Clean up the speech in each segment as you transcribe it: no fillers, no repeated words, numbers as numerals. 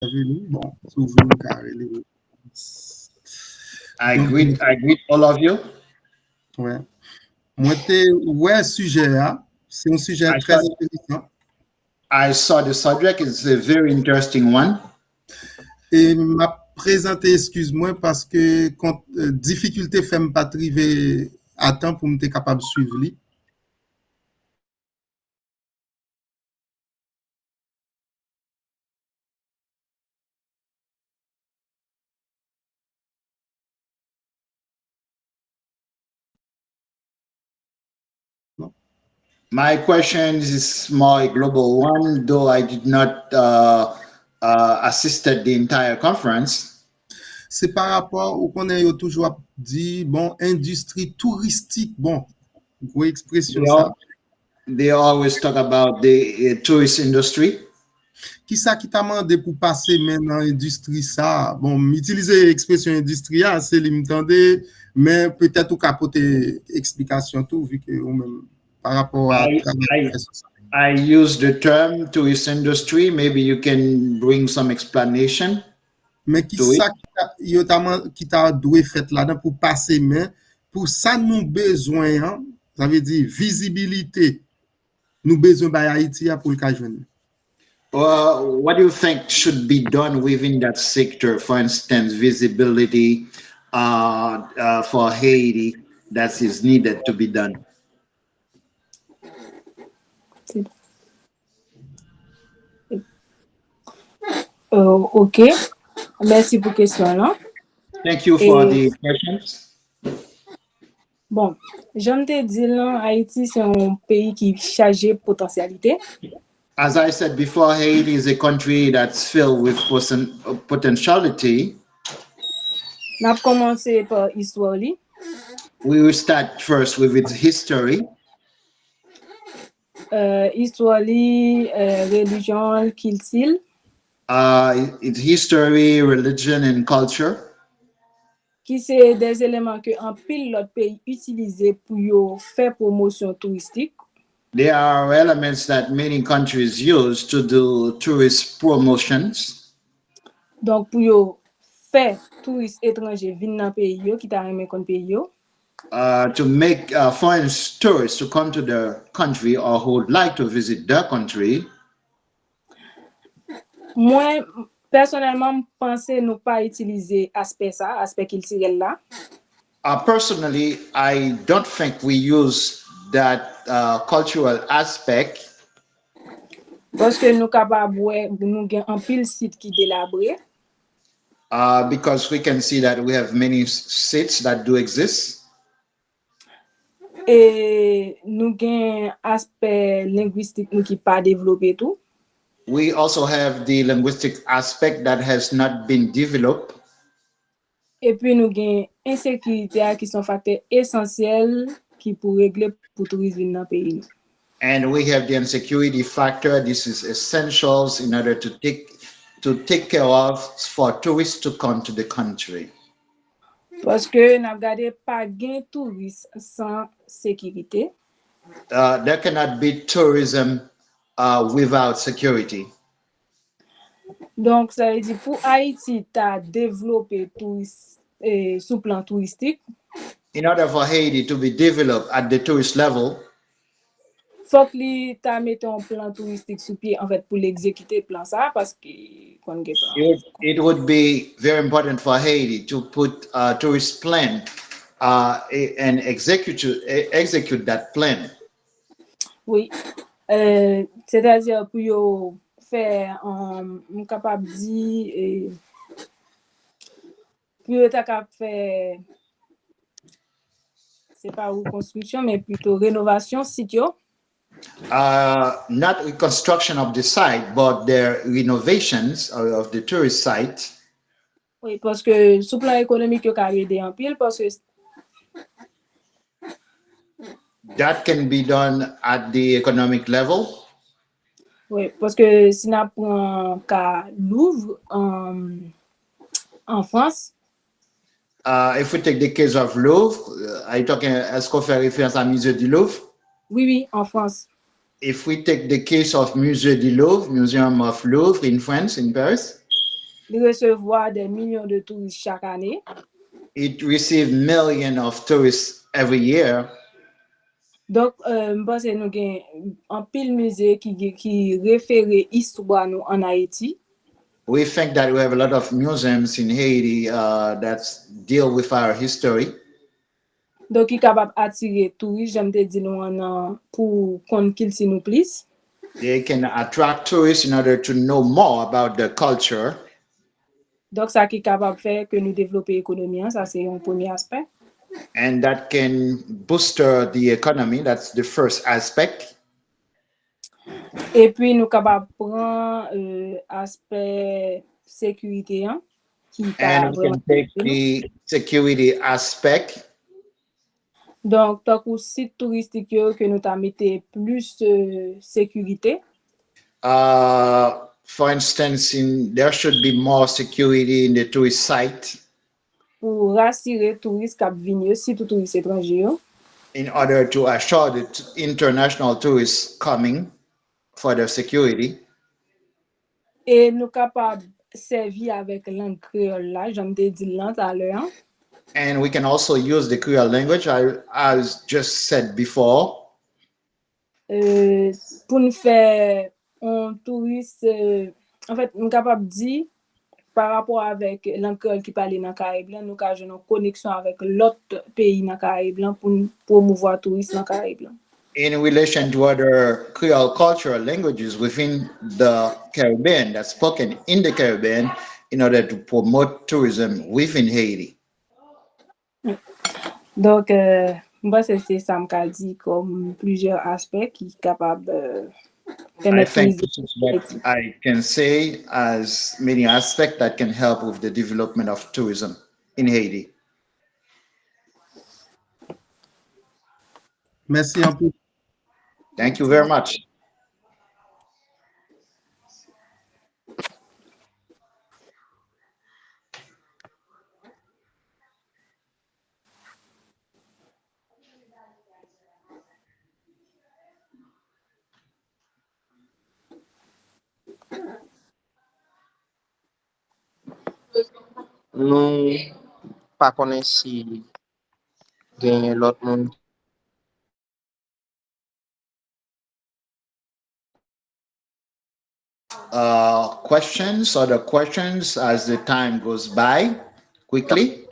Bienvenue. Bon, si vous voulez carré. Donc, I greet all of you. ouais. Moi, ouais, sujet, hein. C'est un sujet I très saw intéressant. I saw the subject. It's a very interesting one. Et m'a présenté, excuse-moi, parce que quand difficulté fait me pas triver à temps pour me être capable de suivre lui. Non? My question is more a global one, though I did not assisted the entire conference. C'est par rapport au qu'on a toujours dit, bon, industrie touristique, bon, gros expression They ça. all they always talk about the tourist industry. Qui ça qui t'a demandé pour passer maintenant industrie ça? Bon, m'utiliser l'expression industrielle, c'est limitandé, mais peut-être au capoter explication tout, vu que ou même par rapport à I travail. I I use the term tourist industry. Maybe you can bring some explanation Mais qui to it. ça qui t'a doué fait là-dedans pour passer main, pour ça nous besoin, hein, ça veut dire visibilité, nous besoin by Haïti pour le cas joindre. What do you think should be done within that sector? For instance, visibility for Haiti that is needed to be done. Ok, merci pour question là. Thank you for the questions. Bon, j'aime te dire là, Haïti c'est un pays qui chargé potentialité. As I said before, Haiti is a country that's filled with potentiality. N'a commencé par histoire li. We will start first with its history. Histoire li, religion, culture. Its history, religion, and culture. Qui c'est des éléments que en pile l'autre pays utilisé pour yo faire promotion touristique. There are elements that many countries use to do tourist promotions. Donc pour yo faire touristes étrangers venir dans pays yo qui t'a aimé kon pays yo. To make foreign tourists to come to the country or who would like to visit their country. Moi personnellement pense nous pas utiliser aspect culturel là. Personally, I don't think we use that cultural aspect. Parce que nous capable nous gen un pile site qui délabré. Because we can see that we have many sites that do exist. Et nous gen aspect linguistique nous qui pas développé tout. We also have the linguistic aspect that has not been developed. Et puis nous gen insécurité qui sont facteurs essentiels qui pour régler pour tourisme dans pays. And we have the insecurity factor. This is essentials in order to take care of for tourists to come to the country. Parce que n'a regardé pas gain touristes sans sécurité. There cannot be tourism without security. Donc ça veut dire pour Haïti t'as développé tourisme sous plan touristique. In order for Haiti to be developed at the tourist level, faut que t'as mis un plan touristique sur pied en fait pour l'exécuter plan ça parce que it would be very important for Haiti to put a tourist plan and execute that plan. Oui, c'est-à-dire pour yo faire capable dire pour yo ta capable faire c'est pas reconstruction mais plutôt rénovation site yo. Not reconstruction of the site, but the renovations of the tourist site. Oui, parce que sous plan économique yo ka aider en pile parce que that can be done at the economic level. Oui, parce que si on prend cas Louvre en France. If we take the case of Louvre, are you talking, est-ce qu'on fait référence à Musée du Louvre? Oui, en France. If we take the case of Musée du Louvre, Museum of Louvre in France, in Paris. recevoir des millions de touristes chaque année. It receives millions of tourists every year. Donc, je pense que nous avons un pile musée qui réfère l'histoire nous en Haïti. We think that we have a lot of museums in Haiti that deal with our history. Donc, il est capable d'attirer touristes, j'aime te dire pour qu'on qu'il nous plus. They can attract tourists in order to know more about the culture. Donc, ça qui est capable de faire que nous développer l'économie, ça c'est un premier aspect. And that can booster the economy. That's the first aspect. Et puis, nous sommes capables de prendre l'aspect sécurité. And we can take the security aspect. Donc, tant que site touristique que nous avons mis plus sécurité. For instance, there should be more security in the tourist site. Pour rassurer les touristes qui viennent, surtout les touristes étrangers. In order to assure the international tourists coming for their security. Et nous sommes capables de servir avec la langue créole là, j'aime te dire tout à l'heure. And we can also use the Creole language, as just said before. Pour nous faire un touriste, en fait, nous sommes capables de dire, par rapport avec l'encre qui parle dans le Caraïbe, nous avons une connexion avec l'autre pays dans le Caraïbe pour promouvoir le tourisme dans le Caraïbe. In relation to other Creole cultural languages within the Caribbean that's spoken in the Caribbean in order to promote tourism within Haiti. Donc, c'est ça que je dit comme plusieurs aspects qui sont capables de I think this is what I can say as many aspects that can help with the development of tourism in Haiti. Merci un peu. Thank you very much. Nou pa konen si genye lot moun. Questions, other questions as the time goes by quickly.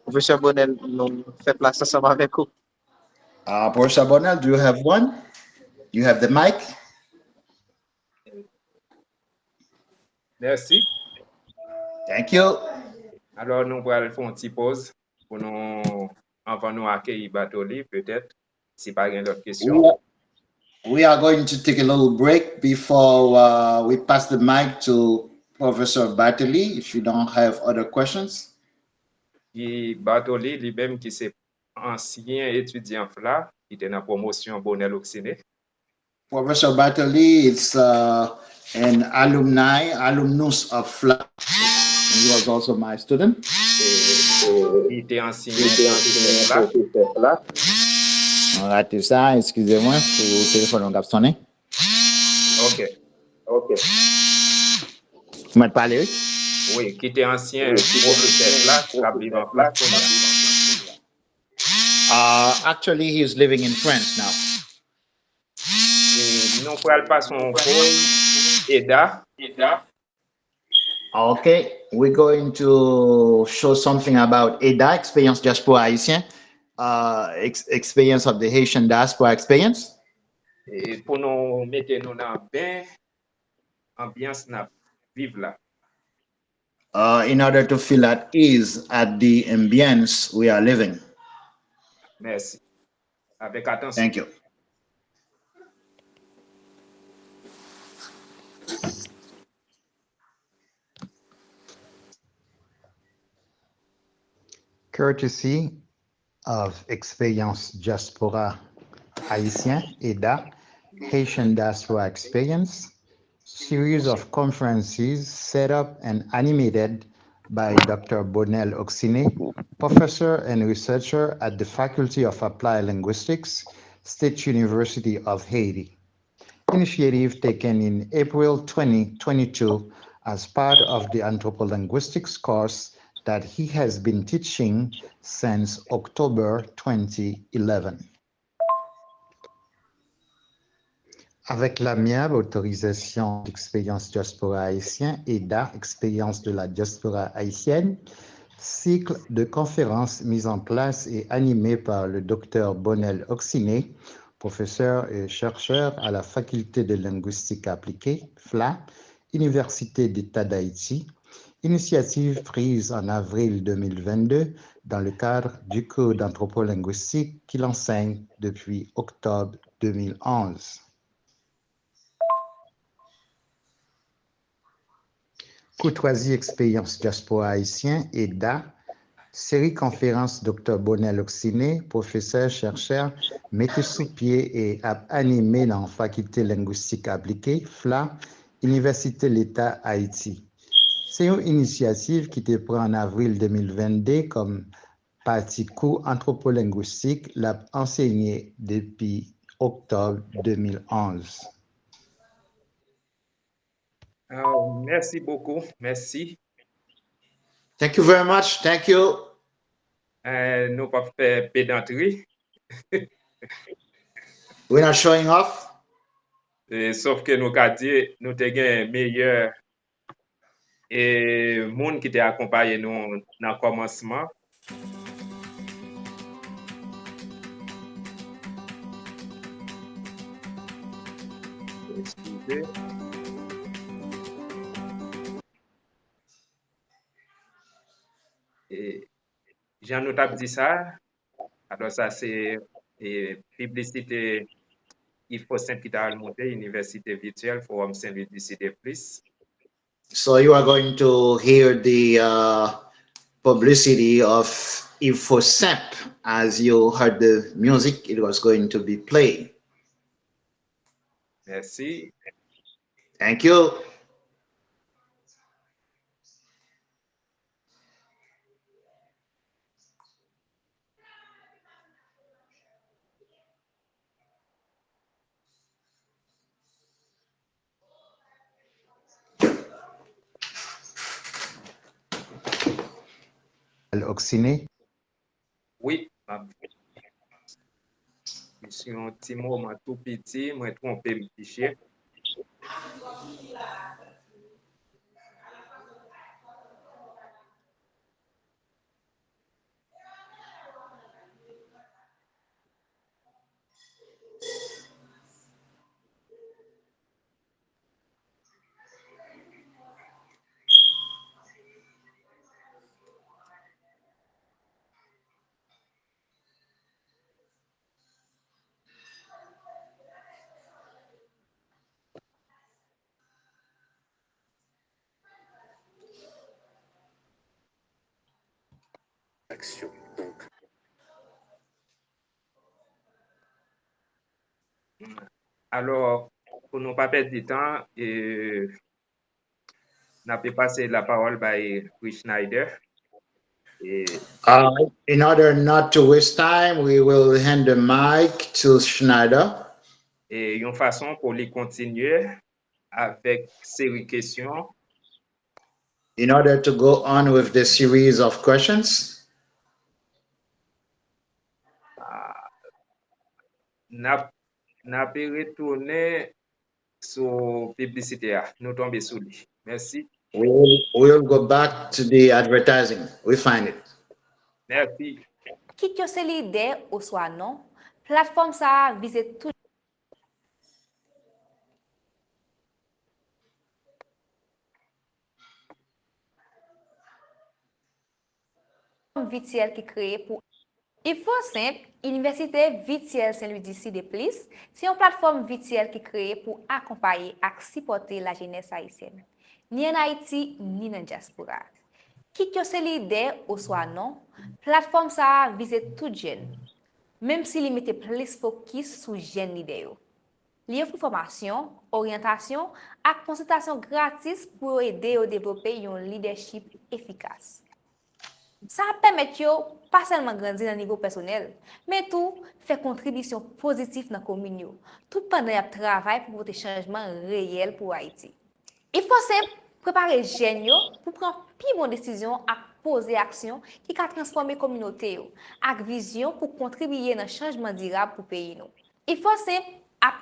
Professeur Bonel, nou fè plas ansama avek ou. Professor Bonel, do you have one? You have the mic? Merci. Thank you. Alors, nous allons faire une petite pause pour nous, avant nous accueillir Bartholy, peut-être, si pas une autre question. We are going to take a little break before we pass the mic to Professor Bartholy, if you don't have other questions. Et Bartholy, lui-même, qui est ancien étudiant FLA, qui était dans la promotion Bonel Occiné. Professor Bartholy is an alumnus of FLA. He was also my student. Il était ancien FLA. On a raté ça, excusez-moi, pour le téléphone qui a sonné. Ok. Vous m'avez parlé? Oui, qui était ancien professeur FLA, qui a vécu en place. Actually, he is living in France now. Nous pourrons passer son pôle EDA. Okay, we're going to show something about EDA, Experience Diaspora Haïtien, experience of the Haitian diaspora experience. Et pour nous mettre nous dans bien ambiance na vivre là. In order to feel at ease at the ambience we are living. Merci. Avec attention. Thank you. Courtesy of Experience Diaspora Haïtien, EDA, Haitian Diaspora Experience, series of conferences set up and animated by Dr. Bonel Occiné, professor and researcher at the Faculty of Applied Linguistics, State University of Haiti. Initiative taken in April 2022 as part of the anthropolinguistics course that he has been teaching since October 2011. Avec l'amiable autorisation d'expérience diaspora haïtien, EDA, expérience de la diaspora haïtienne, cycle de conférences mis en place et animé par le Dr Bonnel Oxiné, professeur et chercheur à la Faculté de linguistique appliquée, FLA, Université d'État d'Haïti, initiative prise en avril 2022 dans le cadre du cours d'anthropolinguistique qu'il enseigne depuis octobre 2011. Courtoisie expérience diaspora haïtien, EDA, série conférence Dr Bonnel Oxiné, professeur, chercheur, mettez sous pied et animé dans la faculté linguistique appliquée, FLA, Université l'État Haïti. C'est une initiative qui te prend en avril 2022 comme partie cours anthropolinguistique, l'a enseigné depuis octobre 2011. Merci beaucoup, merci. Thank you very much. Thank you. Nous pas faire pédanterie. We're not showing off. Sauf que nous avons dit, nous avons meilleur et monde qui t'a accompagné nous dans le commencement. Excusez. Et Jean nous t'a dit ça. Alors ça c'est publicité. Il faut simple qui t'a monté université virtuelle Forum Saint-Louis d'ici de plus. So you are going to hear the publicity of InfoSemp. As you heard the music, it was going to be played. Merci. Thank you. Oxiné. Oui. Je suis un petit moment tout petit, moi trompé le fichier. Alors, pour ne pas perdre du temps, on peut passer la parole à Chris Schneider. In order not to waste time, we will hand the mic to Schneider. Et une façon pour lui continuer avec série questions. In order to go on with the series of questions. N'a peut retourner sur publicité. Nous tombons sous lui. Merci. We'll go back to the advertising. We find it. Merci. Qui que c'est l'idée ou soit non, plateforme ça vise tout virtuel qui créé pour il faut simple, Université virtuelle Saint-Louis d'ici de plus, c'est une plateforme virtuelle qui créée pour accompagner et supporter la jeunesse haïtienne, ni en Haïti, ni en diaspora. Qui que c'est l'idée ou soit non, plateforme ça vise tout jeune, même s'il limite plus focus sur jeune l'idée. Il offre formation, orientation et consultation gratis pour aider à développer un leadership efficace. Ça permet pas seulement grandir dans le niveau personnel, mais tout faire contribution positive dans la communauté, tout pendant le travail pour des changements réels pour Haïti. Il faut simple, préparer jeunes pour prendre plus bonne décision à poser action qui va transformer la communauté avec vision pour contribuer à un changement durable pour le pays. Il faut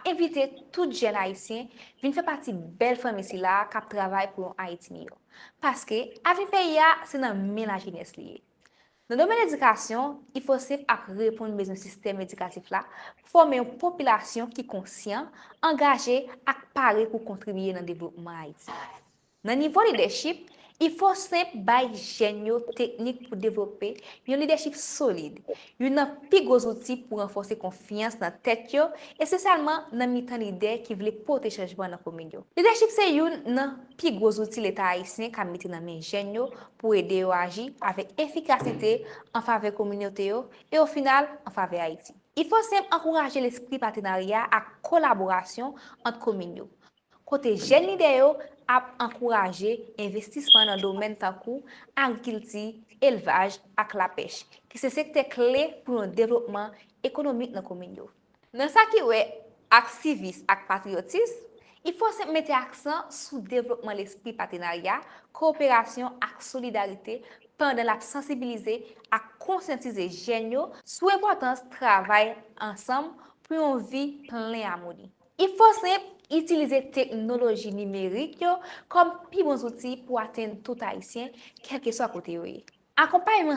inviter tout jeune haïtien à faire partie de belle famille qui travaille pour Haïti meilleur. Parce que avec pays c'est dans la jeunesse liée. Dans le domaine de l'éducation, il faut répondre aux besoins du système éducatif là, former une population qui est consciente, engagée et parée pour contribuer dans le développement Haïti. Dans le niveau leadership, il faut simple bail géniaux techniques pour développer un leadership solide. Il y a plus gros outils pour renforcer confiance dans la tête et spécialement dans les leaders qui veulent porter changement dans la communauté. Leadership c'est un plus gros outil l'État haïtien qui a mis dans les géniaux pour aider à agir avec efficacité en faveur de la communauté et au final en faveur d'Haïti. Il faut simple encourager l'esprit partenariat et collaboration entre communautés. Côté jeunes leaders a encouragé l'investissement dans le domaine de l'agriculture, élevage et la pêche, qui sont secteurs clés pour le développement économique dans la communauté. Dans ce qui est activisme et patriotisme, il faut mettre l'accent sur le développement de l'esprit partenariat, coopération et solidarité pendant la sensibiliser et conscientiser les jeunes sur l'importance de travailler ensemble pour une vie pleine d'harmonie. Il faut utiliser la technologie numérique comme plus bon outil pour atteindre tout haïtien, quel que soit côté. Accompagnement,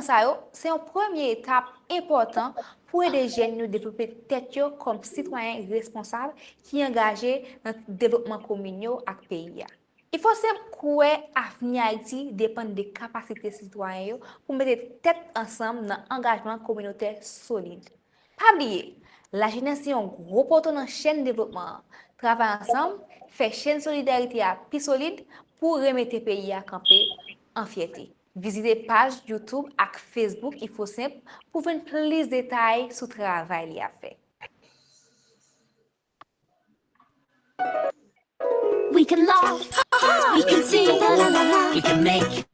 c'est une première étape importante pour aider les jeunes à développer tête comme citoyens responsables qui sont engagés dans le développement communal et pays. Il faut croire que l'avenir Haïti dépend des capacités citoyennes pour mettre tête ensemble dans l'engagement communautaire solide. Pas oublier, la jeunesse est un gros porteur dans la chaîne de développement. Travailler ensemble, faire chaîne solidarité plus solide pour remettre le pays à camper en fierté. Visitez la page YouTube et Facebook, il faut simple pour voir plus de détails sur le travail qu'il a fait. We can laugh, we can sing, we can make.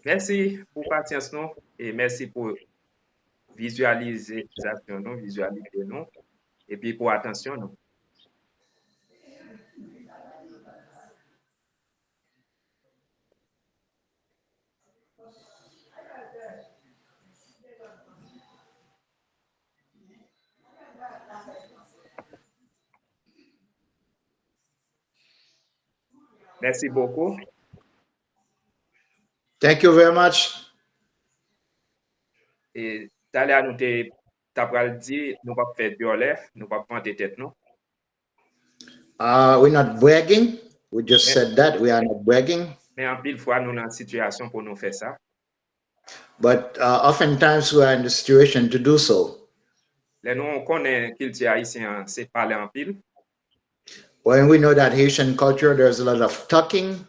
Merci pour patience nous et merci pour visualisation nous, visualiser nous et puis pour attention nous. Merci beaucoup. Thank you very much. Et d'aller nous t'as dit nous pas faire violet, nous pas prendre tête nous. We're not bragging. We just said that we are not bragging. Mais en pile fois nous dans situation pour nous faire ça. But oftentimes we are in the situation to do so. Les nous connaît culture haïtien, c'est parler en pile. When we know that Haitian culture, there's a lot of talking.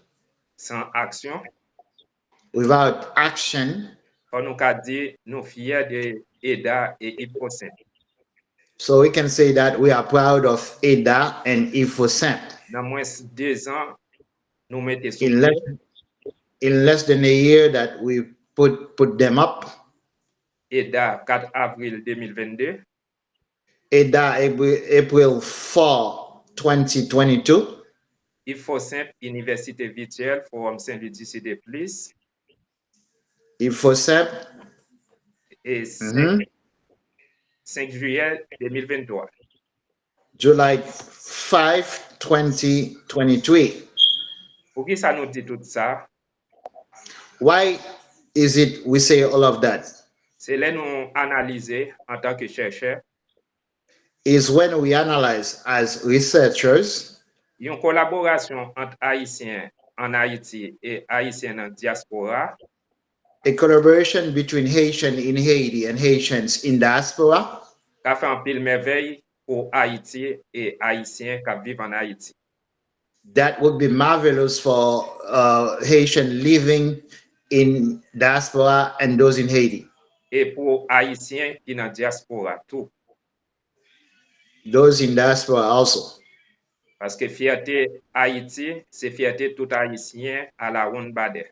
Sans action. Without action. On nous a dit nous fiers de EDA et IFOSEN. So we can say that we are proud of EDA and IFOSEN. Dans moins 2 ans, nous mettons in less than a year that we put them up. EDA 4 avril 2022. EDA April 4, 2022. IFOSEN Université virtuelle Forum Saint-Louis d'ici plus. IFOSEN. Et 5 juillet 2023. July 5, 2023. Pour qui ça nous dit tout ça? Why is it we say all of that? C'est là nous analyser en tant que chercheurs. Is when we analyze as researchers. Une collaboration entre Haïtiens en Haïti et Haïtiens en diaspora. A collaboration between Haitian in Haiti and Haitians in diaspora. Qui fait un pile merveille pour Haïti et Haïtiens qui vivent en Haïti. That would be marvelous for Haitian living in diaspora and those in Haiti. Et pour Haïtiens qui sont en diaspora tout. Those in diaspora also. Parce que fierté Haïti, c'est fierté tout Haïtien à la ronde badé.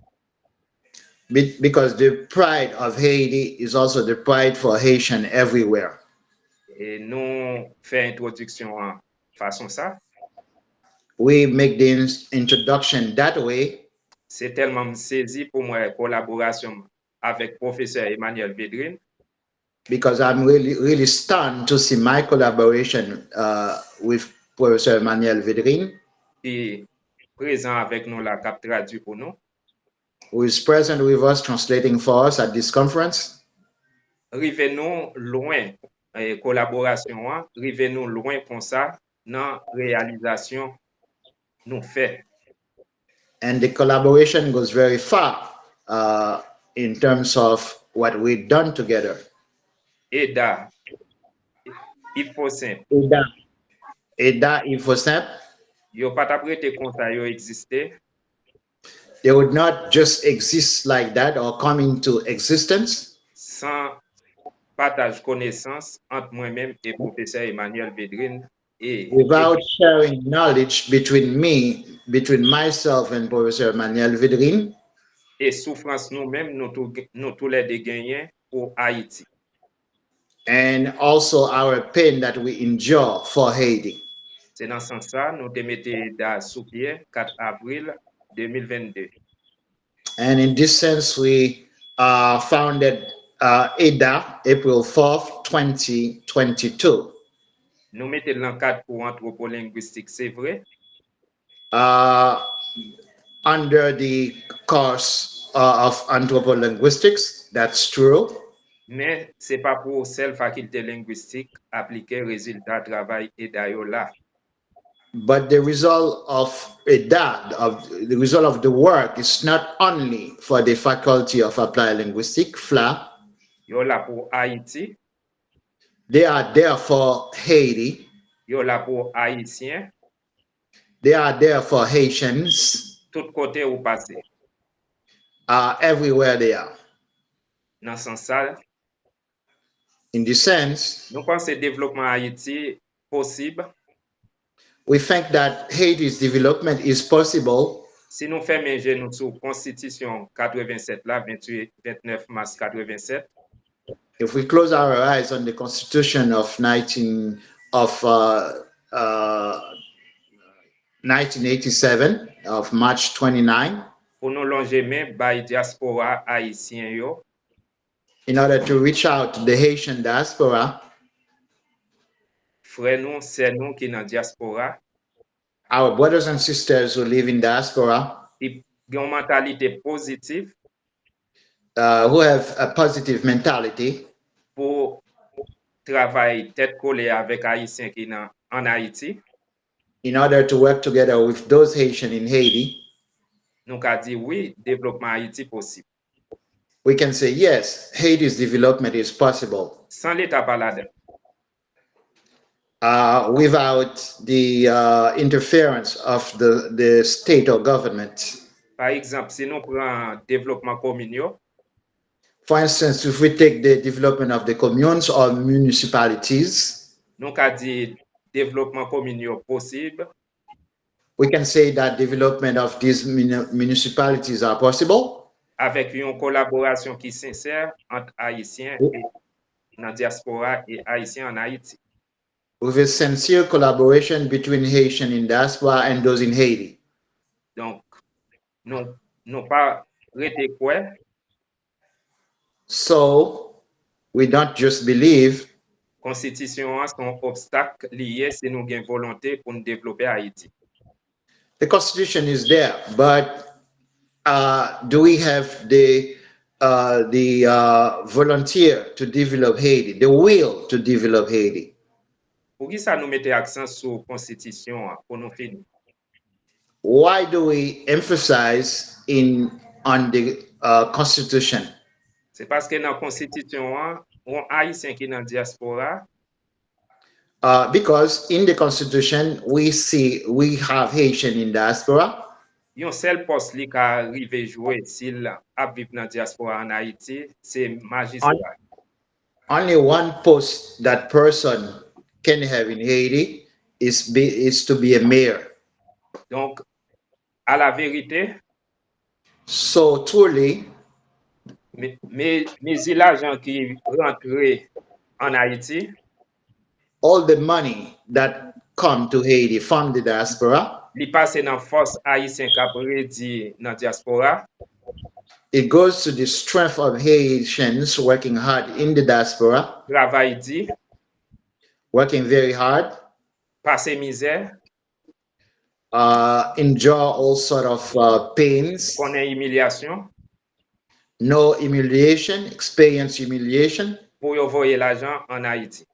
Because the pride of Haiti is also the pride for Haitian everywhere. Et nous faisons introduction en façon ça. we make the introduction that way. C'est tellement saisi pour moi collaboration avec professeur Emmanuel Vedrine. Because I'm really stunned to see my collaboration with Professor Emmanuel Vedrine, Qui présent avec nous là, cap traduit pour nous. who is present with us translating for us at this conference. Rive nous loin collaboration, rive nous loin comme ça dans réalisation nous fait. And the collaboration goes very far in terms of what we've done together. EDA, il faut simple. EDA, InfoSnap, Yo pas prêté comme ça yo existé they would not just exist like that or come into existence sans partage connaissance entre moi-même et professeur Emmanuel Vedrine et without sharing knowledge between myself and Professor Emmanuel Vedrine, et souffrance nous-mêmes nous tous les deux gagnants pour Haïti. and also our pain that we endure for Haiti. C'est dans ce sens-là nous te mettons EDA sous pied 4 avril 2022. And in this sense, we founded EDA April 4th, 2022. Nous mettons l'encadre pour anthropolinguistique, c'est vrai. Under the course of anthropolinguistics, that's true. Mais c'est pas pour seule faculté linguistique appliquer résultat travail EDA yo là. But the result of EDA, the result of the work, is not only for the Faculty of Applied Linguistics, FLA. Yo là pour Haïti. They are there for Haiti. Yo là pour Haïtiens. They are there for Haitians. Tout côté où passer. Everywhere they are. Dans ce sens, in this sense, nous pensons que le développement Haïti possible. We think that Haiti's development is possible. Si nous faisons nous sur Constitution 87 là, 29 mars 87. If we close our eyes on the Constitution of 1987 of March 29. Pour nous longer main by diaspora haïtien yo. In order to reach out to the Haitian diaspora. Frères nous, c'est nous qui dans diaspora. Our brothers and sisters who live in diaspora. Qui ont une mentalité positive. Who have a positive mentality. Pour travailler tête collée avec Haïtiens qui sont en Haïti. In order to work together with those Haitians in Haiti. Nous avons dit oui, développement Haïti possible. We can say yes, Haiti's development is possible. Sans l'État balade. Without the interference of the state or government. Par exemple, si nous prenons développement communal. For instance, if we take the development of the communes or municipalities. Nous avons dit développement communal possible. We can say that development of these municipalities are possible. Avec une collaboration qui est sincère entre Haïtiens et la diaspora et Haïtiens en Haïti. With a sincere collaboration between Haitians in diaspora and those in Haiti. Donc, nous pas rester quoi. So, we don't just believe. Constitution est un obstacle lié si nous avons volonté pour nous développer Haïti. The Constitution is there, but do we have the volunteer to develop Haiti, the will to develop Haiti? Pour qui ça nous mettait accent sur Constitution pour nous finir? Why do we emphasize on the Constitution? C'est parce que dans la Constitution, on Haïtien qui dans diaspora. Because in the Constitution, we have Haitian in diaspora. Yon seul poste qui arrive jouer s'il a vivre dans diaspora en Haïti, c'est magistrat. Only one post that person can have in Haiti is to be a mayor. Donc, à la vérité, so truly, mais l'argent qui rentre en Haïti, all the money that come to Haiti from the diaspora, li passe dans force haïtien qui a prédit dans diaspora. It goes to the strength of Haitians working hard in the diaspora, Travail dit, working very hard, passer misère, endure all sort of pains, connaît humiliation no humiliation, experience humiliation pour envoyer l'argent en Haïti.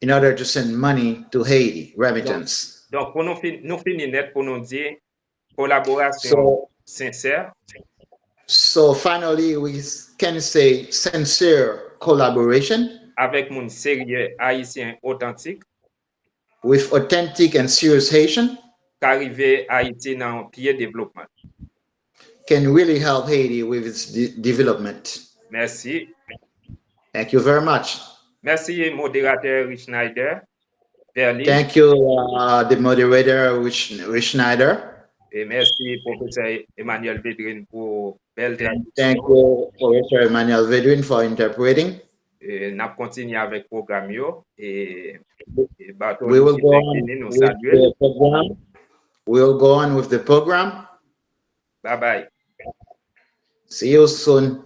in order to send money to Haiti, remittance. Donc pour nous finir net pour nous dire collaboration So, sincère so finally, we can say sincere collaboration avec mon sérieux haïtien authentique with authentic and serious Haitian qu'arriver Haïti dans pied développement. can really help Haiti with its development. Merci. Thank you very much. Merci modérateur Rich Schneider. Pierre-Louis. Thank you, the moderator, Rich Schneider. Et merci professeur Emmanuel Vedrine pour belle traduction. Thank you, Professor Emmanuel Vedrine, for interpreting. Et n'a continué avec programme yo et Bartholy We will qui go est on venu nous with saluer. the program. We will go on with the program. Bye bye. See you soon.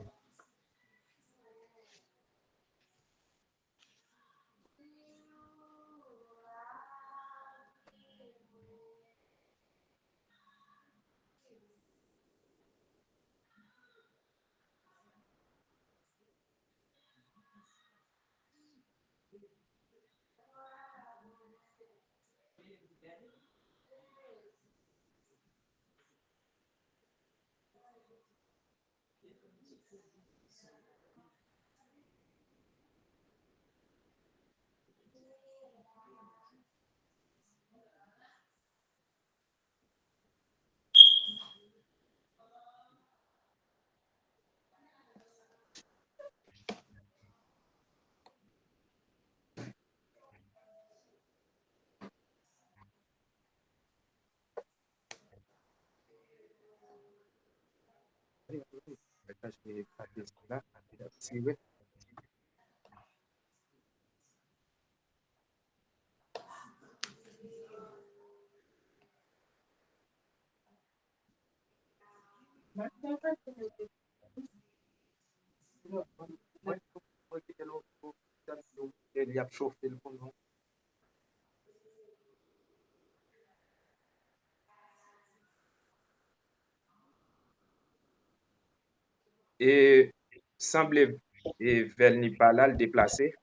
Et semble et Velni Pala le déplacer.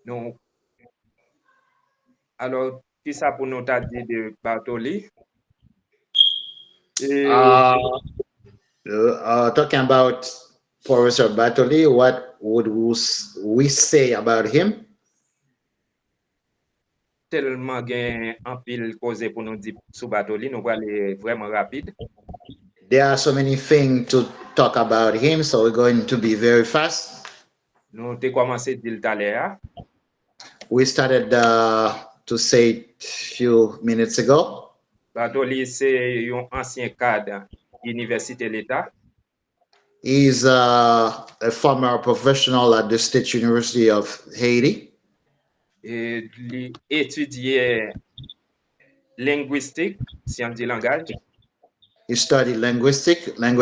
Donc, alors, qui ça pour nous t'a dit de Bartholy? Talking about Professor Bartholy, what would we say about him? Tellement gain en pile causé pour nous dire sur Bartholy, nous allons aller vraiment rapide. There are so many things to talk about him, so we're going to be very fast. Nous avons commencé à dire tout à l'heure. We started to say it a few minutes ago. Bartholy, c'est un ancien cadre Université l'État. He's a former professional at the State University of Haiti. Et il étudiait linguistique, sciences du langage. He studied language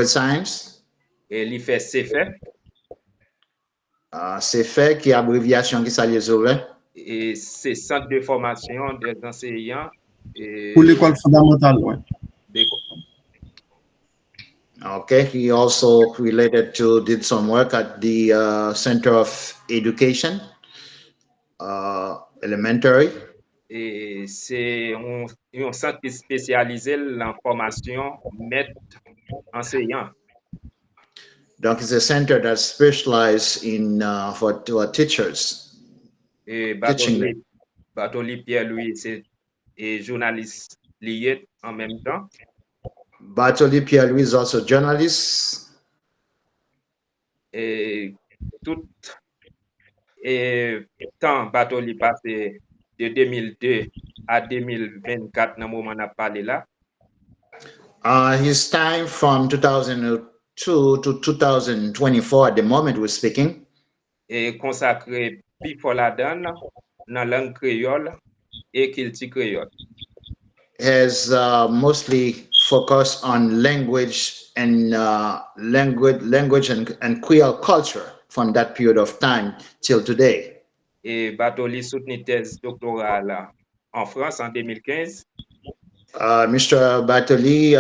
science. Et il fait CFE. CFE, qui est abréviation qui s'allie sur et c'est centre de formation des enseignants. Pour l'école fondamentale, oui. Okay, he also did some work at the Center of Education, elementary. Et c'est un centre spécialisé en formation maître enseignant. Donc, it's a center that specializes in for teachers. Et Bartholy Pierre-Louis, c'est journaliste lié en même temps. Bartholy Pierre-Louis is also a journalist. Et tout temps Bartholy passé de 2002 à 2024 dans le moment où on a parlé là. His time from 2002 to 2024 at the moment we're speaking. Et consacré plus pour la donne dans la langue créole et culture créole. has mostly focused on language and and Creole culture from that period of time till today. Et Bartholy soutenu thèse doctorale en France en 2015. Mr. Bartholy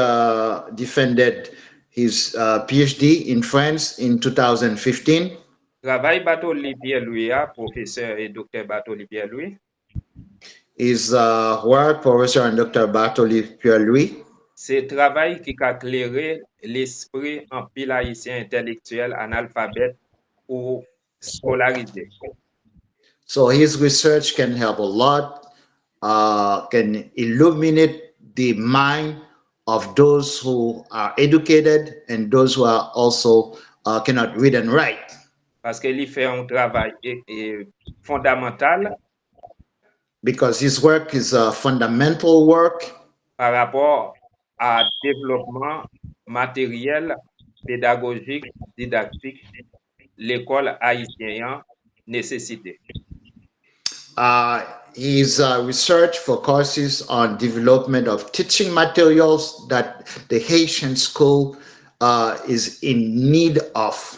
defended his PhD in France in 2015. Travail Bartholy Pierre-Louis, professeur et docteur Bartholy Pierre-Louis. His work, Professor and Dr. Bartholy Pierre-Louis. C'est travail qui a éclairé l'esprit en pile haïtien intellectuel analphabète ou scolarisé. So his research can help a lot, can illuminate the mind of those who are educated and those who are also cannot read and write. Parce qu'il fait un travail fondamental. Because his work is a fundamental work. Par rapport à développement matériel, pédagogique, didactique, l'école haïtienne nécessité. His research focuses on development of teaching materials that the Haitian school is in need of.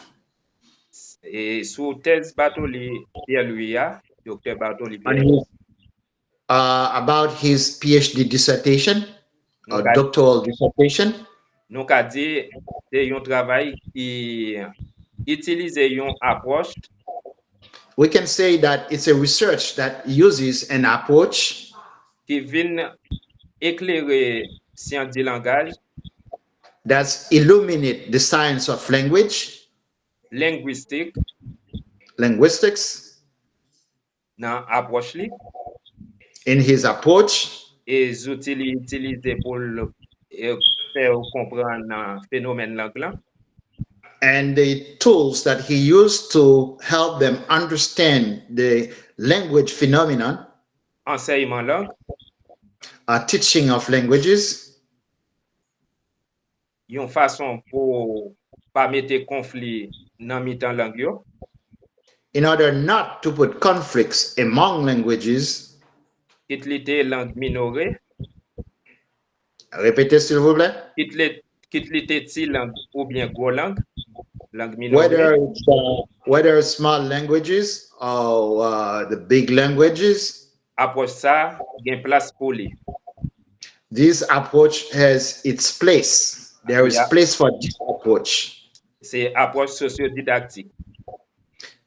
Et sous thèse Bartholy Pierre-Louis, Dr. Bartholy Pierre-Louis. About his PhD dissertation, or doctoral dissertation. Nous avons dit c'est un travail qui utilise une approche. We can say that it's a research that uses an approach qui vient éclairer science du langage. That's illuminate the science of language. Linguistics. Dans approche li. In his approach. Et les outils utilisés pour faire comprendre le phénomène langue. And the tools that he used to help them understand the language phenomenon. Enseignement langue. Teaching of languages. Une façon pour pas mettre conflit dans mi-temps langue yo. In order not to put conflicts among languages. Quitte langue minorée. Répétez s'il vous plaît. Quitte ti langue ou bien gros langue minorée. Whether it's small languages or the big languages. Approche ça gain place pour lui. This approach has its place. There is place for this approach. C'est approche socio-didactique.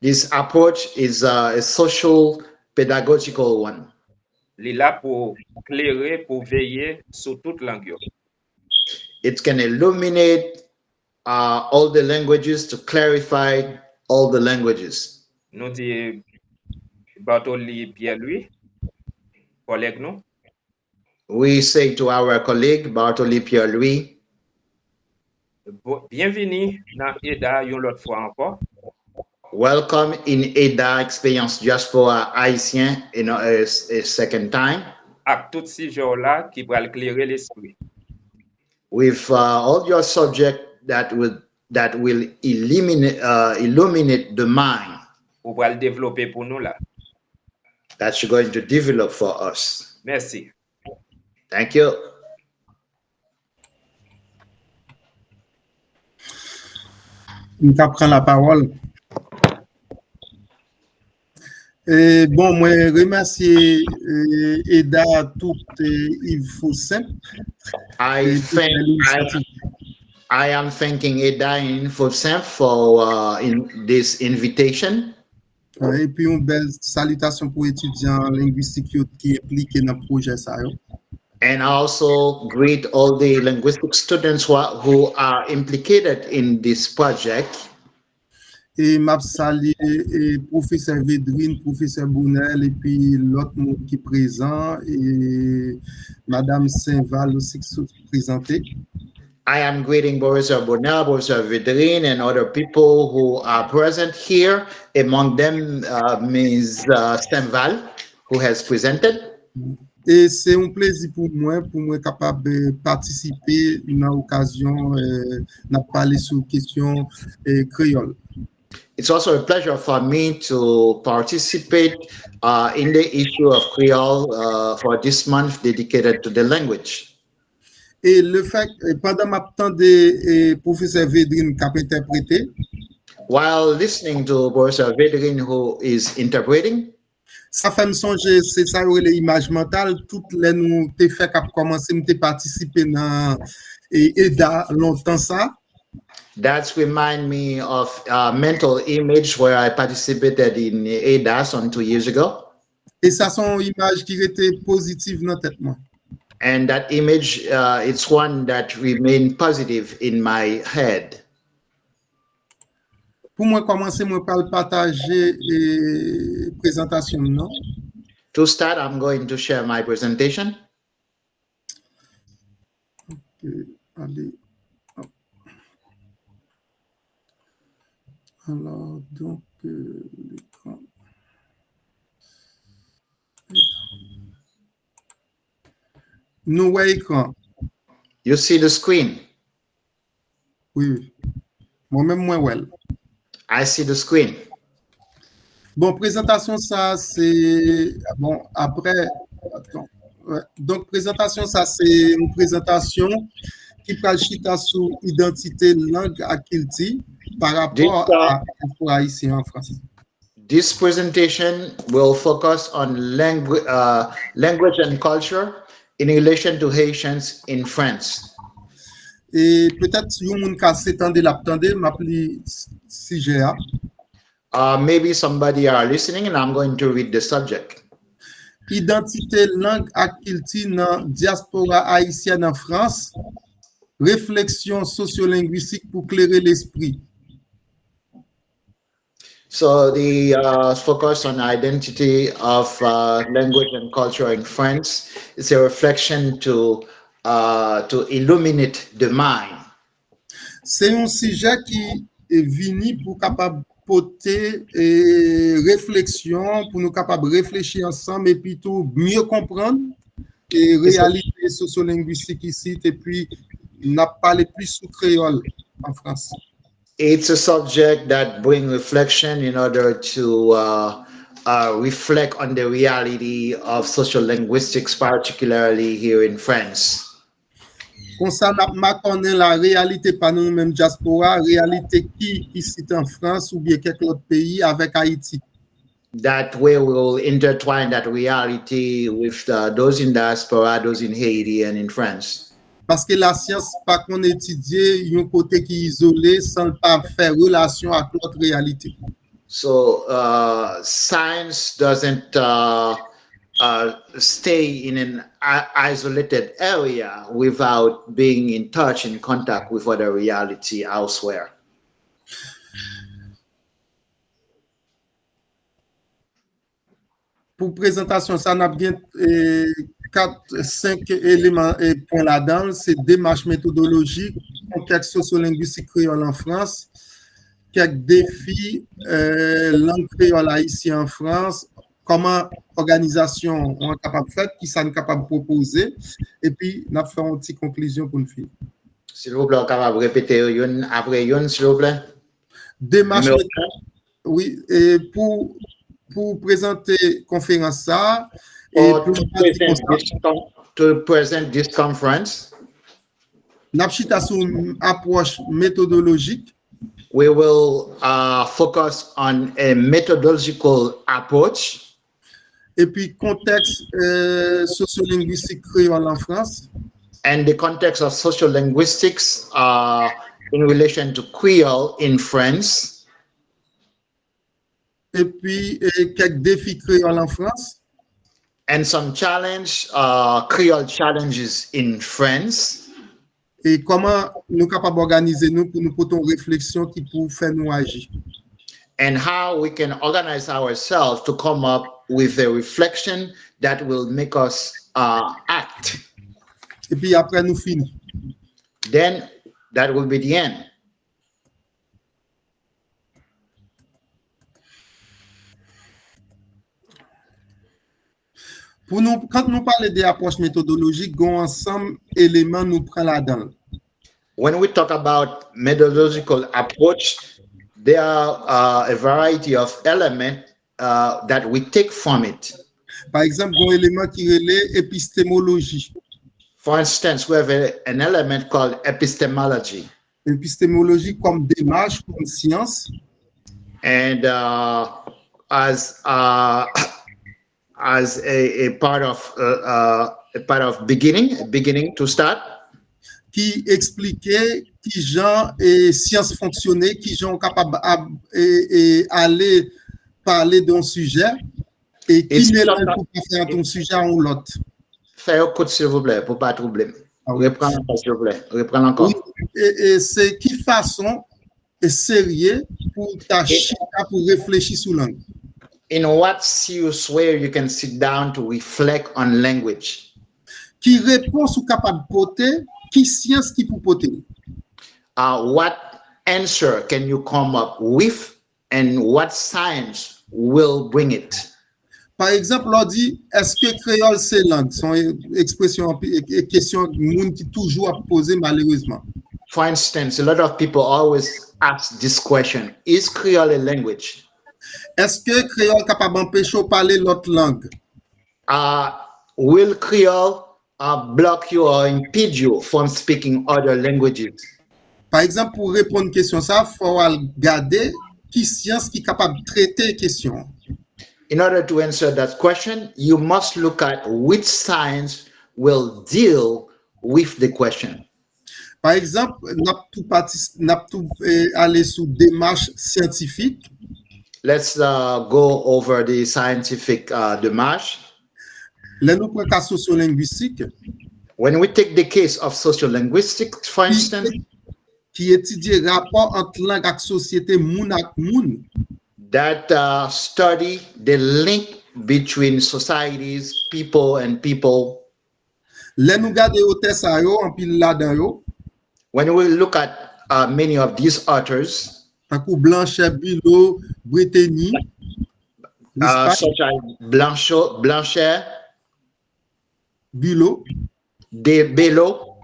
This approach is a social pedagogical one. Il est là pour éclairer, pour veiller sur toute langue. It can illuminate all the languages, to clarify all the languages. Nous dit Bartholy Pierre-Louis, collègue nous. We say to our colleague Bartholy Pierre-Louis. Bienvenue dans EDA une autre fois encore. Welcome in EDA Experience Diaspora Haïtien a second time. Avec tous ces jours-là qui va éclairer l'esprit. With all your subject that will illuminate the mind. Ou va le développer pour nous là. That you're going to develop for us. Merci. Thank you. Nous prend la parole. Bon, moi, remercier EDA tout il faut simple. I am thanking EDA InfoSimple for this invitation. Et puis une belle salutation pour étudiants linguistiques qui impliqués dans le projet ça. And also greet all the linguistic students who are implicated in this project. Et m'a salué professeur Védrine, professeur Bounel et puis l'autre monde qui est présent et madame Saint-Val aussi qui sont présentés. I am greeting Professor Bounel, Professor Védrine and other people who are present here, among them Ms. Saint-Val who has presented. Et c'est un plaisir pour moi capable de participer dans l'occasion de parler sur question créole. It's also a pleasure for me to participate in the issue of Creole for this month dedicated to the language. Et le fait, pendant ma temps de professeur Védrine qui a interprété, While listening to Professor Vedrin, who is interpreting, ça fait me songer, c'est ça l'image mentale, toutes les nous t'ai fait qu'à commencer, m'te participer dans EDA longtemps ça. that remind me of a mental image where I participated in EDA some 2 years ago. Et ça sont image qui était positive dans tête moi. And that image, it's one that remained positive in my head. Pour moi commencer, moi pas partager présentation non. To start, I'm going to share my presentation. Allez. Alors, donc, l'écran. Nous voyons l'écran. You see the screen. Oui. Moi-même, moi, well. I see the screen. Bon, présentation, ça, c'est... Bon, après... Attends. Ouais. Donc, présentation, ça, c'est une présentation qui parle chita sur identité langue à Kilti par rapport à haïtien en France. This presentation will focus on language and culture in relation to Haitians in France. Et peut-être si vous avez s'étendre l'attendez, m'appelez CGA. Maybe somebody are listening and I'm going to read the subject. Identité langue à Kilti dans diaspora haïtienne en France. Réflexion sociolinguistique pour clairer l'esprit. So the focus on identity of language and culture in France is a reflection to illuminate the mind. C'est un sujet qui est venu pour capable porter réflexion, pour nous capable réfléchir ensemble et puis tout mieux comprendre et réalité sociolinguistique ici et puis n'a parlé plus sous créole en France. It's a subject that brings reflection in order to reflect on the reality of social linguistics, particularly here in France. Comme ça, n'a connaît la réalité pas nous-mêmes diaspora, réalité qui ici en France ou bien quelque autre pays avec Haïti. That way we will intertwine that reality with those in diaspora, those in Haiti and in France. Parce que la science pas qu'on étudie un côté qui est isolé sans pas faire relation avec l'autre réalité. So science doesn't stay in an isolated area without being in touch, in contact with other reality elsewhere. Pour présentation, ça n'a bien 4-5 éléments et points là-dedans. C'est démarche méthodologique, contexte sociolinguistique créole en France, quelques défis, langue créole haïtienne en France, comment organisation on est capable de faire, qui ça est capable de proposer, et puis on a fait une petite conclusion pour nous finir. S'il vous plaît, capable de répéter après une, s'il vous plaît. Démarche, oui, et pour présenter conférence ça, et to present this conference, l'apchita sur une approche méthodologique. We will focus on a methodological approach. Et puis contexte sociolinguistique créole en France. And the context of social linguistics in relation to Creole in France. Et puis quelques défis créoles en France. And some challenge, Creole challenges in France. Et comment nous capables d'organiser nous pour nous porter une réflexion qui pour faire nous agir. And how we can organize ourselves to come up with a reflection that will make us act. Et puis après nous finissons. Then that will be the end. Pour nous, quand nous parlons des approches méthodologiques, il y a ensemble d'éléments nous prend là-dedans. When we talk about methodological approach, there are a variety of elements that we take from it. Par exemple, un élément qui relève épistémologie. For instance, we have an element called epistemology. Épistémologie comme démarche, comme science. And as a part of beginning to start, qui expliquait qui gens et sciences fonctionnaient, qui gens capables aller parler d'un sujet et qui mélange pour faire un sujet ou l'autre. Fais un coup s'il vous plaît pour pas troubler. Reprends encore s'il vous plaît. Reprends encore. Oui, et c'est qui façon est sérieux pour tâcher pour réfléchir sur langue. In what serious way you can sit down to reflect on language? Qui réponse ou capable porter, qui science qui pour porter? What answer can you come up with and what science will bring it? Par exemple, on dit, est-ce que créole c'est langue? Son expression et question monde qui toujours a posé malheureusement. For instance, a lot of people always ask this question: is Creole a language? Est-ce que créole capable d'empêcher de parler l'autre langue? Will Creole block you or impede you from speaking other languages? Par exemple, pour répondre à une question, ça, il faut regarder qui science qui est capable de traiter la question. In order to answer that question, you must look at which science will deal with the question. Par exemple, n'a tout aller sous démarche scientifique. Let's go over the scientific démarche. Là, nous prenons cas sociolinguistique. When we take the case of sociolinguistics, for instance, qui étudie rapport entre langue et société moun ak moun. That study the link between societies, people and people. Là, nous regardons auteur ça yo en pile là-dedans yo. When we look at many of these authors, Blanchet, Bilo, Bretigny, such as Blanchet, Bilo, De Bello,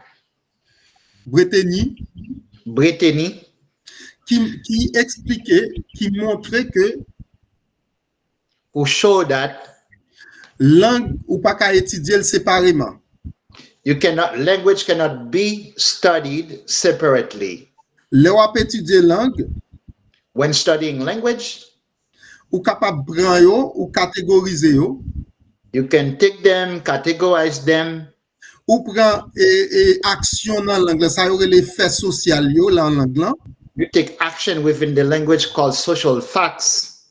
Bretigny, qui expliquait, qui montrait que who show that langue ou pas qu'à étudier séparément. Language cannot be studied separately. Le wap étudier langue, when studying language, ou capable prendre yo ou catégoriser yo. You can take them, categorize them. Ou prend action dans langue, ça y les faits sociaux yo là en langue là. You take action within the language called social facts.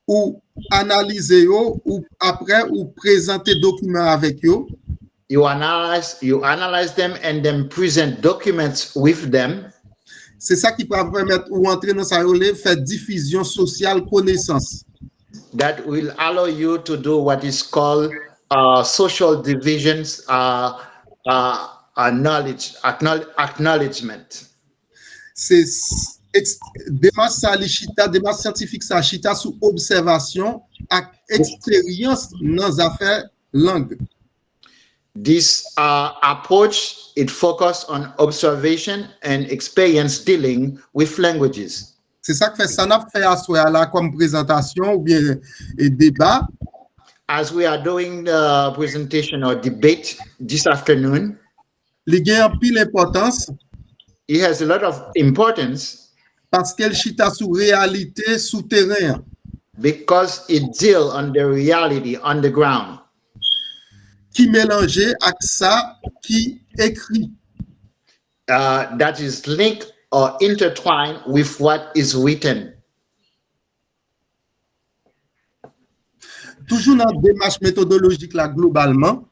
Ou analyser yo ou après ou présenter document avec yo. You analyze them and then present documents with them. C'est ça qui peut permettre ou entrer dans ça y faire diffusion sociale connaissance. That will allow you to do what is called social divisions, knowledge acknowledgement. C'est démarche scientifique ça chita sous observation et expérience dans affaires langue. This approach, it focuses on observation and experience dealing with languages. C'est ça que fait ça n'a fait à la comme présentation ou bien débat. As we are doing the presentation or debate this afternoon, il gagne en pile importance. It has a lot of importance parce qu'elle chita sur réalité souterraine. Because it deal on the reality on the ground. Qui mélangeait avec ça qui écrit. That is linked or intertwined with what is written. Toujours dans la démarche méthodologique là globalement.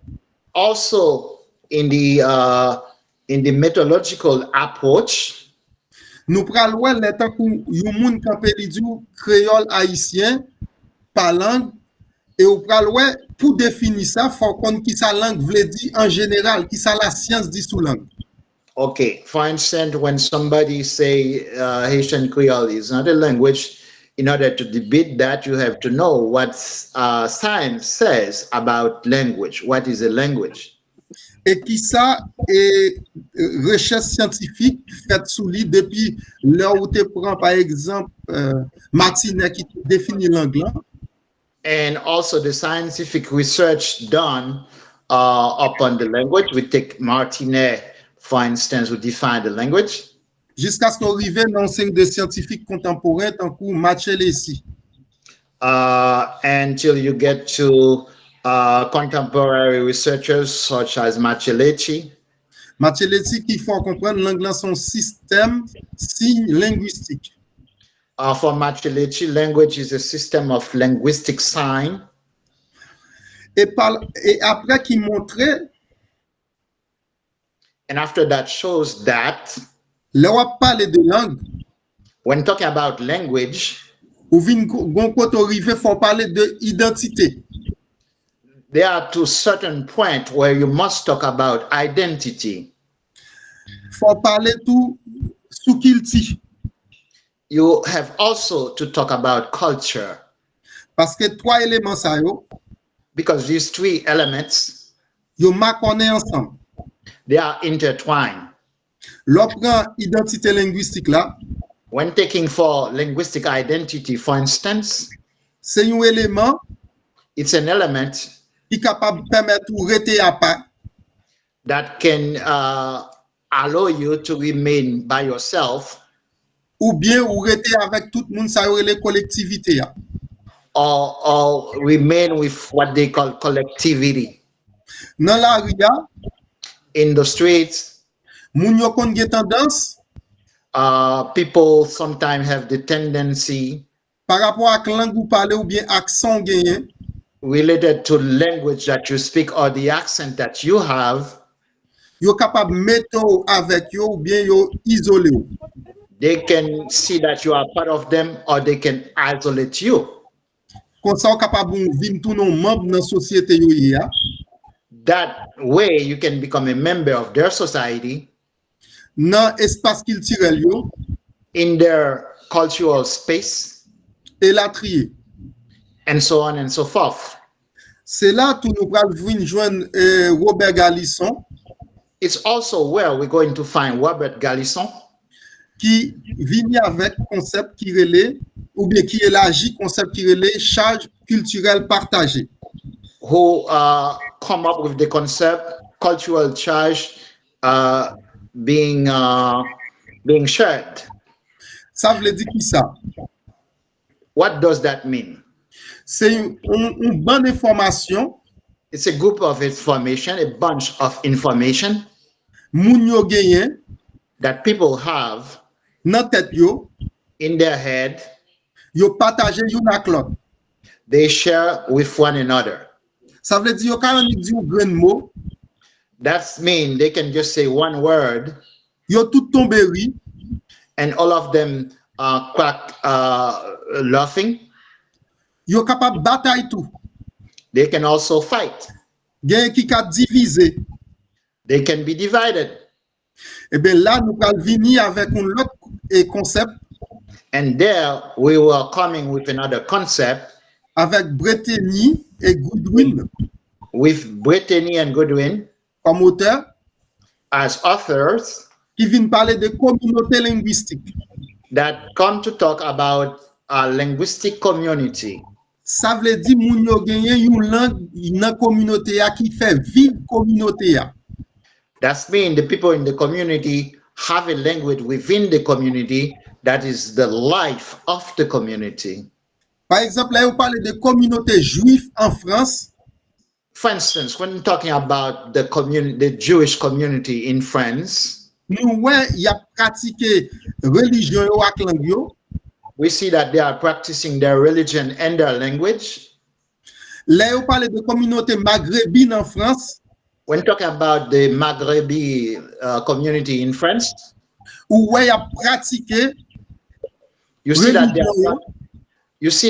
Also in the methodological approach. Nous prenons le temps où yon moun campé li di créole haïtien par langue et ou prenons pour définir ça faut qu'on qui sa langue veut dire en général qui ça la science dit sous langue. Okay, for instance, when somebody say Haitian Creole is not a language, in order to debate that, you have to know what science says about language. What is a language? Et qui ça est recherche scientifique faite sous lui depuis là où tu prends par exemple Martinet qui définit l'anglais. And also the scientific research done upon the language. We take Martinet, for instance, who define the language. Jusqu'à ce qu'on arrive dans une de scientifiques contemporains tant que Machelesi. Until you get to contemporary researchers such as Macheleci. Machelesi qui font comprendre l'anglais son système signe linguistique. For Macheleci, language is a system of linguistic sign. Et après qui montrait. And after that shows that. Là on parle de langue. When talking about language. Ou vin gon kote arrivé faut parler de identité. There are to certain point where you must talk about identity. Faut parler tout sous culture. You have also to talk about culture. Parce que trois éléments ça yo. Because these three elements. Yo marconné ensemble. They are intertwined. L'on prend identité linguistique là. When taking for linguistic identity, for instance. C'est un élément. It's an element. Qui est capable de permettre de rester à part. That can allow you to remain by yourself. Ou bien ou rester avec tout le monde, ça y est, les collectivités. Or remain with what they call collectivity. Dans la rue, in the streets, moun yo kon gen tendance. People sometimes have the tendency. Par rapport à langue ou parler ou bien accent gagné. Related to language that you speak or the accent that you have. Yo capable mettre avec yo ou bien yo isolé. They can see that you are part of them or they can isolate you. Comme ça capable vinn tout non membre dans société yo ya. That way you can become a member of their society. Dans espace culturel yo. In their cultural space. Et la trier. And so on and so forth. C'est là tout nous pral vinn joindre Robert Gallisson. It's also where we're going to find Robert Gallisson. Qui vient avec concept qui relève ou bien qui élargit concept qui relève charge culturelle partagée. Who come up with the concept cultural charge being shared. Ça veut dire qui ça? What does that mean? C'est une bonne information. It's a group of information, a bunch of information. Moun yo genyen. That people have. Nan tête yo. In their head. Yo partage yon ak l'autre. They share with one another. Ça veut dire yo quand on dit un grand mot. That means they can just say one word. Yo tout tombe ri. And all of them crack laughing. Yo capable bataille tout. They can also fight. Gen qui ka diviser. They can be divided. Et bien là nous allons venir avec un autre concept. And there we were coming with another concept. Avec Brittany et Goodwin. With Brittany and Goodwin. Comme auteur. As authors. Qui viennent parler de communauté linguistique. That come to talk about a linguistic community. Ça veut dire moun yo genyen yon langue nan communauté a qui fait vivre communauté a. That means the people in the community have a language within the community that is the life of the community. Par exemple, là, on parle de communauté juive en France. For instance, when talking about the community, the Jewish community in France, nous ouais, y a pratiqué religion yo ak langue yo. We see that they are practicing their religion and their language. Là, on parle de communauté maghrébine en France. When talking about the Maghrebi community in France, où ouais, y a pratiqué. You see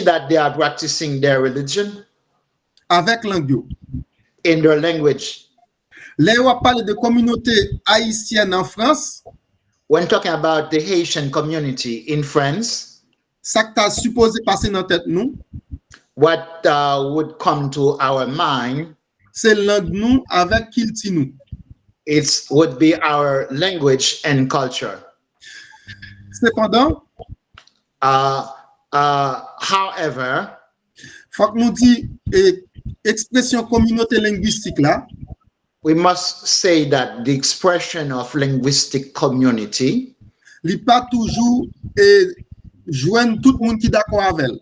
that they are practicing their religion avec langue. In their language. Là, on parle de communauté haïtienne en France. When talking about the Haitian community in France, ça que t'as supposé passer dans tête nous. What would come to our mind? C'est langue nous avec culture nous. It would be our language and culture. Cependant, However, faut que nous dit expression communauté linguistique là, we must say that the expression of linguistic community li pas toujours joindre tout le monde qui d'accord avec elle.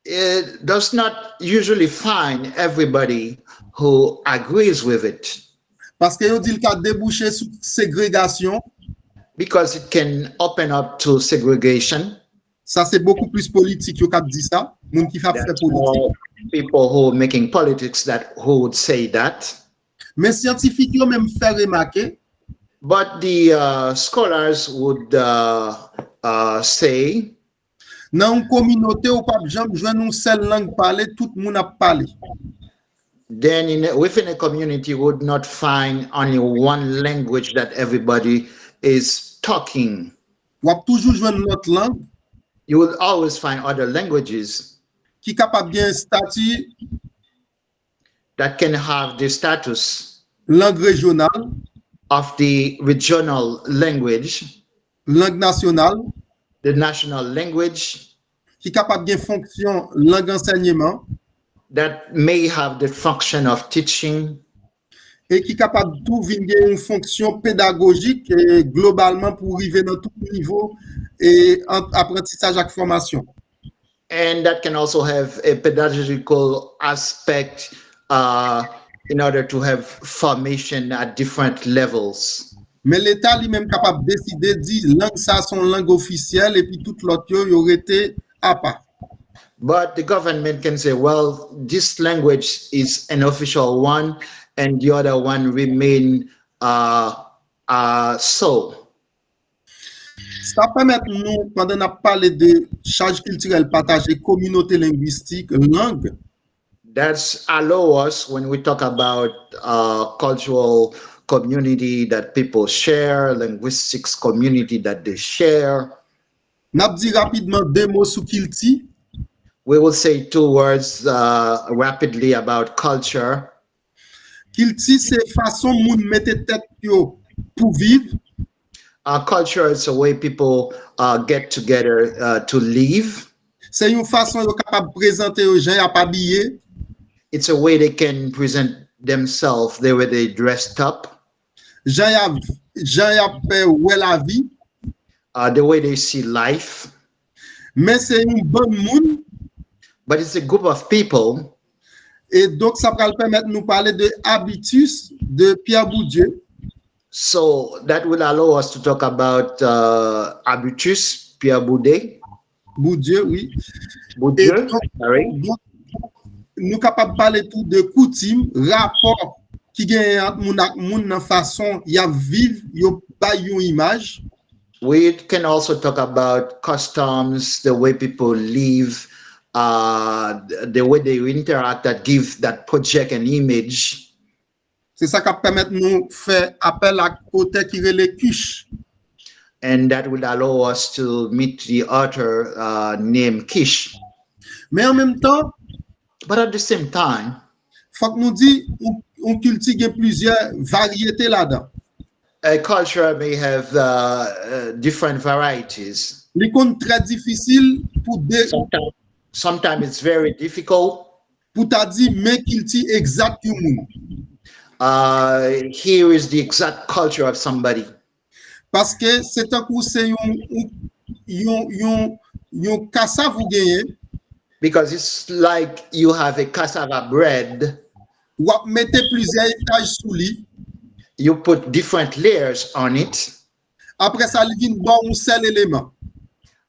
it does not usually find everybody who agrees with it, Parce que yo dit le cas déboucher sur ségrégation, because it can open up to segregation. ça c'est beaucoup plus politique yo cap dit ça, monde qui fait That's politique. more people who are making politics that who would say that. Mais scientifiques yo même fait remarquer But the scholars would say dans une communauté ou pas jamais joindre une seule langue parler, tout le monde a parlé. then within a community would not find only one language that everybody is talking. Ou a toujours joindre l'autre langue You will always find other languages qui capable bien statut that can have the status langue régionale, of the regional language, langue nationale, the national language, qui capable bien fonction langue enseignement that may have the function of teaching, et qui capable tout venir une fonction pédagogique et globalement pour arriver dans tout niveau et apprentissage et formation. and that can also have a pedagogical aspect in order to have formation at different levels. Mais l'État lui-même capable de décider dire langue ça son langue officielle et puis toute l'autre yo aurait été à part. But the government can say, well, this language is an official one and the other one remain so. Ça permet nous, pendant qu'on a parlé de charge culturelle partagée, communauté linguistique, langue, That's allow us when we talk about cultural community that people share, linguistics community that they share. n'a dit rapidement deux mots sur Kilti. We will say two words rapidly about culture. Kilti, c'est façon moun mette tête yo pour vivre. Culture is a way people get together to live. C'est une façon yo capable présenter aux gens à pas habillé. It's a way they can present themselves, the way they dressed up, Gens y a ouais la vie, the way they see life. mais c'est une bonne moun But it's a group of people, et donc ça va permettre de nous parler de habitus de Pierre Bourdieu. so that will allow us to talk about habitus, Pierre Bourdieu. Bourdieu, oui. Bourdieu, donc, sorry. donc, nous capables de parler tout de coutume, rapport qui gagne entre moun nan façon y a vivre, yo ba yon image. We can also talk about customs, the way people live, the way they interact that give that project an image. C'est ça qui permet de nous faire appel à côté qui relève Kish. And that will allow us to meet the author named Kish. Mais en même temps, But at the same time, faut que nous dit on cultive plusieurs variétés là-dedans. a culture may have different varieties. Les comptes très difficile pour Sometimes it's very difficult. pour t'a dit mais cultive exact you moun. Here is the exact culture of somebody. Parce que c'est un coup c'est yon cassave vous gagnez Because it's like you have a cassava bread, ou mettez plusieurs étages sous lui. you put different layers on it. Après ça, il vient bon un seul élément.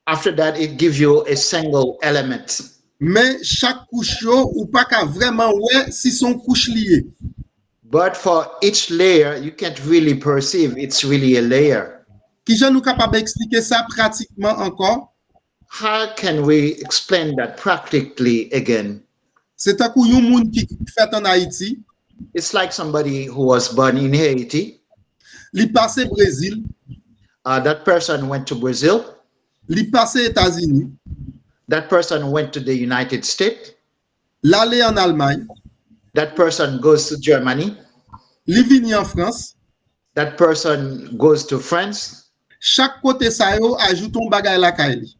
After that, it gives you a single element. Mais chaque couche yo, ou pas qu'à vraiment ouais si son couche liée. But for each layer, you can't really perceive it's really a layer. Qui je nous capable d'expliquer ça pratiquement encore? How can we explain that practically again? C'est un coup yon moun qui fait en Haïti, It's like somebody who was born in Haiti. li passe Brésil, That person went to Brazil. li passe États-Unis, That person went to the United States. l'aller en Allemagne, That person goes to Germany. li vini en France, that person goes to France. Chaque côté ça yo ajoute un bagay la kaili.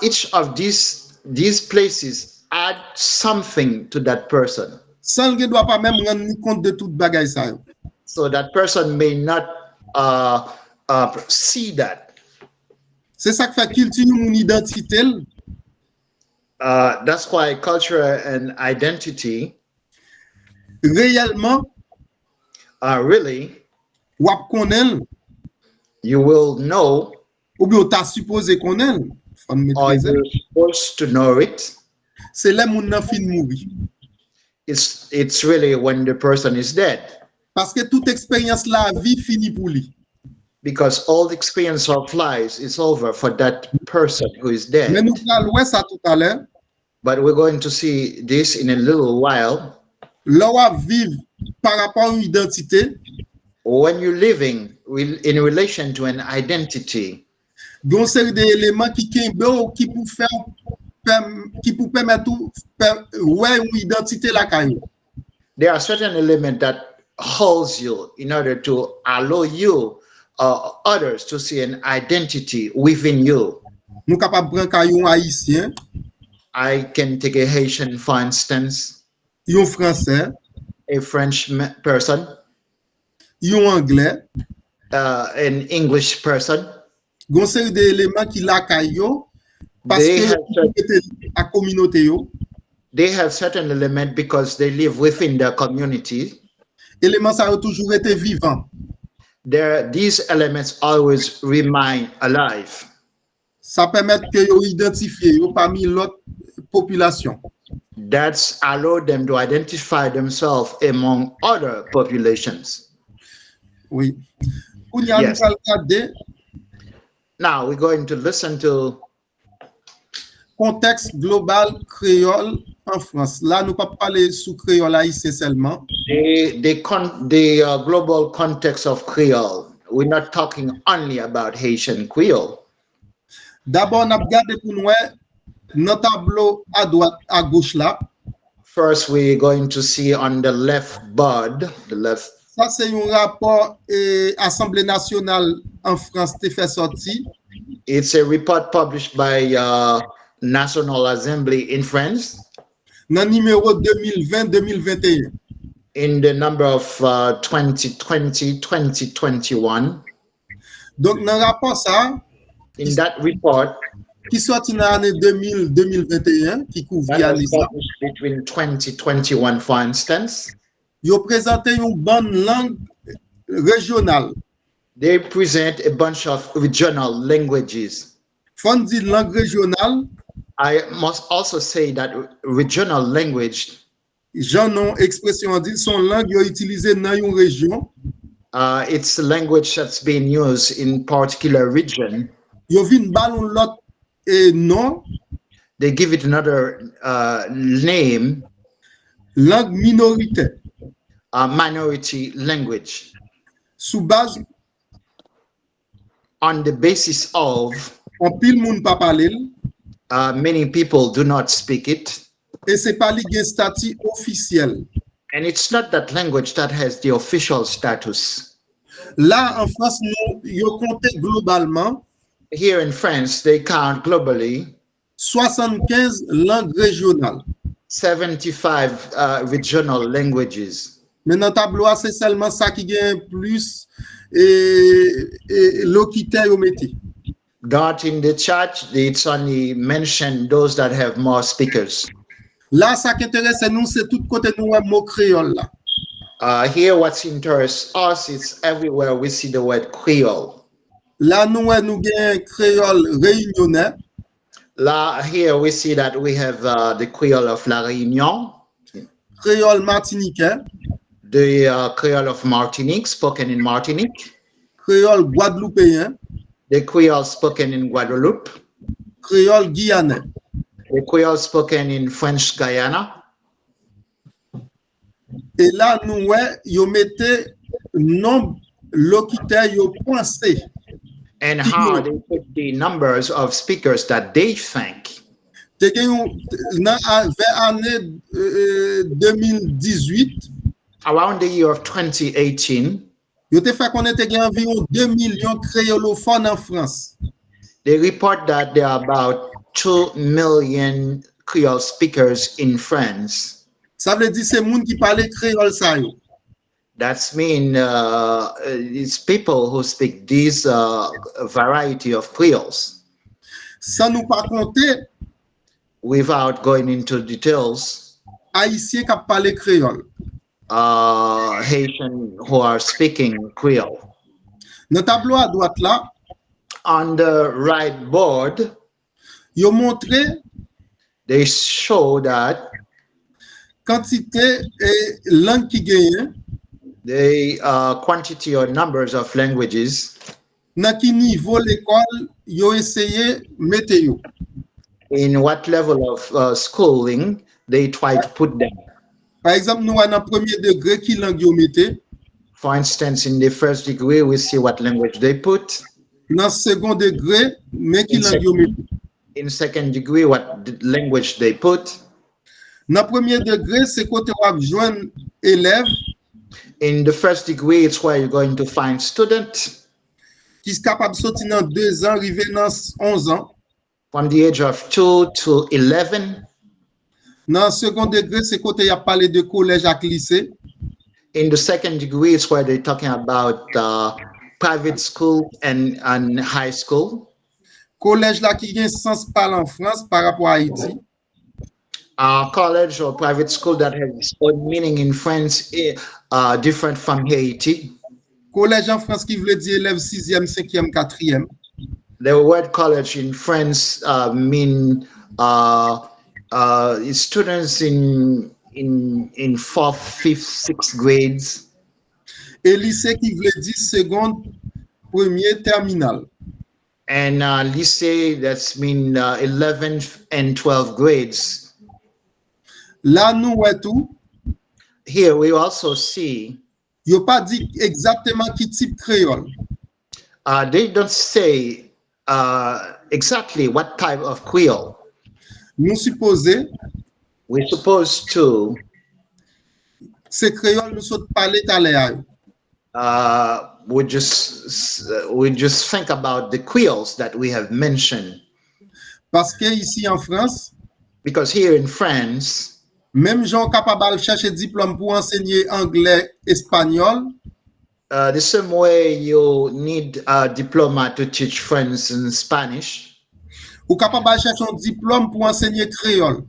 Each of these places add something to that person. Sans ne doit pas même rendre compte de tout bagay ça yo. So that person may not see that. C'est ça qui fait culture mon identité. That's why culture and identity Réellement, really, wap konnen, you will know, ou bien t'as supposé konnen, faut or maîtriser. you're supposed to know it. C'est là moun nan fin mouri. It's really when the person is dead, Parce que toute expérience la vie finit pour lui. because all the experience of life is over for that person who is Mais dead. nous allons ça tout à l'heure. But we're going to see this in a little while. Là où vivre par rapport à une identité, When you're living in relation to an identity, donc c'est des éléments qui pour permettre ouais une identité la caillou. there are certain elements that holds you in order to allow you others to see an identity within you. Nous capable prendre caillou haïtien, I can take a Haitian, for instance, un français, a French person, un anglais, an English person. donc c'est des éléments qui la caillou parce They have que la communauté yo. They have certain elements because they live within their community. Éléments ça a toujours été vivant. These elements always remain alive. Ça permet que yo identifier yo parmi l'autre population. That's allowed them to identify themselves among other populations. Oui. Kounya Yes. nous allons regarder Now we're going to listen to contexte global créole en France. Là, nous ne pas parler sous créole haïtien seulement. the global context of Creole. We're not talking only about Haitian Creole. D'abord, on a regardé pour nous notre tableau à droite, à gauche là. First, we're going to see on the left board, the left. Ça, c'est un rapport Assemblée nationale en France qui fait sortir. It's a report published by National Assembly in France Dans le numéro 2020-2021. in the number of 2020-2021. Donc, dans le rapport ça, In that report, qui sorti dans l'année 2020-2021, qui couvre that was l'année ça, published between 2021, for instance, ils ont présenté une bonne langue régionale. they present a bunch of regional languages. Faut dire langue régionale, I must also say that regional language, j'en ai expression dit, son langue utilisée dans une région. it's a language that's being used in particular region. Yo vin balon l'autre nom, They give it another name, langue minoritaire. minority language, Sous base, on the basis of en pile moun pa pale, many people do not speak it. et c'est pas li gen statut officiel. And it's not that language that has the official status. Là, en France, nous, yo compté globalement Here in France, they count globally 75 langues régionales. 75 regional languages. Mais dans le tableau, c'est seulement ça qui gagne plus l'occitane yo métier. Not in the chart, it's only mentioned those that have more speakers. Là, ça qui intéresse nous, c'est tout côté nous un mot créole là. Here, what interests us is everywhere we see the word Creole. Là, nous gagne créole réunionnais. Here we see that we have the Creole of La Réunion, Créole martiniquais, the Creole of Martinique, spoken in Martinique, créole guadeloupéen, the Creole spoken in Guadeloupe, créole guyanais. the Creole spoken in French Guyana. Et là, nous, yo mettez nombre locutaire yo pensé. And how they put the numbers of speakers that they think. Te gen vers année 2018, Around the year of 2018, Yo te fait connaître qu'il y a environ 2 millions de créolophones en France. They report that there are about 2 million Creole speakers in France. Ça veut dire c'est moun qui parle créole ça yo. That's mean it's people who speak these variety of Creoles. Sans nous pas compter Without going into details, haïtiens qui parlent créole. Haitian who are speaking Creole. Dans le tableau à droite là, On the right board, yo montré they show that quantité et langue qui gagne, the quantity or numbers of languages dans qui niveau l'école yo essayé mettre yo. in what level of schooling they try to put them. Par exemple, nous dans premier degré qui langue yo mette, For instance, in the first degree, we see what language they put. dans second degré, mais qui langue yo mette. In second degree, what language they put. Dans premier degré, c'est côté où joindre élève In the first degree, it's where you're going to find students qui sont capables de sortir dans 2 ans, arriver dans 11 ans. from the age of 2 to 11. Dans second degré, c'est côté y a parlé de collège à lycée. In the second degree, it's where they're talking about private school and high school. Collège là qui gagne sens parle en France par rapport à Haïti. College or private school that has its own meaning in France, different from Haiti. Collège en France qui veut dire élève 6e, 5e, 4e. The word college in France mean students in 4th, 5th, 6th grades. Et lycée qui veut dire seconde, premier, terminal. And lycée, that's mean 11th and 12th grades. Là, nous, ouais, tout. Here we also see. Yo pas dit exactement qui type créole. They don't say exactly what type of Creole. Nous supposons. We're supposed to. C'est créole nous sommes parlé tout à l'heure. We just think about the Creoles that we have mentioned. Parce que ici en France. Because here in France. Même gens capables de chercher diplôme pour enseigner anglais, espagnol. The same way you need a diploma to teach French and Spanish. Ou capable de chercher un diplôme pour enseigner créole.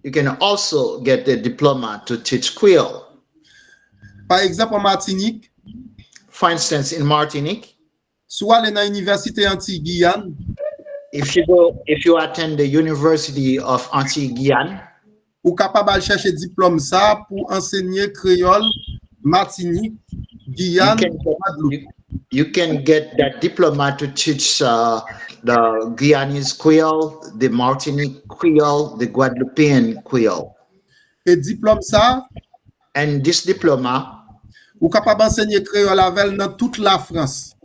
You can also get a diploma to teach Creole. Par exemple en Martinique. For instance, in Martinique. Soit dans l'université Antilles-Guyane. If you attend the University of Antilles-Guyane. Ou capable de chercher diplôme ça pour enseigner créole, Martinique, Guyane, Guadeloupe. You can get that diploma to teach the Guyanese Creole, the Martinique Creole, the Guadeloupean Creole. Et diplôme ça. And this diploma. Ou capable d'enseigner créole avec dans toute la France.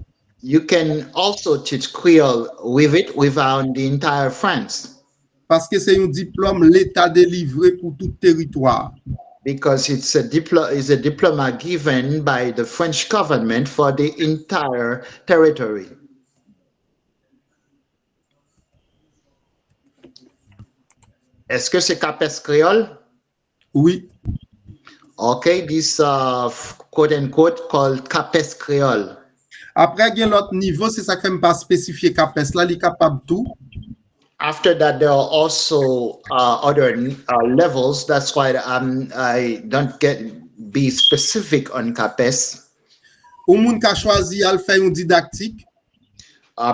You can also teach Creole with it without the entire France. Parce que c'est un diplôme l'État délivré pour tout territoire. Because it's a diploma given by the French government for the entire territory. Est-ce que c'est CAPES créole? Oui. Okay, this quote unquote called CAPES créole. Après, il y a l'autre niveau, c'est ça que je pas spécifié CAPES là, il est capable tout. After that, there are also other levels. That's why I don't be specific on CAPES. Ou moun ka choisi al faire un didactique.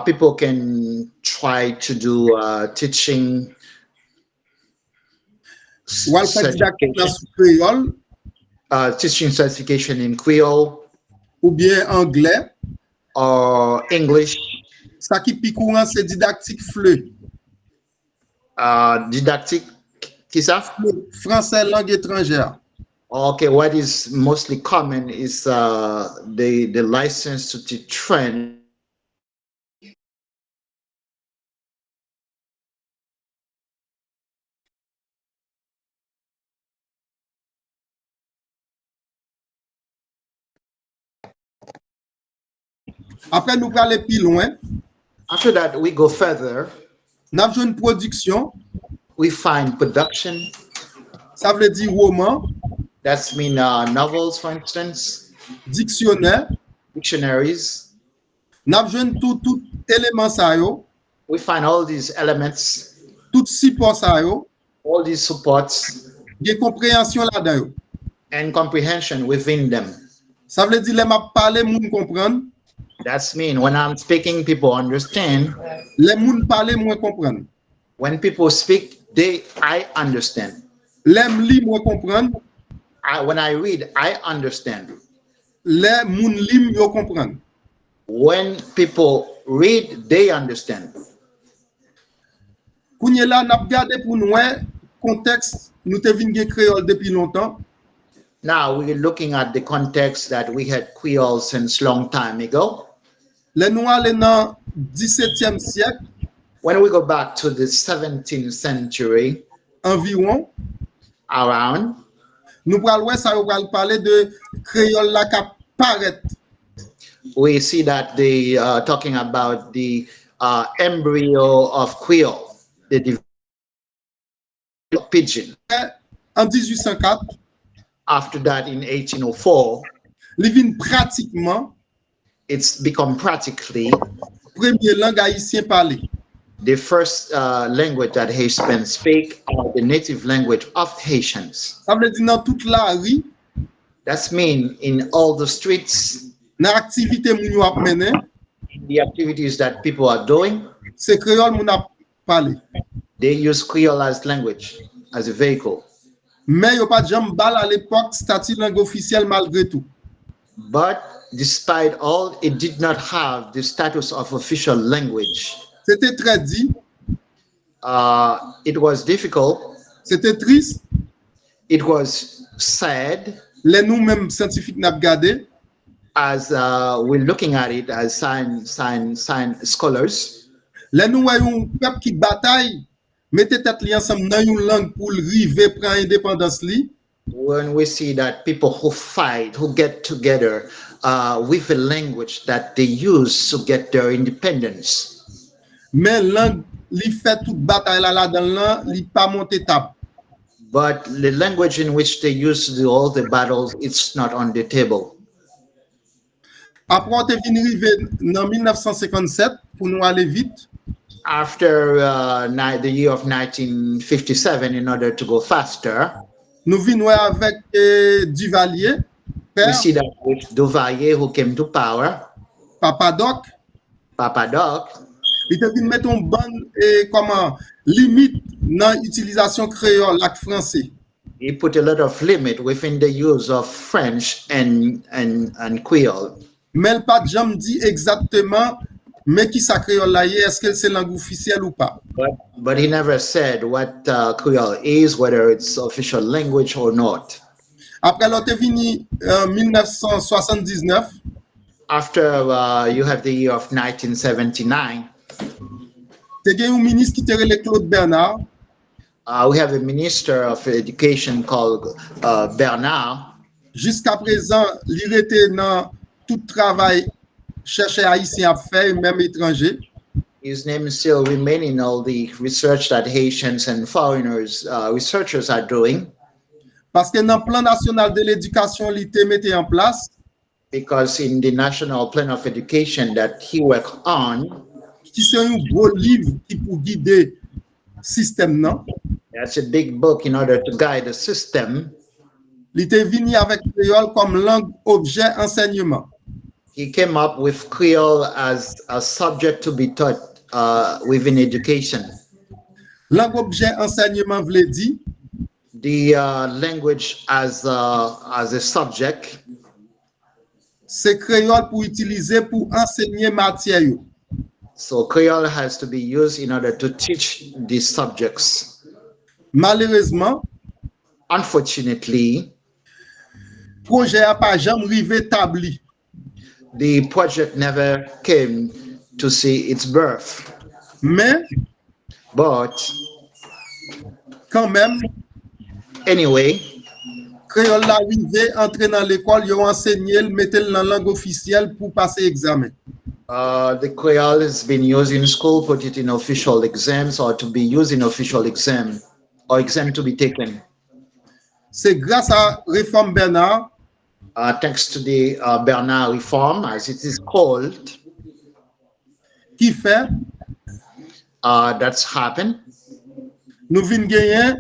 People can try to do teaching. Ou al faire didactique dans créole. Teaching certification in Creole. Ou bien anglais. Or English. Ça qui pi courant c'est didactique FLE. Didactique, qui ça? Français langue étrangère. Okay, what is mostly common is the license to teach French. Après, nous allons aller plus loin. After that, we go further. Nous avons une production. We find production. Ça veut dire roman. That's mean novels, for instance. Dictionnaire. Dictionaries. Nous avons tout élément ça yo. We find all these elements. Tout support ça yo. All these supports. Des compréhension là-dedans. And comprehension within them. Ça veut dire les m'a parler moun comprendre. That's mean when I'm speaking, people understand. Les moun parler moi comprendre. When people speak, I understand. Les li moi comprendre. When I read, I understand. Les moun lim yo comprendre. When people read, they understand. Kounye la n'a regardé pour nous contexte nous te vinn gen créole depuis longtemps. Now we're looking at the context that we had Creole since long time ago. Les noirs les dans 17e siècle. When we go back to the 17th century, environ, around, nous allons parler de créole la qui paraît. We see that they talking about the embryo of Creole, the pidgin. En 1804, after that in 1804, living pratiquement, it's become practically première langue haïtien parlée. The first language that Haitians speak, the native language of Haitians. Ça veut dire dans toute la rue. That's mean in all the streets. Dans activité moun yo ap mené. The activities that people are doing. C'est créole moun ap parler. They use Creole as language, as a vehicle. Mais yo pas jam bal à l'époque statut langue officielle malgré tout. But despite all, it did not have the status of official language. C'était très dit. It was difficult. C'était triste. It was sad. Les nous-mêmes scientifiques n'a regardé. As we're looking at it as science scholars. Les nous voyons peuple qui bataille, mettez tête li ensemble dans une langue pour river prendre indépendance li. When we see that people who fight, who get together with a language that they use to get their independence. Mais langue li fait toute bataille là dans là, li pas monter table. But the language in which they use to do all the battles, it's not on the table. Après on est venu arriver en 1957 pour nous aller vite. After the year of 1957, in order to go faster, nous venons avec Duvalier. We see that with Duvalier who came to power. Papa Doc. Il était venu mettre une bonne limite dans l'utilisation créole avec français. He put a lot of limit within the use of French and Creole. Mais il pas jamais dit exactement mais qui ça créole là est-ce que c'est langue officielle ou pas. But he never said what Creole is, whether it's official language or not. Après l'autre est venu en 1979. After you have the year of 1979. Te gen un ministre qui te relè Claude Bernard. We have a minister of education called Bernard. Jusqu'à présent, il était dans tout travail chercher haïtien à faire, même étranger. His name is still remaining in all the research that Haitians and foreigners researchers are doing. Parce que dans le plan national de l'éducation, il était mis en place. Because in the national plan of education that he worked on, qui c'est un gros livre qui pour guider le système, non? That's a big book in order to guide the system. Il était venu avec créole comme langue objet enseignement. He came up with Creole as a subject to be taught within education. Langue objet enseignement veut dire the language as a subject. C'est créole pour utiliser pour enseigner matière. So Creole has to be used in order to teach these subjects. Malheureusement, unfortunately, projet a pas jamais arrivé établi. The project never came to see its birth. But quand même, anyway, créole l'arrivé entrer dans l'école, ils ont enseigné, mettre dans la langue officielle pour passer examen. The Creole has been used in school, put it in official exams or to be used in official exam or exam to be taken. C'est grâce à Réforme Bernard Thanks to the Bernard Reform, as it is called, qui fait that's happened. nous vinn gagner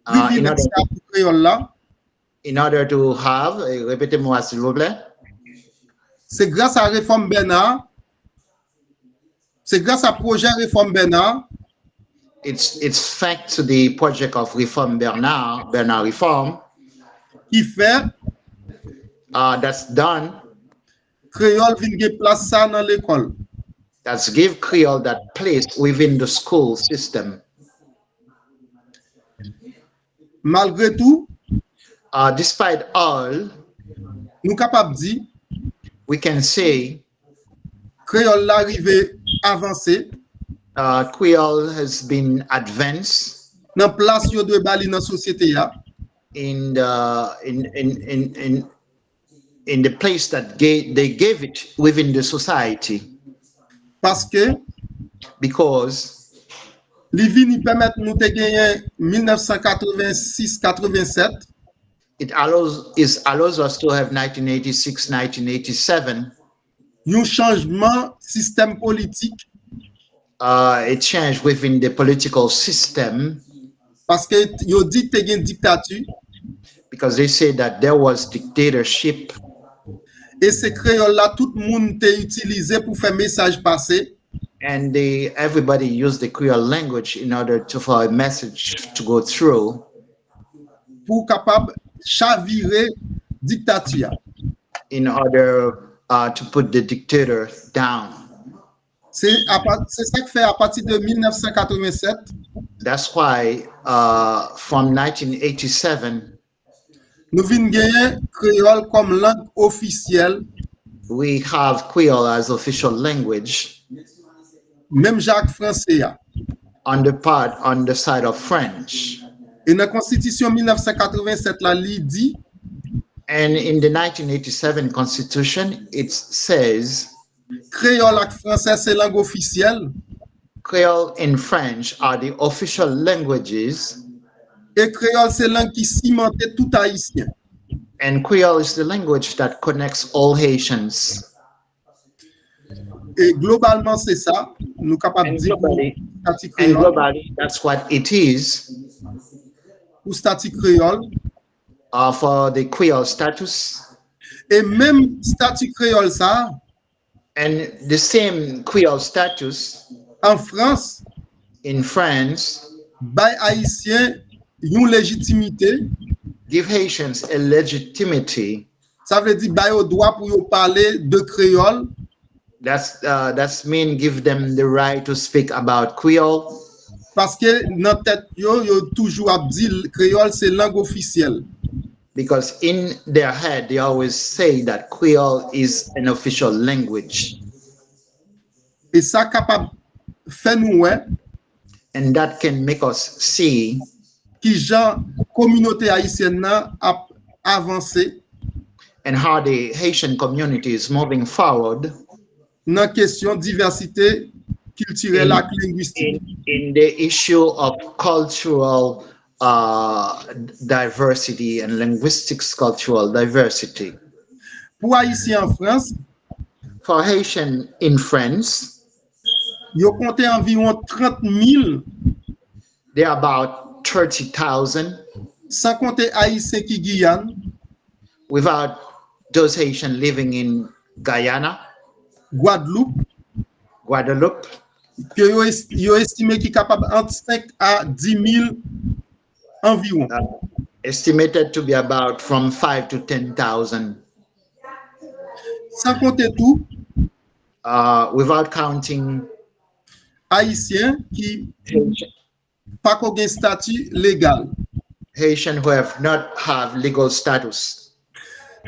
privilège pour créole là. In order to have, répétez-moi s'il vous plaît. C'est grâce à Réforme Bernard, c'est grâce à projet Réforme Bernard It's thanks to the project of Reform Bernard Reform qui fait that's done. créole vinn gagner place ça dans l'école. That's give Creole that place within the school system. Malgré tout, despite all, nous capable dire we can say créole l'arrivée avancée Creole has been advanced dans place yo de bali dans société ya in the place that they gave it within the society, parce que because li vini permettre nous te gagner 1986-87 it allows us to have 1986, 1987 un changement système politique a change within the political system, parce que yo dit te gen dictature because they say that there was dictatorship, et c'est créole là tout monde te utilisé pour faire message passer and everybody used the Creole language in order for a message to go through, pour capable chavirer dictature. in order to put the dictator down. C'est ça que fait à partir de 1987 That's why from 1987 nous vinn gagner créole comme langue officielle, we have Creole as official language même Jacques français ya. on the side of French. Et dans la constitution 1987 là li dit And in the 1987 constitution, it says créole ak français c'est langue officielle Creole and French are the official languages, et créole c'est langue qui cimente tout haïtien. and Creole is the language that connects all Haitians. Et globalement c'est ça, nous capables And dire globally, statut and créole, globally, that's what it is pour statut créole for the Creole status. et même statut créole ça And the same Creole status en France in France bay haïtien une légitimité, give Haitians a legitimacy. ça veut dire bay au droit pour yo parler de créole That's mean give them the right to speak about Creole, parce que dans tête yo toujours a dit créole c'est langue officielle. because in their head they always say that Creole is an official language, Et ça capable fait nous ouais and that can make us see qui gens communauté haïtienne nan a avancé and how the Haitian community is moving forward dans question diversité culturelle et linguistique. in the issue of cultural diversity and linguistics cultural diversity. Pour haïtien en France, For Haitian in France, yo compté environ 30 000 there are about 30,000, sans compter haïtien qui Guyane, without those Haitian living in Guyana, Guadeloupe, Guadeloupe, que yo estimé qui capable entre 5 à 10 000 environ. estimated to be about from 5 to 10,000, Sans compter tout without counting haïtien qui Haitian, pas qu'aucun statut légal. Haitian who have not have legal status.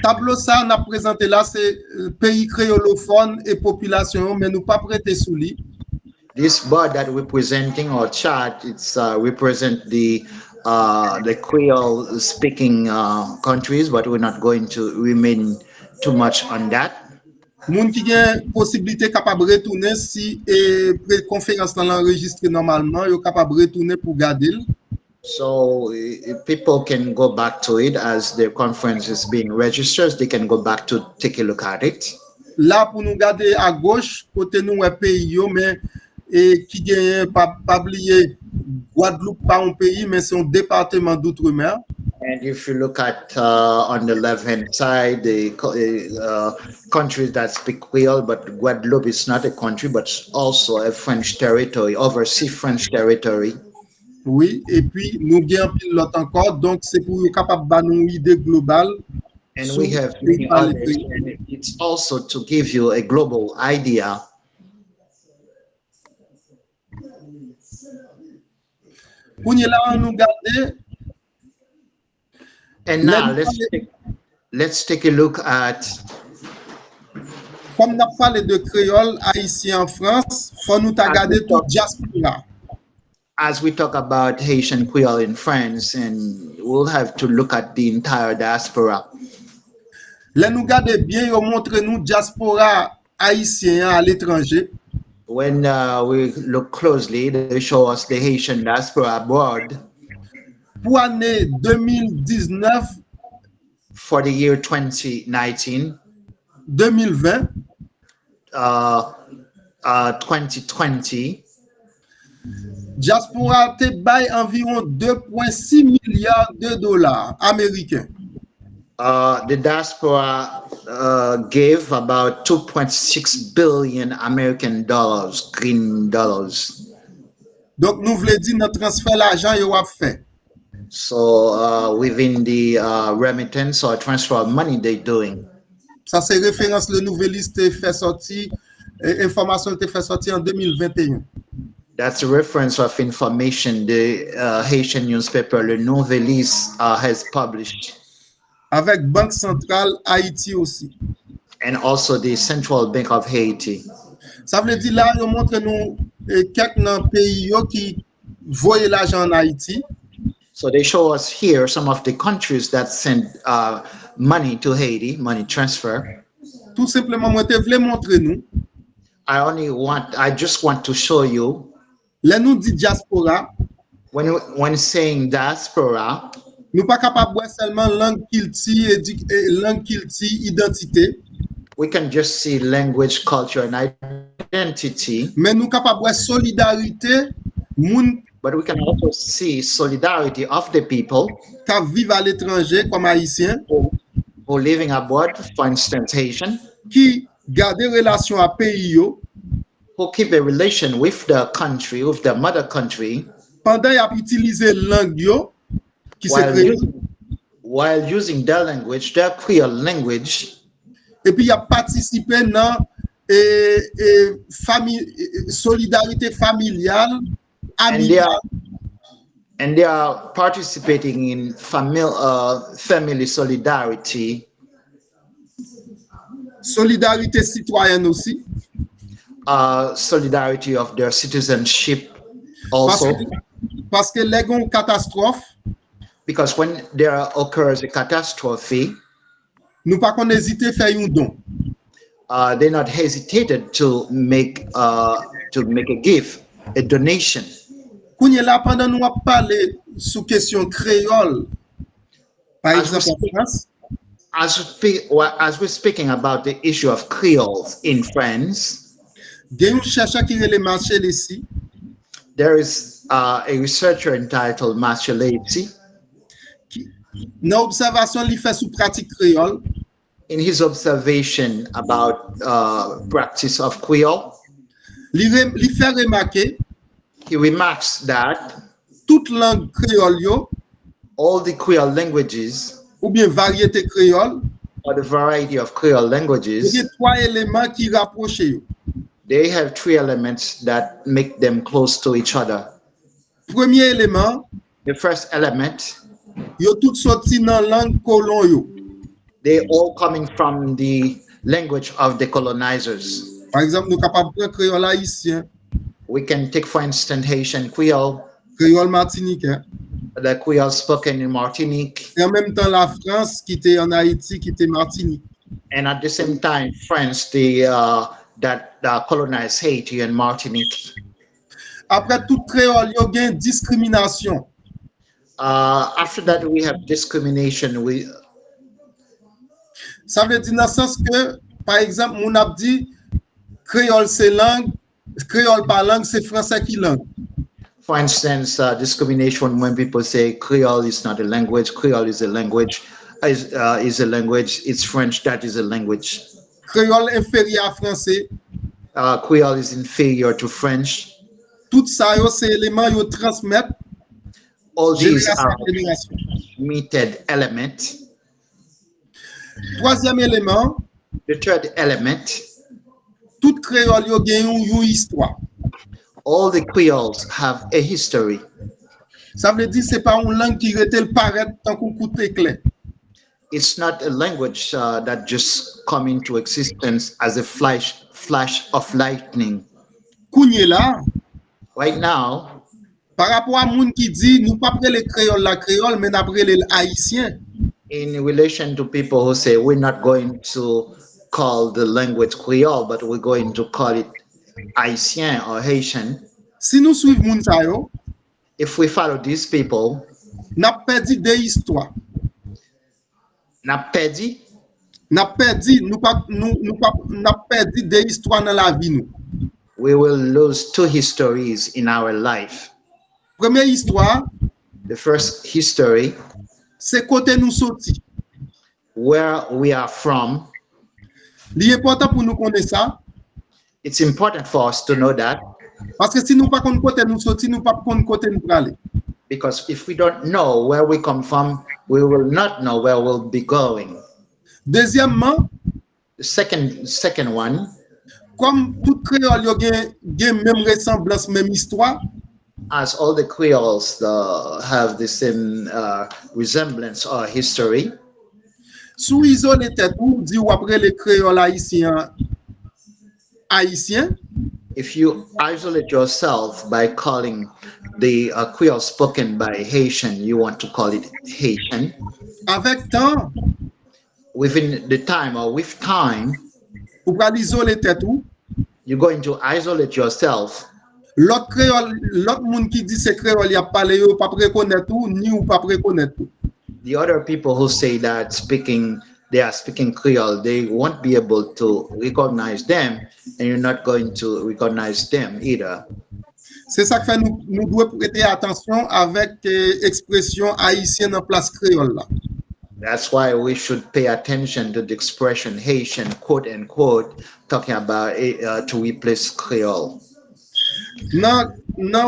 Tableau ça on a présenté là c'est pays créolophone et population mais nous pas prêter sous lui. This board that we're presenting or chart, it's represent the Creole speaking countries, but we're not going to remain too much on that. Moun qui gen possibilité capable retourner si conférence là enregistré normalement, yo capable retourner pour garder. So people can go back to it as their conference is being registered. They can go back to take a look at it. Là pour nous garder à gauche côté nous un pays yo mais qui gagne pas oublier Guadeloupe pas un pays mais c'est un département d'outre-mer. And if you look at on the left-hand side, the countries that speak Creole, but Guadeloupe is not a country, but also a French territory, overseas French territory. Oui, et puis nous gagnons pile l'autre encore, donc c'est pour être capable de nous une idée globale. And we have many others, and it's also to give you a global idea. Pour nous là, nous garder. And now let's take a look at. Comme on a parlé de créole haïtien en France, faut nous regarder tout diaspora. As we talk about Haitian Creole in France, and we'll have to look at the entire diaspora. Là nous garder bien, yo montre nous diaspora haïtien à l'étranger. When we look closely, they show us the Haitian diaspora abroad. Pour année 2019, for the year 2019, 2020, 2020, diaspora te bail environ 2,6 milliards de dollars américains. The diaspora gave about 2.6 billion American dollars, green dollars. Donc nous voulons dire notre transfert l'argent yo a fait. So within the remittance or transfer of money they're doing. Ça c'est référence le nouvel liste fait sorti information te fait sorti en 2021. That's a reference of information the Haitian newspaper Le Nouvelliste has published. Avec Banque centrale Haïti aussi. And also the Central Bank of Haiti. Ça veut dire là, on montre nous quelques pays qui voyaient l'argent en Haïti. So they show us here some of the countries that send money to Haiti, money transfer. Tout simplement, moi, je voulais montrer nous. I just want to show you. Là, nous dit diaspora. When saying diaspora, nous pas capable de voir seulement langue culture, identité. We can just see language, culture, and identity. Mais nous capable de voir solidarité, but we can also see solidarity of the people qui vivent à l'étranger comme haïtiens, who living abroad, for instance, Haitian, qui gardent relation à pays yo, who keep a relation with the country, with the mother country, pendant y a utilisé langue yo, qui while using their language, their Creole language, et puis y a participé dans solidarité familiale. And they are participating in family solidarity. Solidarité citoyenne aussi. Solidarity of their citizenship also. Parce que les gon catastrophe. Because when there occurs a catastrophe, nous pas qu'on hésiter faire un don. They not hesitated to make a gift, a donation. Kounye là pendant nous a parlé sous question créole. Par exemple en France. As we're speaking about the issue of Creoles in France, there is a researcher entitled Marshall Lacy. Dans observation li fait sous pratique créole. In his observation about practice of Creole, li fait remarquer. He remarks that toute langue créole yo, all the Creole languages, ou bien variété créole, or the variety of Creole languages, il y a trois éléments qui rapprochent yo. They have three elements that make them close to each other. Premier élément, the first element, yo tout sorti dans langue colon yo. They all coming from the language of the colonizers. Par exemple, nous capables de créole haïtien. We can take, for instance, Haitian Creole, Creole martiniquais, the Creole spoken in Martinique, et en même temps la France qui était en Haïti, qui était Martinique. And at the same time, France, that colonized Haiti and Martinique. Après tout créole, yo gen discrimination. After that, we have discrimination. Ça veut dire dans le sens que, par exemple, mon a dit créole c'est langue, créole pas langue, c'est français qui langue. For instance, discrimination when people say Creole is not a language, Creole is a language, is a language, it's French, that is a language. Créole inférieur à français. Creole is inferior to French. Tout ça, c'est élément yo transmettre. All these are génération. transmitted element. Troisième élément. The third element. Tout créole yo gen une histoire. All the Creoles have a history. Ça veut dire c'est pas une langue qui rete le paraître tant qu'on coûte éclair. It's not a language that just come into existence as a flash of lightning. Kounye là. Right now. Par rapport à moun qui dit nous pas prendre le créole la créole mais n'après les haïtiens. In relation to people who say we're not going to call the language Creole but we're going to call it Haïtien or Haitian. Si nous suivons moun sa yo, if we follow these people, n'a perdu des histoires. N'a perdu des histoires dans la vie nous. We will lose two histories in our life. Première histoire, the first history, c'est côté nous sorti. Where we are from. L'important pour nous connaître ça. It's important for us to know that. Parce que si nous pas connaître côté nous sorti, nous pas connaître côté nous aller. Because if we don't know where we come from, we will not know where we'll be going. Deuxièmement, the second one, comme tout créole yo gen même ressemblance, même histoire. As all the Creoles have the same resemblance or history. Sous isolé tête ou dit ou après les créoles haïtiens. If you isolate yourself by calling the Creole spoken by Haitian, you want to call it Haitian. Avec temps, within the time or with time, you're going to isolate yourself. L'autre créole, l'autre monde qui dit c'est créole, y a parlé ou pas reconnaître ou ni ou pas reconnaître. The other people who say that they are speaking Creole, they won't be able to recognize them, and you're not going to recognize them either. C'est ça que fait nous devons prêter attention avec expression haïtienne en place créole là. That's why we should pay attention to the expression Haitian, quote unquote, talking about to replace Creole. Dans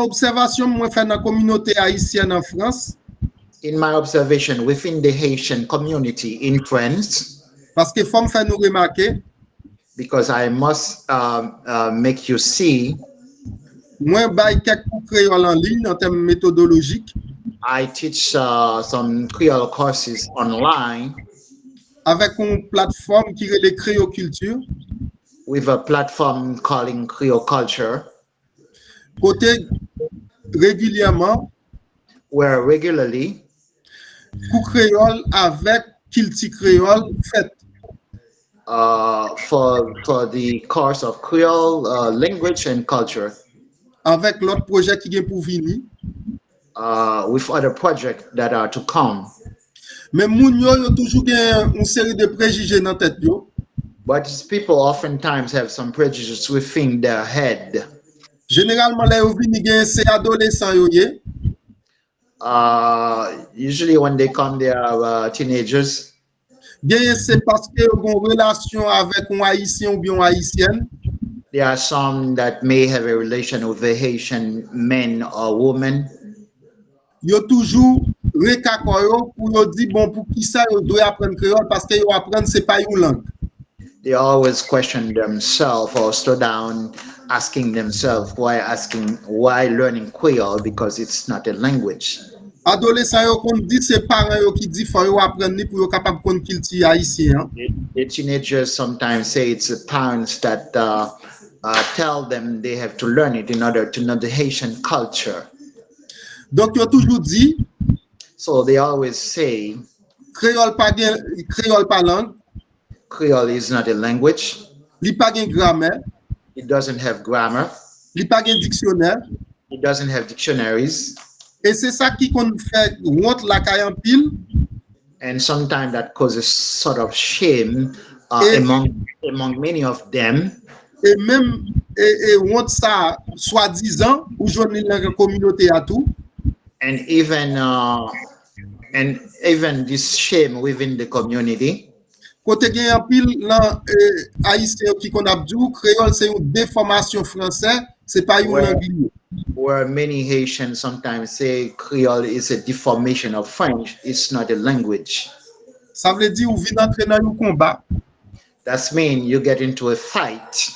observation moi fait dans communauté haïtienne en France. In my observation within the Haitian community in France. Parce que faut me faire nous remarquer. Because I must make you see. Moi bay quelques créole en ligne en termes méthodologiques. I teach some Creole courses online. Avec une plateforme qui est les Créoculture. With a platform calling Creole Culture. Côté régulièrement. Where regularly. Cours créole avec Kilti créole fait. For the course of Creole language and culture. Avec l'autre projet qui est pour venir. With other projects that are to come. Mais moun yo toujours une série de préjugés dans tête yo. But people oftentimes have some prejudices within their head. Généralement les yo vini gen c'est adolescents yo yé. Usually when they come they are teenagers. Gen c'est parce que yo gon relation avec un haïtien ou bien une haïtienne. There are some that may have a relation with a Haitian man or woman. Yo toujours rekakoyo pour yo di bon pour qui ça yo doit apprendre créole parce que yo apprendre c'est pas une langue. They always question themselves or slow down asking themselves why learning Creole because it's not a language. Adolescents yo kon dit c'est parents yo qui dit faut yo apprendre ni pour yo capable kon kilti haïtien. The teenagers sometimes say it's the parents that tell them they have to learn it in order to know the Haitian culture. Donc yo toujours dit. So they always say. Créole pas langue. Creole is not a language. Li pa gen grammaire, It doesn't have grammar. li pa gen dictionnaire, It doesn't have dictionaries. et c'est ça qui kon fait honte la kay en pile. And sometimes that causes sort of shame among many of them. Et même et honte ça soi-disant ou joindre dans la communauté à tout. And even this shame within the community. Côté gen en pile là haïtien qui qu'on a dit créole c'est une déformation français, c'est pas une langue. Where many Haitians sometimes say Creole is a deformation of French, it's not a language. Ça veut dire ou vient entrer dans un combat. That means you get into a fight.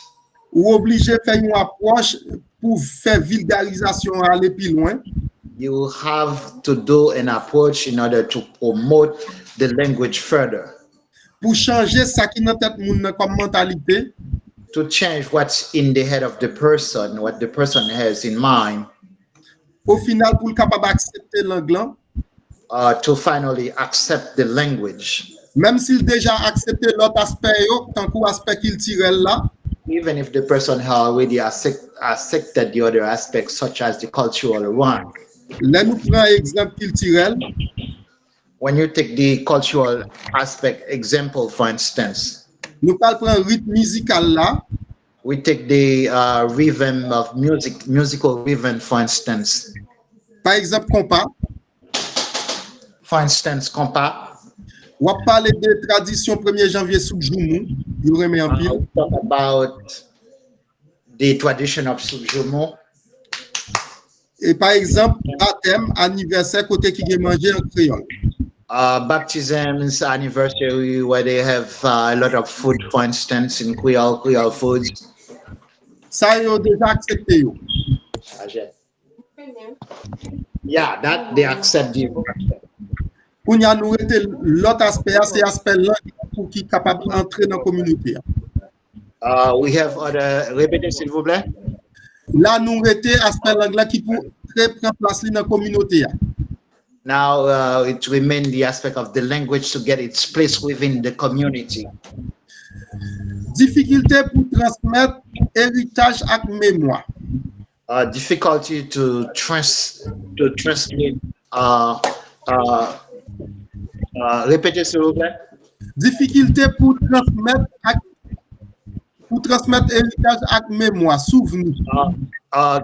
Ou obligé faire une approche pour faire vulgarisation aller plus loin. You have to do an approach in order to promote the language further. Pour changer ça qui dans tête moun comme mentalité. To change what's in the head of the person, what the person has in mind. Au final, pour capable accepter l'anglais. To finally accept the language. Même s'il déjà accepté l'autre aspect, tant qu'au aspect qu'il tire là. Even if the person has already accepted the other aspects, such as the cultural one. Là, nous prenons exemple qu'il tire. When you take the cultural aspect example, for instance. Nous prenons rythme musical là. We take the rhythm of musical rhythm, for instance. Par exemple, compas. For instance, compas. On va parler de tradition 1er janvier sous Joumou. We talk about the tradition of Subjumo. Et par exemple, baptême, anniversaire, côté qui est mangé en créole. Baptisms, anniversary, where they have a lot of food, for instance, in Creole foods. Ça, ils ont déjà accepté. Yeah, that they accept you. Pour nous arrêter l'autre aspect, c'est l'aspect langue pour qui est capable d'entrer dans la communauté. We have other, répétez s'il vous plaît. Là, nous arrêter l'aspect langue qui peut prendre place dans la communauté. Now it remains the aspect of the language to get its place within the community. Difficulté pour transmettre héritage et mémoire. Difficulty to translate. Répétez s'il vous plaît. Difficulté pour transmettre héritage et mémoire, souvenir.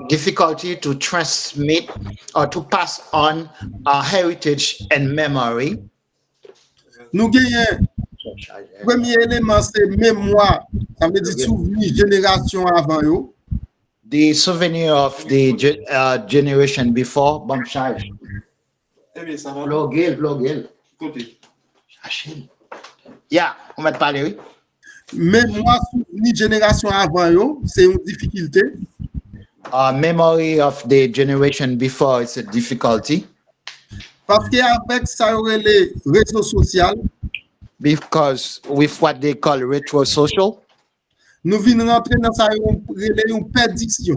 Difficulty to transmit or to pass on heritage and memory. Nous gagnons. Premier élément, c'est mémoire. Ça veut dire souvenir, génération avant eux. The souvenir of the generation before. Bon charge. Vlogel. Yeah, on va te parler, oui. Mémoire, souvenir, génération avant eux, c'est une difficulté. Memory of the generation before is a difficulty. Parce qu'avec ça, les réseaux sociaux. Because with what they call retro social. Nous venons rentrer dans ça, une perdition.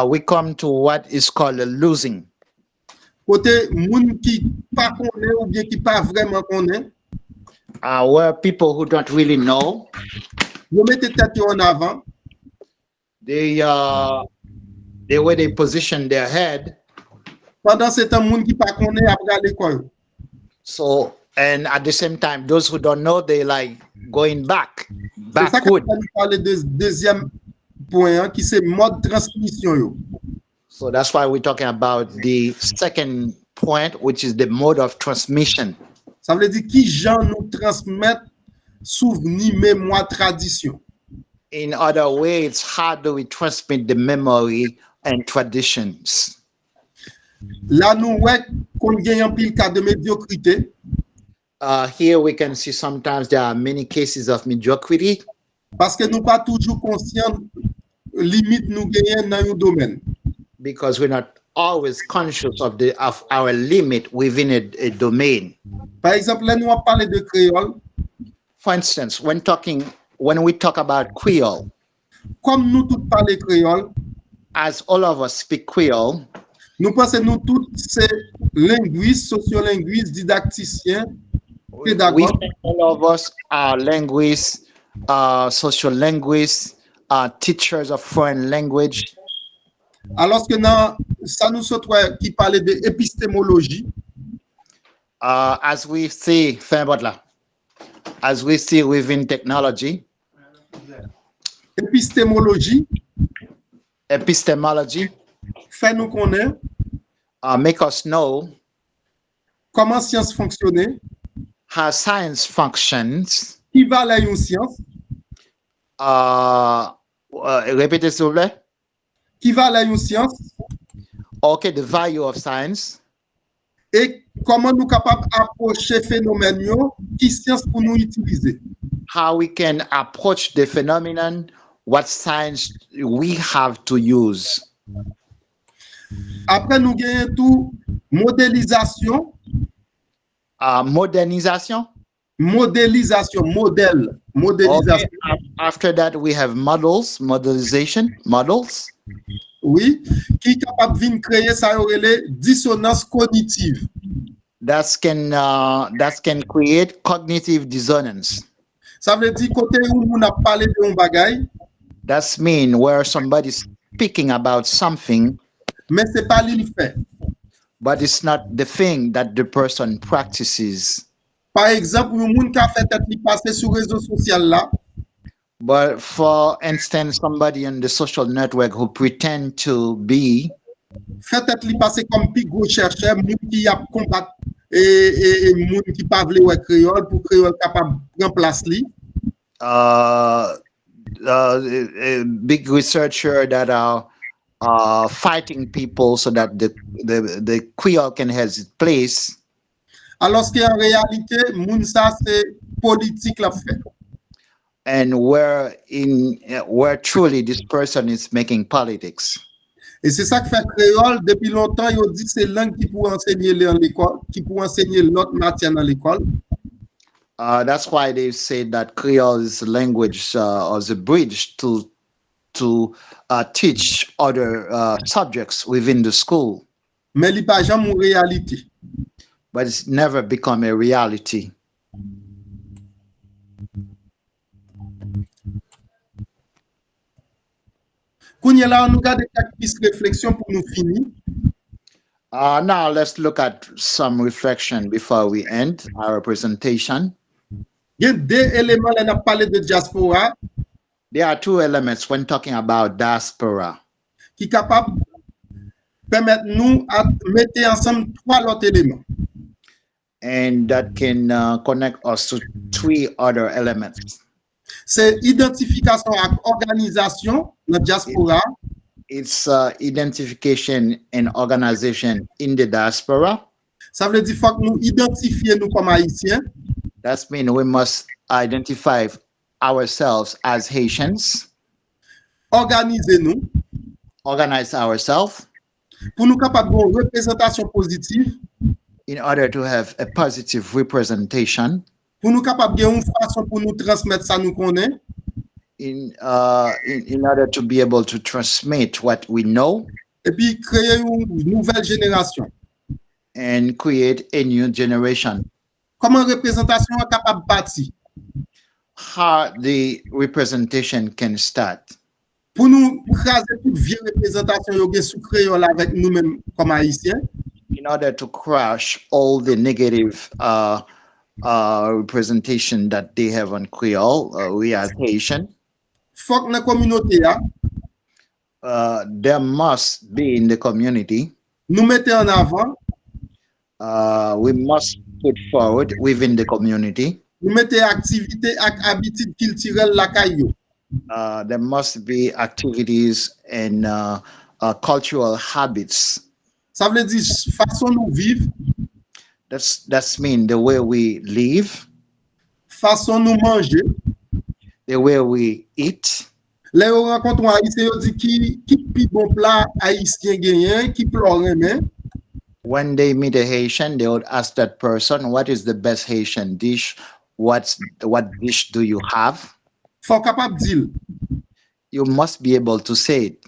We come to what is called a losing. Côté moun qui pas connaît ou bien qui pas vraiment connaît. Where people who don't really know. Vous mettez tête en avant. The way they position their head. Pendant ce temps, moun qui pas connaît après l'école. So, and at the same time, those who don't know, they like going backward. C'est ça qu'on parle de deuxième point, qui c'est mode transmission. So that's why we're talking about the second point, which is the mode of transmission. Ça veut dire qui gens nous transmettent souvenirs, mémoire, tradition. In other words, how do we transmit the memory and traditions? Là, nous voyons qu'on gagne un pile cas de médiocrité. Here we can see sometimes there are many cases of mediocrity. Parce que nous pas toujours conscients limite nous gagnons dans un domaine. Because we're not always conscious of our limit within a domain. Par exemple, là nous on parle de créole. For instance, when we talk about Creole. Comme nous tous parlons créole. As all of us speak Creole. Nous pensons nous tous c'est linguistes, sociolinguistes, didacticiens. Okay, We d'accord. think all of us are linguists, social linguists, teachers of foreign language. Alors que dans ça nous autres ouais, qui parlait de épistémologie, As we see, as we see within technology, épistémologie epistemology fait nous connaître make us know comment science fonctionnait, how science functions. qui valait une science, Répétez s'il vous plaît. qui valait une science Okay, the value of science et comment nous capables d'approcher phénomène yo, qui science pour nous utiliser. how we can approach the phenomenon, what science we have to use. Après nous gagnons tout modélisation, Modernisation. modèle, Okay. modélisation, After that, we have modelization, models, oui, qui est capable de créer ça les dissonance cognitive. that can create cognitive dissonance. Ça veut dire côté où on a parlé de un bagage, That's mean where somebody's speaking about something, mais c'est pas lui le fait. but it's not the thing that the person practices. Par exemple, un monde qui a fait tête li passer sur réseau social là, But for instance, somebody on the social network who pretend to be fait tête li passer comme plus gros chercheur, monde qui a combattre et monde qui pas vle ouais créole pour créole capable prendre place li. A big researcher that are fighting people so that the Creole can have its place. Alors qu'en réalité, monde ça c'est politique la fait. And where truly this person is making politics. Et c'est ça que fait créole depuis longtemps, il dit que c'est langue qui pour enseigner dans l'école, qui pour enseigner l'autre matière dans l'école. That's why they say that Creole is a language or the bridge to teach other subjects within the school, Mais il pas jamais en réalité. but it's never become a reality. Kounya là, on nous garde quelques pistes réflexion pour nous finir. Now let's look at some reflection before we end our presentation. Il y a deux éléments là, on a parlé de diaspora, There are two elements when talking about diaspora, qui est capable de permettre nous à mettre ensemble trois autres éléments. and that can connect us to three other elements. C'est identification avec organisation, la diaspora, It's identification and organization in the diaspora. ça veut dire qu'il faut que nous identifions nous comme haïtiens, That means we must identify ourselves as Haitians, organiser nous, organize ourselves pour nous capables d'avoir une représentation positive, in order to have a positive representation, pour nous capables d'avoir une façon pour nous transmettre ça nous connaît, in order to be able to transmit what we know et puis créer une nouvelle génération. and create a new generation. Comment représentation est capable de bâtir? How the representation can start. Pour nous craser toute vieille représentation yo gen sous créole avec nous-mêmes comme haïtiens, In order to crush all the negative representation that they have on Creole, we as Haitian, faut que dans la communauté there must be in the community, nous mettons en avant, we must put forward within the community, nous mettons activité et habitude culturelle la caillou. there must be activities and cultural habits. Ça veut dire façon nous vivre, That's mean the way we live, façon nous manger. the way we eat. Là on rencontre un haïtien yo dit qui pi bon plat haïtien gagné, qui plat remet. When they meet a Haitian, they would ask that person, what is the best Haitian dish? What dish do you have? Faut capable dire. You must be able to say it.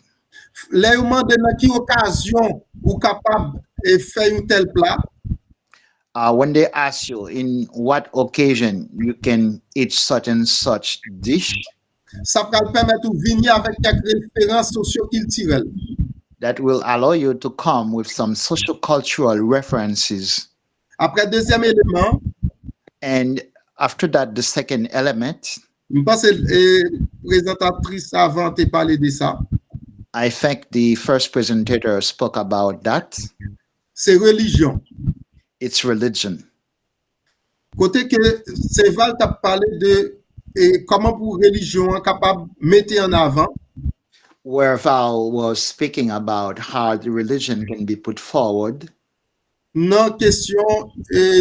Là on demande dans quelle occasion ou capable de faire un tel plat. when they ask you in what occasion you can eat such and such dish, ça va le permettre de venir avec quelques références socio-culturelles. that will allow you to come with some socio-cultural references. Après, deuxième élément, And after that, the second element, je pense que la présentatrice avant de parler de ça, I think the first presenter spoke about that. c'est religion. It's religion. Côté que Séval t'a parlé de comment pour religion est capable de mettre en avant, Where Val was speaking about how the religion can be put forward non question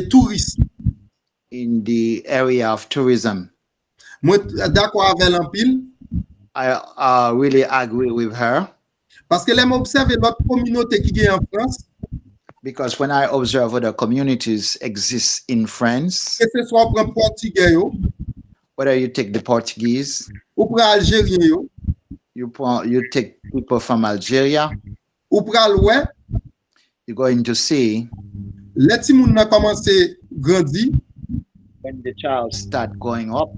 tourisme. in the area of tourism. Moi, d'accord avec l'empile, I really agree with her, parce que là, m'observe l'autre communauté qui est en France, because when I observe other communities exist in France, que ce soit pour portugais yo, whether you take the Portuguese, ou pour algérien yo, you take people from Algeria, ou pour l'ouest, you're going to see les petits moun a commencé grandir, when the child start going up,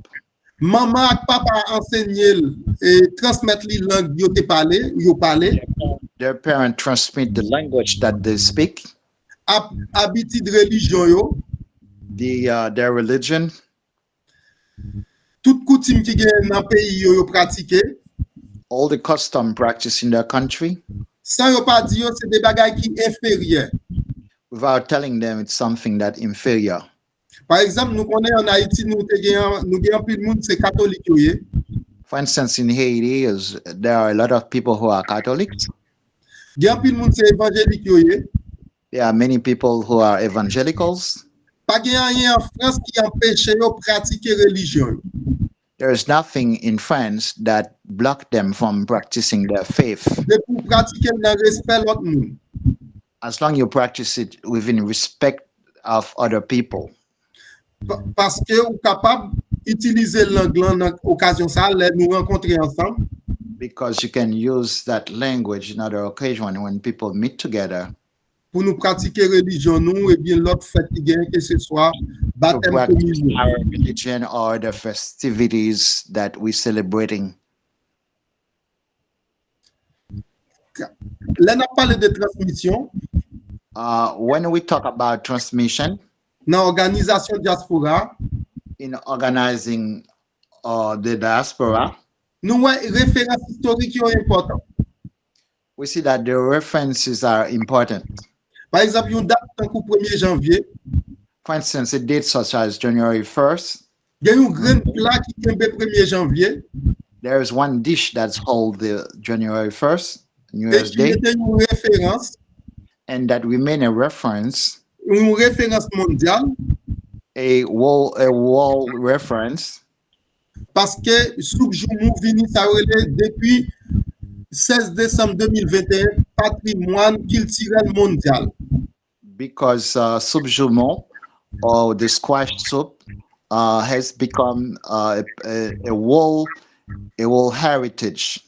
maman et papa enseigner et transmettre les langues yo te parler, yo parler, their parents transmit the language that they speak, habitude religion yo, their religion, toute coutume qui gagne dans pays yo pratiquer, all the custom practice in their country, sans yo pas dire c'est des bagages qui inférieurs. without telling them it's something that inferior. Par exemple, nous connaissons en Haïti, nous gagnons plus de monde c'est catholique yo. For instance, in Haiti, there are a lot of people who are Catholics. Gagnons plus de monde c'est évangélique yo. There are many people who are evangelicals. Pas gagnant rien en France qui empêche yo pratiquer religion. There is nothing in France that block them from practicing their faith. De pour pratiquer dans respect l'autre monde. As long you practice it within respect of other people. Parce que vous capable utiliser l'anglais dans occasion ça, nous rencontrer ensemble. Because you can use that language in other occasion when people meet together. Pour nous pratiquer religion nous et bien l'autre fête qui gagne que ce soit To baptême practice communion. our religion or the festivities that we're celebrating. Là on a parlé de transmission When we talk about transmission dans l'organisation diaspora, in organizing the diaspora, nous avons références historiques qui sont importantes. we see that the references are important. Par exemple, une date tant qu'au 1er janvier, For instance, a date such as January 1st, il y a une grande plat qui tombe le 1er janvier there is one dish that's called the January 1st, New et Year's qui Day, était une référence and that remain a reference, mondiale a wall reference, parce que Soubjoumou vini ça relève depuis 16 décembre 2021 patrimoine culturel mondial. because subjument or the squash soup has become a wall heritage.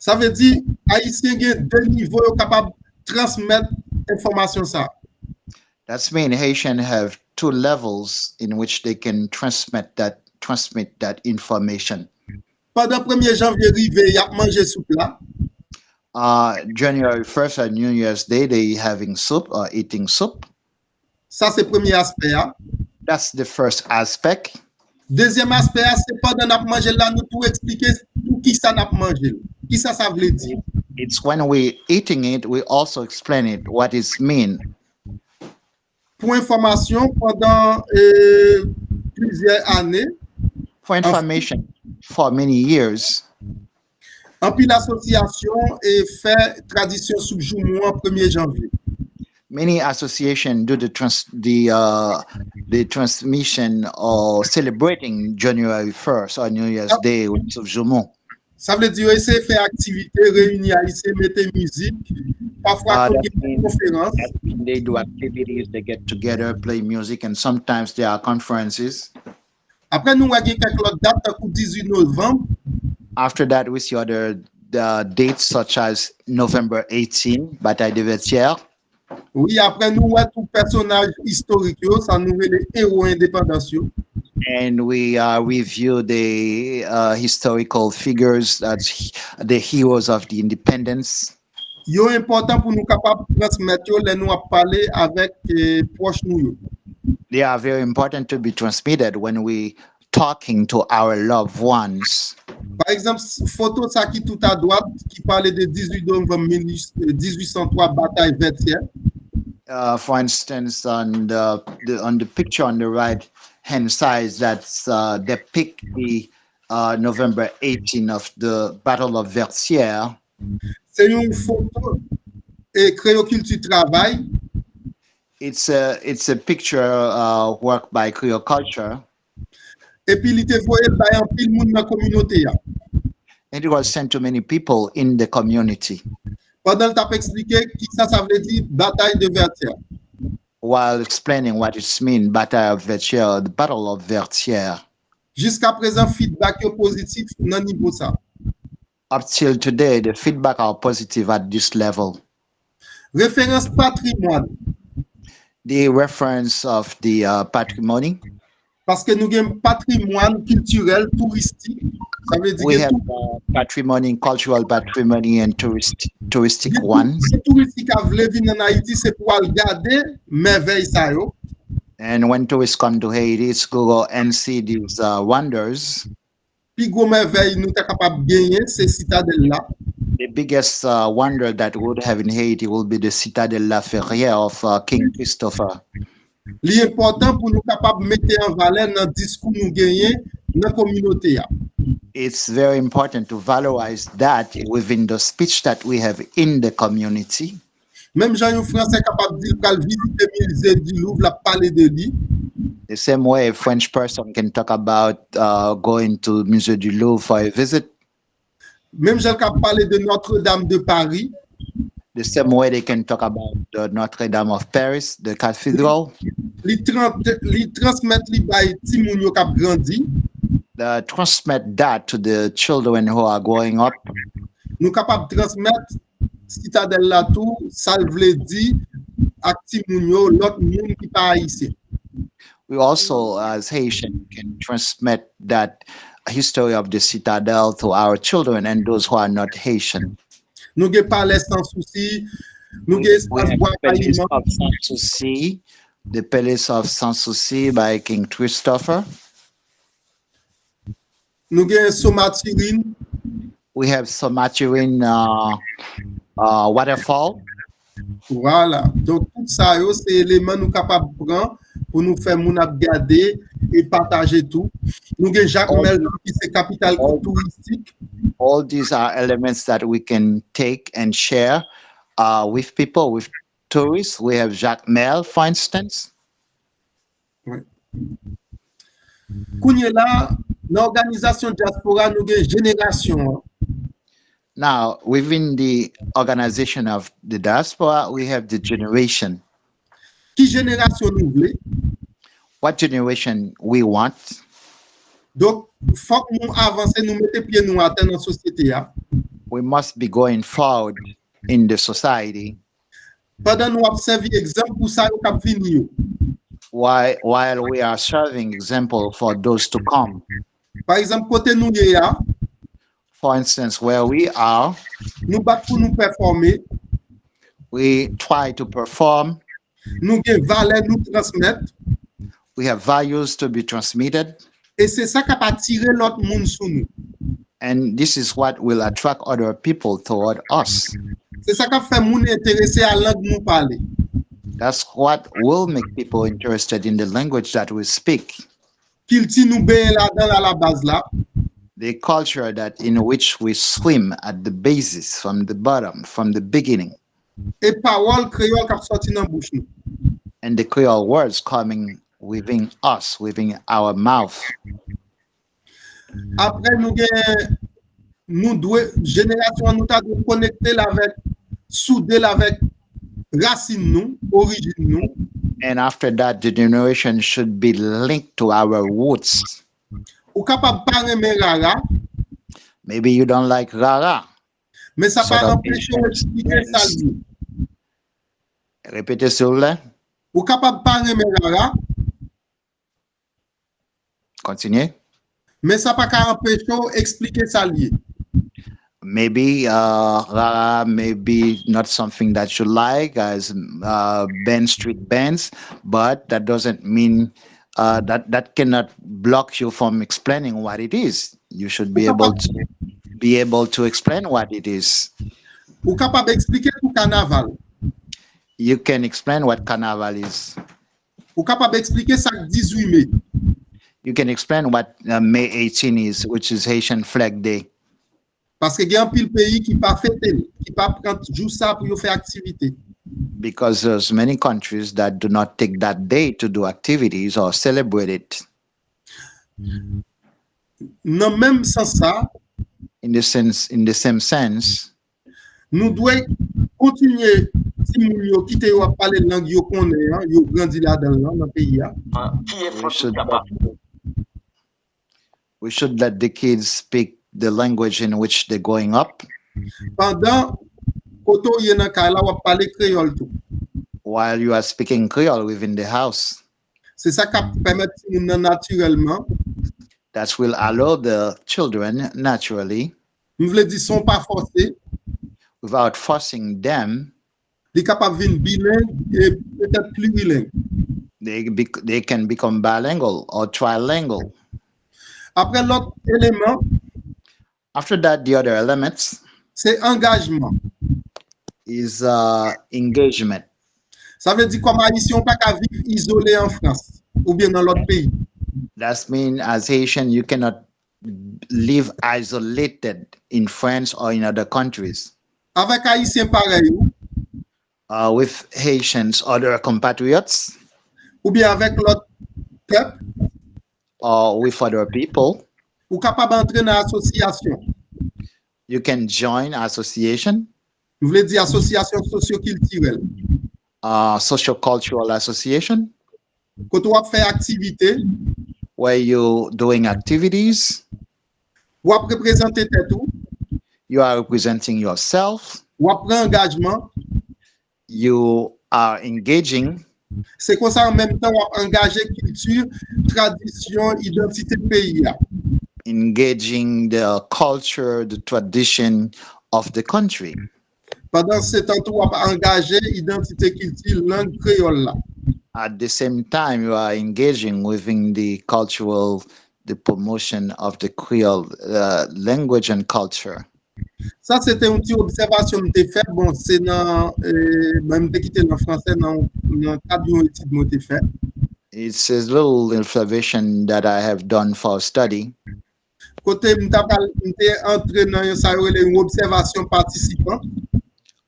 Ça veut dire haïtien gen deux niveaux capable transmettre information ça. That's mean Haitian have two levels in which they can transmit that information. Pendant 1er janvier rivé, y a mangé soupe là. January 1st and New Year's Day, they having soup or eating soup. Ça c'est premier aspect. That's the first aspect. Deuxième aspect, c'est pendant n'a mangé là nous tout expliquer tout qui ça n'a mangé. Qui ça veut dire. It's when we eating it, we also explain it, what it mean. Pour information, pendant plusieurs années, For information, for many years, en pile l'association et fait tradition Soubjoumou en 1er janvier. many associations do the transmission or celebrating January 1st or New Year's Day with Subjumo. Ça veut dire essayer de faire activité, réunir haïtiens, mettre musique, parfois des conférences. They do activities, they get together, play music, and sometimes there are conferences. Après, nous avons quelques autres dates pour 18 novembre. After that, we see other dates such as November 18, Bataille de Vestiaire. Oui, après nous, ouais, tout personnage historique, yo, ça nous les héros indépendants. And we review the historical figures, that's the heroes of the independence. Yo important pour nous capables de transmettre yo, les nous à parler avec proches nous. Yo. They are very important to be transmitted when we talking to our loved ones. Par exemple, photo ça qui tout à droite, qui parlait de 18 novembre 1803, bataille vertière. For instance, on the picture on the right hand side, that's depict the November 18 of the Battle of Vertières. C'est une photo et créoculture travail. It's a picture work by Creole Culture. Et puis il était voyé par un pile monde dans la communauté. And it was sent to many people in the community. Pendant que tu as expliqué qui ça veut dire bataille de Vertières. While explaining what it means, Bataille of Vertières, the Battle of Vertières. Jusqu'à présent, feedback est positif dans niveau ça. Up till today, the feedback are positive at this level. Référence patrimoine. The reference of the patrimony. Parce que nous avons patrimoine culturel, touristique. Ça veut dire We que have patrimony, cultural patrimony, and touristic ones. Les touristes qui veulent venir en Haïti, c'est pour regarder merveilles ça yo. And when tourists come to Haiti, it's go and see these wonders. Puis gros merveille nous sommes capables de gagner ces citadelles là. The biggest wonder that we would have in Haiti will be the Citadelle La Ferrière of King Christopher. L'important pour nous capables de mettre en valeur dans le discours nous gagner dans la communauté. It's very important to valorize that within the speech that we have in the community. Même Jean Français capable de dire qu'elle visiter le musée du Louvre, la parler de lui. The same way a French person can talk about going to Musée du Louvre for a visit. Même Jean capable parler de Notre-Dame de Paris. The same way they can talk about the Notre-Dame of Paris, the cathedral. Li transmettre li bay ti moun yo k'ap grandi. Transmit that to the children who are growing up. Nous capable transmettre citadelle la tout, ça vle di ak ti moun yo, l'autre moun qui pas haïtien. We also, as Haitian, can transmit that history of the citadel to our children and those who are not Haitian. Nous ge palais sans souci, nous ge espace bois Sanssouci, the Palace of Sanssouci by King Christopher. Nous ge Somatirine. We have Somatirine waterfall. Voilà. Donc tout ça yo c'est élément nous capable prendre pour nous faire moun ap garder et partager tout. Nous ge Jacques Mel qui c'est capitale touristique. All these are elements that we can take and share with people, with tourists. We have Jacques Mel, for instance. Oui. Kounye la, l'organisation diaspora nous ge génération. Now, within the organization of the diaspora, we have the generation. Qui génération nous voulons? What generation we want? Donc, faut que nous avancer, nous mettre pied nous à terre dans la société. We must be going forward in the society. Pendant nous observer exemple pour ça au cap venir. While we are serving example for those to come. Par exemple, côté nous ya. For instance, where we are, nous bat pour nous performer. We try to perform. Nous avons valeurs nous transmettre. We have values to be transmitted. Et c'est ça qui va attirer l'autre monde sur nous. And this is what will attract other people toward us. C'est ça qui fait moun intéressé à langue nous parler. That's what will make people interested in the language that we speak. Qu'il ti nous ben là dans la base là. The culture that in which we swim at the basis, from the bottom, from the beginning. Et parole créole qui sorti dans bouche nous. And the Creole words coming within us, within our mouth. Après nous doit génération nous ta connecter avec souder avec racine nous, origine nous. And after that, the generation should be linked to our roots. Ou capable pas aimer rara. Maybe you don't like rara. Mais ça pas empêcher d'expliquer ça. Répétez s'il vous plaît. Ou capable parler mais rara, Continuez. mais ça pas qu'à empêcher expliquer ça lié. Maybe Rara, maybe not something that you like as street bands, but that doesn't mean that cannot block you from explaining what it is. You should be able to explain what it is. Ou capable expliquer tout carnaval. You can explain what carnival is. Ou capable expliquer ça 18 mai. You can explain what May 18 is, which is Haitian Flag Day. Parce que il y a un pile pays qui pas fêter, qui pas prendre jour ça pour faire activité. Because there's many countries that do not take that day to do activities or celebrate it. Non même sans ça, in the same sense, nous devons continuer si moun yo quitter ou parler langue yo connaît, yo grandi là dans le pays. We should let the kids speak the language in which they're growing up. Pendant koto yé nan kay la ou parler créole tout. While you are speaking Creole within the house. C'est ça qui permet moun naturellement. That will allow the children naturally. Nous voulons dire sont pas forcés. Without forcing them. They capable vin bilingue et peut-être plurilingue. They can become bilingual or trilingual. Après l'autre élément. After that, the other elements. C'est engagement. Is engagement. Ça veut dire comme haïtien pas qu'à vivre isolé en France ou bien dans l'autre pays. That means as Haitian you cannot live isolated in France or in other countries. Avec haïtien pareil. With Haitians, other compatriots. Ou bien avec l'autre peuple. Or with other people. Ou capable d'entrer dans l'association. You can join association. Vous voulez dire association socio-culturelle. Socio-cultural association. Quand tu fait activité. Where you doing activities. Ou représenter tout. You are representing yourself. Ou prend engagement. You are engaging. C'est comme ça en même temps ou engager culture, tradition, identité pays. Engaging the culture, the tradition of the country. Pendant ce temps, tu vas engager identité culture langue créole là. At the same time, you are engaging within the promotion of the Creole language and culture. Ça, c'était une petite observation que j'ai fait. Bon, c'est dans, même de quitter le français, dans le cadre d'une étude que j'ai fait. It's a little observation that I have done for study. Côté, j'étais entré dans une observation participante.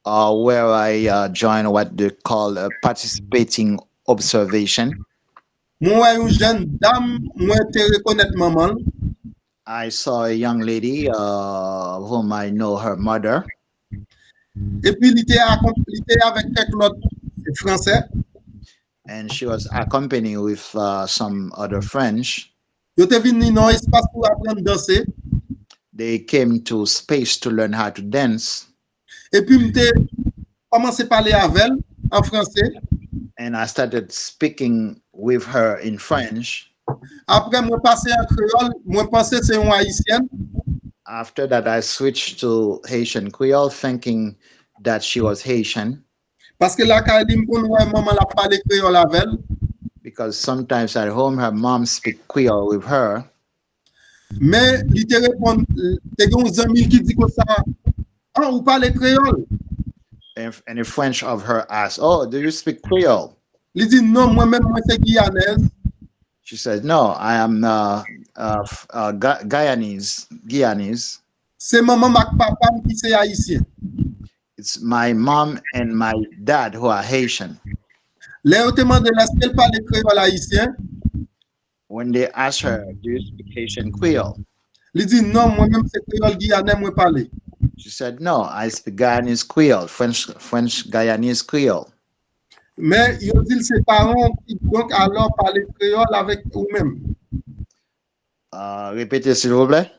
Where I join what they call a participating observation. Moi, une jeune dame, moi, te reconnaître maman. I saw a young lady whom I know her mother. Et puis, il était avec quelques autres Français. And she was accompanied with some other French. Ils étaient venus dans l'espace pour apprendre à danser. They came to space to learn how to dance. Et puis, j'ai commencé à parler avec elle en français. And I started speaking with her in French. Après, moi, passé en créole, moi, pensé c'est une haïtienne. After that, I switched to Haitian Creole, thinking that she was Haitian. Parce que la Kalim, maman la parlé créole avec elle. Because sometimes at home, her mom speak Creole with her. Mais, il te répond, t'es un ami qui dit comme ça, ah, vous parlez créole? And a French of her asked, oh, do you speak Creole? Il dit, non, moi-même, moi, c'est Guyanaise. She said, no, I am Guyanese. C'est maman, ma papa qui c'est haïtien. It's my mom and my dad who are Haitian. Là, de l'est-ce qu'elle parle créole haïtien? When they asked her, do you speak Haitian Creole? Il dit, non, moi-même, c'est créole guyanais, moi, parler. She said, no, I speak Guyanese Creole, French Guyanese Creole. Mais ils disent ses parents qui donc alors parler créole avec eux-mêmes. Répétez s'il vous plaît.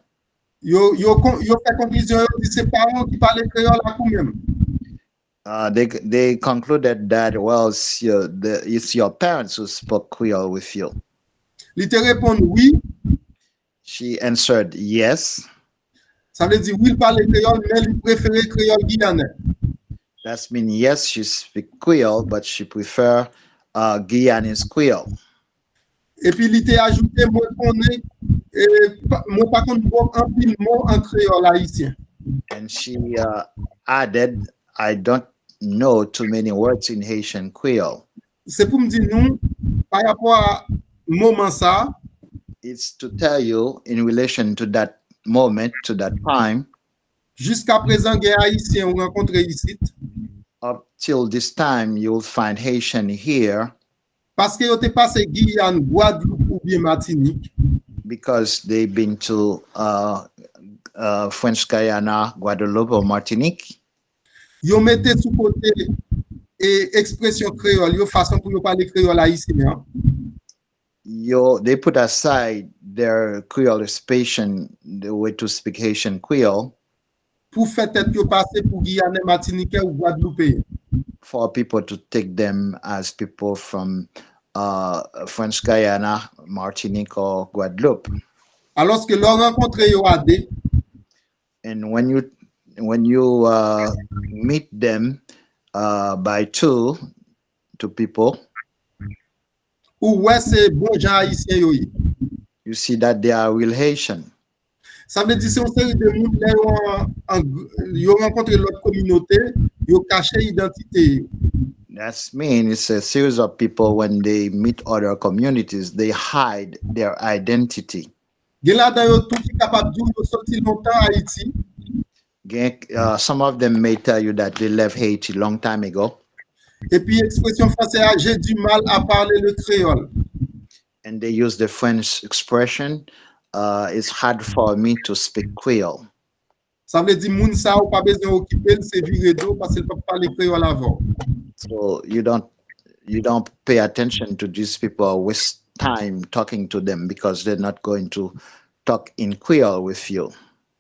Yo fait conclusion, ils disent ses parents qui parlent créole avec eux-mêmes. They concluded that, well, it's your parents who spoke Creole with you. Li te répond oui, She answered yes. ça veut dire oui, il parle créole, mais il préférait créole guyanais. That means yes, she speak Creole, but she prefer Guyanese Creole. Et puis il te ajouté moi connais moi pas contre un pile mot en créole haïtien. And she added, I don't know too many words in Haitian Creole. C'est pour me dire nous par rapport à moment ça, It's to tell you in relation to that moment, to that time, jusqu'à présent les haïtiens on rencontré ici up till this time, you'll find Haitian here parce que yo te passé Guyane, Guadeloupe ou bien Martinique. because they've been to French Guyana, Guadeloupe, or Martinique. Yo mette sous côté et expression créole, yo façon pour yo parler créole haïtien. They put aside their Creole expression, the way to speak Haitian Creole, Pour faire tête yo passer pour Guyane, Martinique ou Guadeloupe. for people to take them as people from French Guyana, Martinique, or Guadeloupe. Alors que leur rencontre yo adé, And when you meet them by two people, ou ouais c'est bon gens haïtien yo. you see that they are real Haitian. Ça veut dire c'est une série de monde là yo rencontre l'autre communauté, yo caché identité. That means it's a series of people when they meet other communities, they hide their identity. Gen là dans yo tout qui capable dire yo sorti longtemps Haïti. Some of them may tell you that they left Haiti long time ago. Et puis expression française, j'ai du mal à parler le créole. And they use the French expression, it's hard for me to speak Creole. Ça veut dire moun sa ou pas besoin occuper, c'est viré d'eau parce qu'il peut parler créole avant. So you don't pay attention to these people or waste time talking to them because they're not going to talk in Creole with you.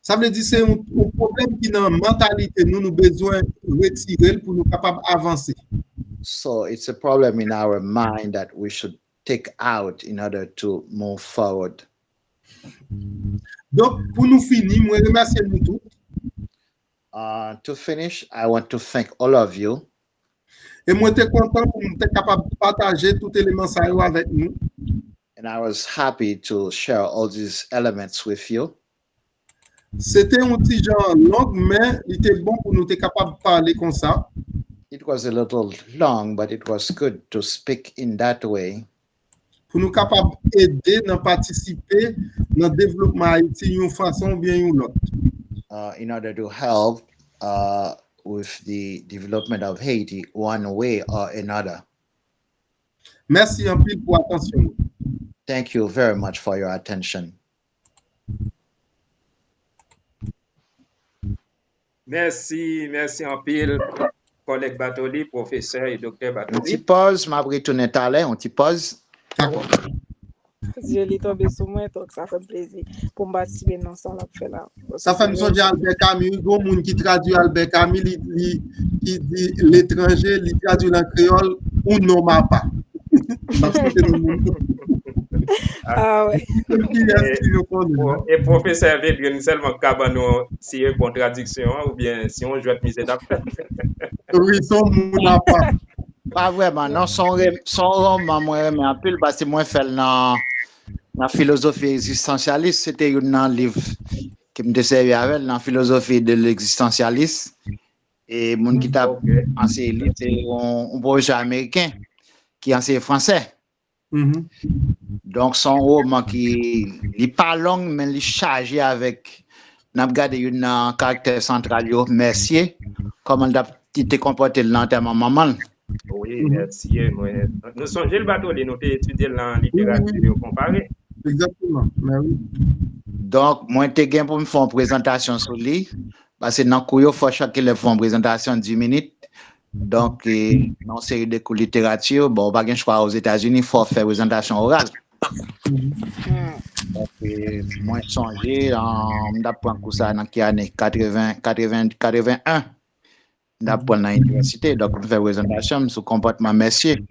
Ça veut dire c'est un problème qui dans la mentalité nous besoin retirer pour nous capable avancer. So it's a problem in our mind that we should take out in order to move forward. Donc pour nous finir, moi remercier nous tous. To finish, I want to thank all of you. Et moi j'étais content pour nous être capable de partager tout élément ça avec nous. And I was happy to share all these elements with you. C'était un petit genre long, mais il était bon pour nous être capable de parler comme ça. It was a little long, but it was good to speak in that way. Pour nous capables d'aider, de participer dans le développement Haïti d'une façon ou bien une autre. In order to help with the development of Haiti one way or another. Merci en pile pour attention. Thank you very much for your attention. Merci en pile, collègue Bartholy, professeur et docteur On t'y Bartholy. pause, ma retourner tout à l'heure, on t'y pause. D'accord. Je l'ai tombé sur moi, donc ça fait plaisir pour me participer dans ça là. Ça fait me songer Albert Camus, il y a un monde qui traduit Albert Camus, il dit l'étranger, il traduit en créole, ou non m'a pas. Ah ouais. Et professeur Védrine seulement cabano si une bonne traduction ou bien si on joue mise d'après. Oui, son monde n'a pas. Pas vraiment, non, son roman, moi, mais un peu, parce que moi, fait dans la philosophie existentialiste, c'était un livre qui me servait avec, dans la philosophie de l'existentialiste. Et mon qui t'a enseigné, c'est un professeur américain qui enseigne français. Donc, son roman qui n'est pas long, mais il est chargé avec, n'a regardé un caractère central, Mercier, comment il était comporté dans le terme maman. Oui, merci. Nous sommes le Bartholy, nous avons étudié la littérature comparée. Exactement. Oui. Donc, moi, je suis pour me faire une présentation sur lui, parce que dans le cours, il faut chaque élève faire une présentation de 10 minutes. Donc, dans une série de cours de littérature, bon, pas de choix aux États-Unis, il faut faire une présentation orale. Donc, moi, je songeais, on a pris un cours ça dans l'année 81. d'apprendre à l'université. Donc, on fait présentation sur comportement messier.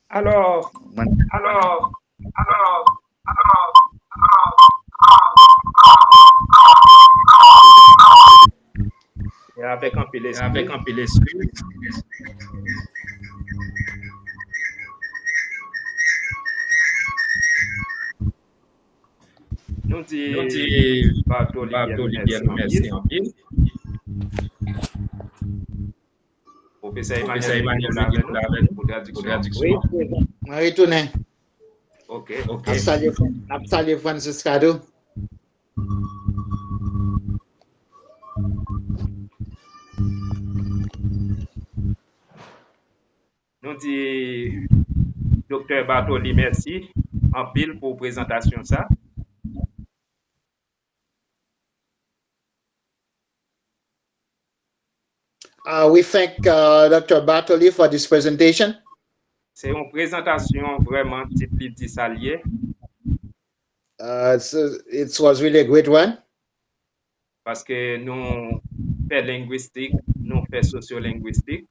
Alors, et avec un peu l'esprit. Nous dit Bartholy, merci en pile. Professeur Emmanuel, pour traduction. Oui, on va retourner. Ok. Salut Franciscado. Nous dit Dr. Bartholy, merci en pile pour présentation ça. We thank Dr. Bartholy for this presentation. C'est une présentation vraiment typique s'allier. It was really a great one. Parce que nous faisons linguistique, nous faisons sociolinguistique.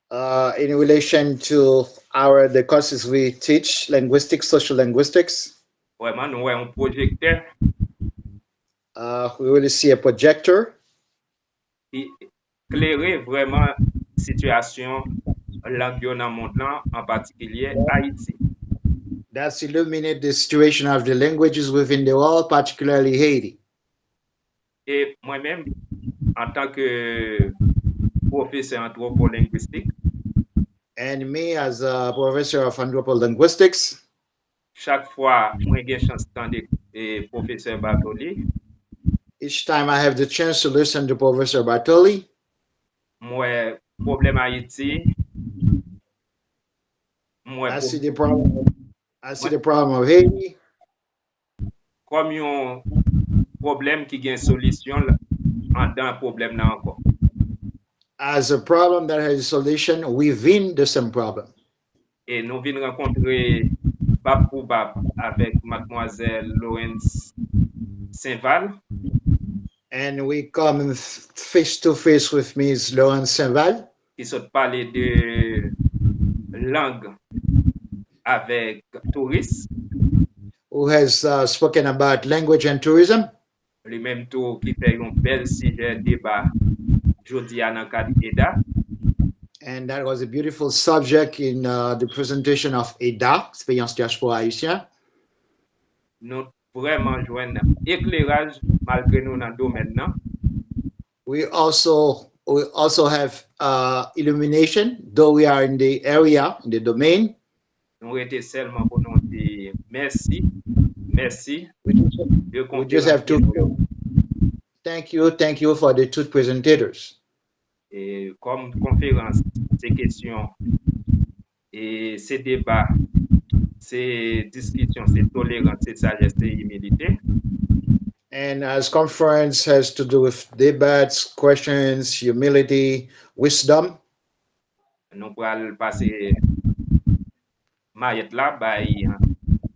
In relation to the courses we teach, linguistics, social linguistics. Vraiment, nous avons un projecteur. We really see a projector. Qui éclairait vraiment situation langue dans le monde, en particulier Haïti. That's illuminate the situation of the languages within the world, particularly Haiti. Et moi-même, en tant que professeur anthropolinguistique, and me as a professor of anthropolinguistics, chaque fois moi j'ai chance d'entendre professeur Bartholy, each time I have the chance to listen to Professor Bartholy, moi problème Haïti, I see the problem of Haiti comme un problème qui a une solution dans un problème là encore. As a problem that has a solution within the same problem. Et nous venons rencontrer Bab pour Bab avec mademoiselle Laurence Saint-Val. And we come face to face with Ms. Laurence Saint-Val. Qui sont parlé de langue avec tourisme. Who has spoken about language and tourism. Le même tour qui fait un bel sujet débat jeudi à cadre EDA. And that was a beautiful subject in the presentation of EDA, Expérience diaspora haïtien. Nous vraiment joindre éclairage malgré nous dans le domaine. We also have illumination, though we are in the area, in the domain. Nous étions seulement pour nous dire merci. We just have to thank you for the two presentators. Et comme conférence, ces questions et ces débats, ces discussions, ces tolérances, ces sagesse et humilité. And as conference has to do with debates, questions, humility, wisdom. Nous allons passer maillette là, by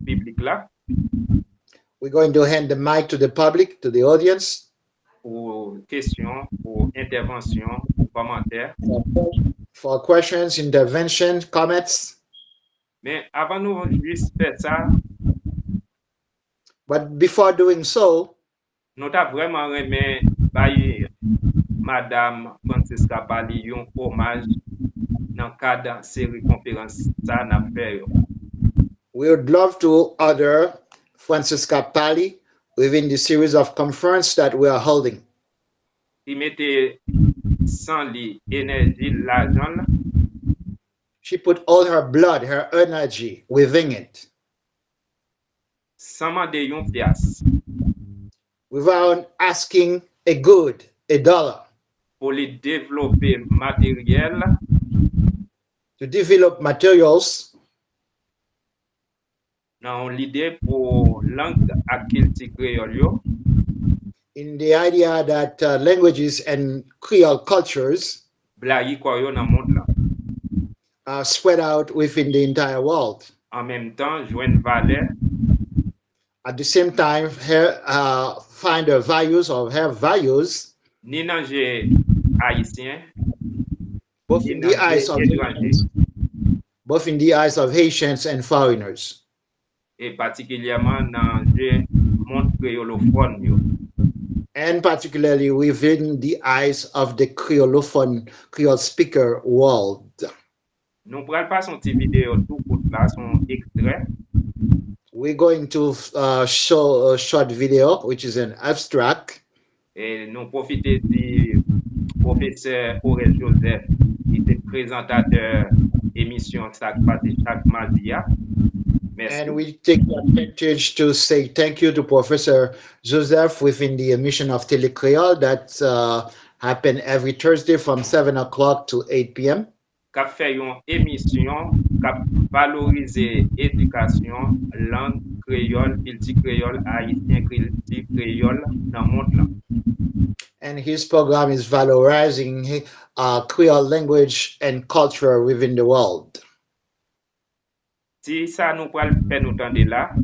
public là. We're going to hand the mic to the public, to the audience. Pour questions, pour interventions, pour commentaires. For questions, intervention, comments. Mais avant nous juste faire ça. But before doing so, nous avons vraiment aimé bailler Madame Francisca Bali un hommage dans le cadre de série conférence ça n'a fait. We would love to honor Francisca Pali within the series of conference that we are holding. Il mettait sans lui énergie, l'argent. She put all her blood, her energy within it. Sans demander une pièce. Without asking a dollar. Pour les développer matériel. To develop materials. Dans l'idée pour langue à culture créole. In the idea that languages and Creole cultures are spread out within the entire world. En même temps, joindre valeur. At the same time, find their values or have values, ni nan jè haïtien, both ni in the nan jè eyes of étranger, both in the eyes of Haitians and foreigners. et particulièrement nan jè monde créolophone yo. And particularly within the eyes of the Creolophone, Creole speaker world. Nou pral pa son ti vidéo tout kout la, son extrait, We're going to show a short video, which is an abstract. et nou profite di professeur Orel Joseph, qui était présentateur émission sa qui passe chaque mardi. Merci. And we take advantage to say thank you to Professor Joseph within the emission of Télé Creole that happen every Thursday from 7 o'clock to 8 p.m. Kap fè yon émission kap valorize éducation, langue créole, culture créole, haïtien culture créole dans monde là. And his program is valorizing Creole language and culture within the world. Si ça nous pral fè nou tande là,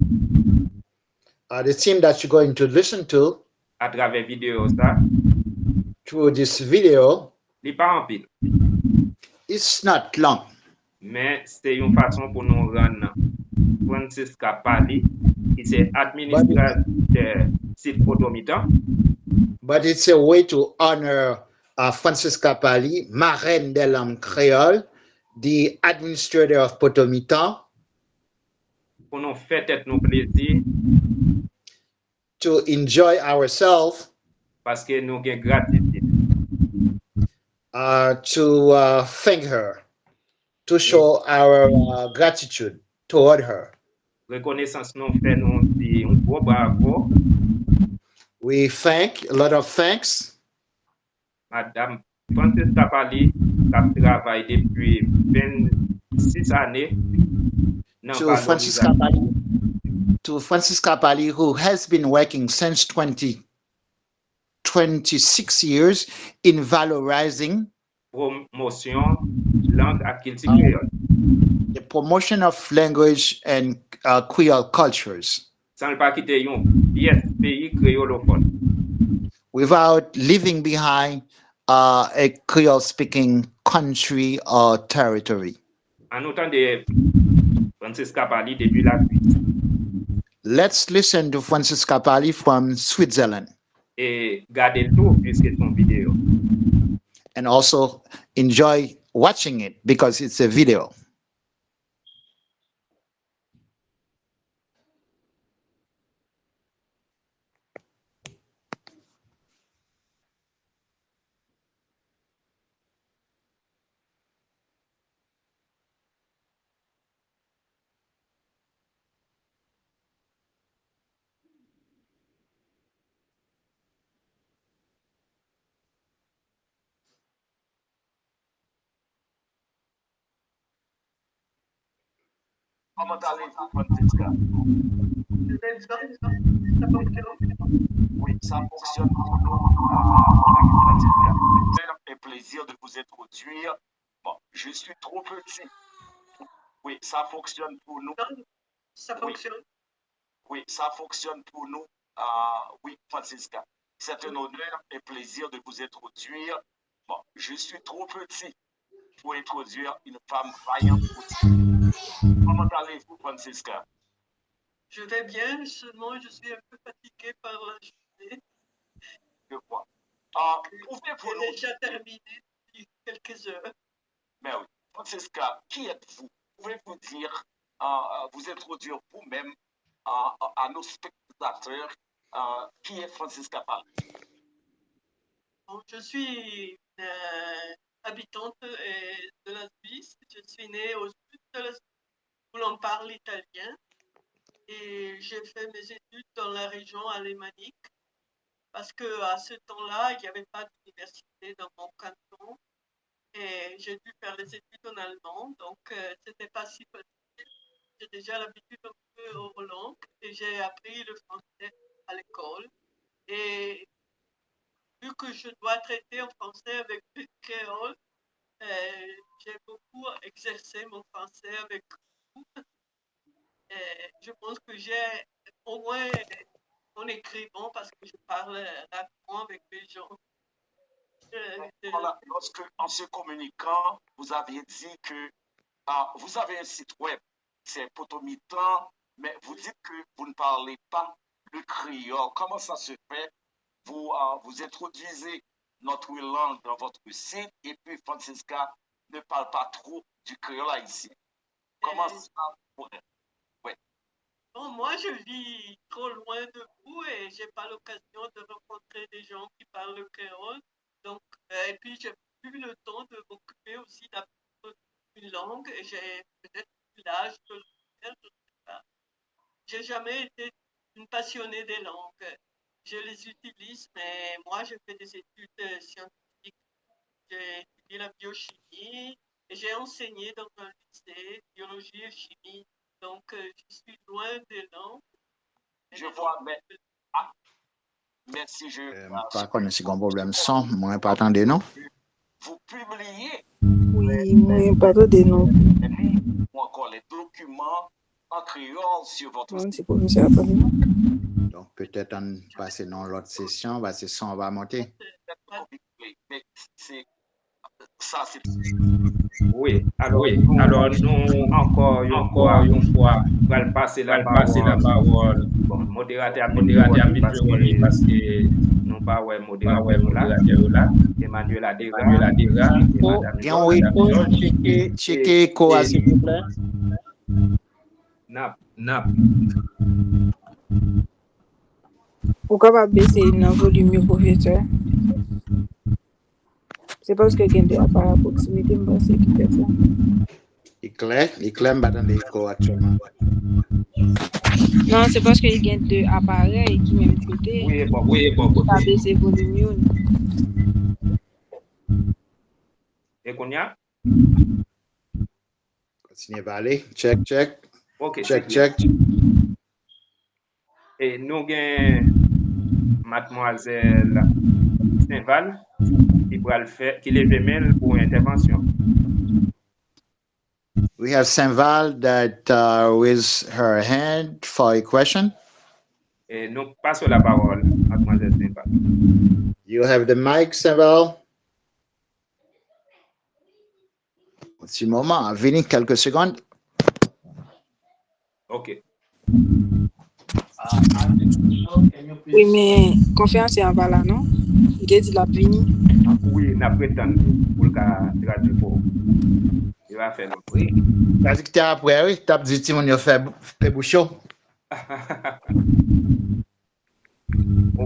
The theme that you're going to listen to à travers vidéo ça, through this video, li pa en pile, it's not long, mais c'est une façon pour nous rendre Francis Kapali, qui c'est administrateur site Potomitan, but it's a way to honor Francisca Pali, marraine de l'âme créole, the administrator of Potomitan, pour nous faire tête nous plaisir, to enjoy ourselves, parce que nous avons gratitude. to thank her, to show our gratitude toward her. Reconnaissance nous fait nous dire un gros bravo, We thank, a lot of thanks, Madame Francis Kapali, qui a travaillé depuis 26 années dans to Francisca Pali, who has been working since 26 years in valorizing promotion langue à culture créole. the promotion of language and Creole cultures, Sans pas quitter un pièce pays créolophone. without leaving behind a Creole speaking country or territory. En autant de Francis Kapali depuis la Suisse. Let's listen to Francisca Pali from Switzerland Et gardez le tout puisque son vidéo. and also enjoy watching it because it's a video. Comment allez-vous, Francisca? Oui, ça fonctionne pour nous, Francisca. C'est un plaisir de vous introduire. Bon, je suis trop petit. Oui, ça fonctionne pour nous. Ça fonctionne. Oui, ça fonctionne pour nous. Oui, Francisca. C'est un honneur et plaisir de vous introduire. Bon, je suis trop petit pour introduire une femme vaillante. Comment allez-vous, Francisca? Je vais bien, seulement je suis un peu fatiguée par la journée. Je vois. Pouvez-vous J'ai déjà terminé depuis quelques heures. Mais oui. Francisca, qui êtes-vous? Pouvez-vous dire, vous introduire vous-même à nos spectateurs, qui est Francisca Pali? Bon, je suis habitante de la Suisse. Je suis née au sud de la Suisse où l'on parle italien. Et j'ai fait mes études dans la région alémanique parce qu'à ce temps-là, il n'y avait pas d'université dans mon canton et j'ai dû faire les études en allemand, donc c'était pas si facile. J'ai déjà l'habitude un peu aux langues et j'ai appris le français à l'école. Et vu que je dois traiter en français avec le créole, j'ai beaucoup exercé mon français avec vous. Je pense que j'ai au moins en écrivant parce que je parle rapidement avec les gens. Voilà, lorsque, en se communiquant, vous aviez dit que vous avez un site web, c'est Potomitan, mais vous dites que vous ne parlez pas le créole. Comment ça se fait? Vous introduisez notre langue dans votre site et puis Francisca ne parle pas trop du créole haïtien. Comment ça pourrait? Oui. Bon, moi, je vis trop loin de vous et j'ai pas l'occasion de rencontrer des gens qui parlent le créole. Donc, et puis, j'ai plus le temps de m'occuper aussi d'apprendre une langue et j'ai peut-être plus l'âge de le faire, je sais pas. J'ai jamais été une passionnée des langues. Je les utilise, mais moi, je fais des études scientifiques. J'ai étudié la biochimie et j'ai enseigné dans un lycée, biologie et chimie. Donc, je suis loin des langues. Je vois, mais merci, Pas qu'on ait un problème sans, moi, pas attendre, non? vous publiez Oui, moi, pas trop de non. ou encore les documents en créole sur votre Bon, site. c'est professeur Bartholy. Donc, peut-être on passer dans l'autre session, parce que ça, on va monter. Mais c'est ça, c'est Oui, alors nous encore une fois, on va passer la parole. Bon, modérateur parce que non pas modérateur là, Emmanuel Adera et Madame Bien, oui, checker quoi, s'il vous plaît. Nap. Ou capable baisser dans volume professeur. C'est parce que quelqu'un de à proximité, je pense qui fait ça. Il claire, maintenant, l'écho actuellement. Non, c'est parce qu'il y a deux appareils qui même traité. Oui, bon. Pas baisser volume. Et qu'on y a? Continuez à parler. Check. Ok. Check. Et nous avons mademoiselle Saint-Val qui lève mail pour intervention. We have Saint-Val that raised her hand for a question. Et nous passons la parole, mademoiselle Saint-Val. You have the mic, Saint-Val. Un petit moment, venez quelques secondes. Ok. Oui, mais confiance est en bas là, non? Il a dit la vini. Oui, n'a prétendu pour le cas traduit pour. Il va faire l'autre. Oui. Parce que tu as après, oui, tu as dit que tu as fait bouchon.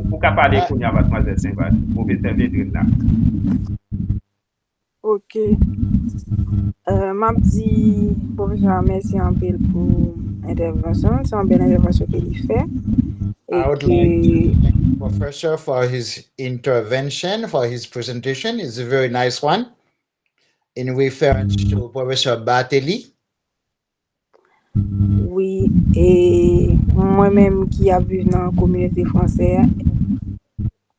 Pour qu'à parler qu'on y a mademoiselle Saint-Val, professeur Védrine là. Ok. M'a dit, professeur, merci un peu pour l'intervention. C'est une belle intervention qu'il fait. I would like to thank the professor for his intervention, for his presentation. It's a very nice one. In reference to Professor Bartholy. Oui, et moi-même qui a vécu dans la communauté française,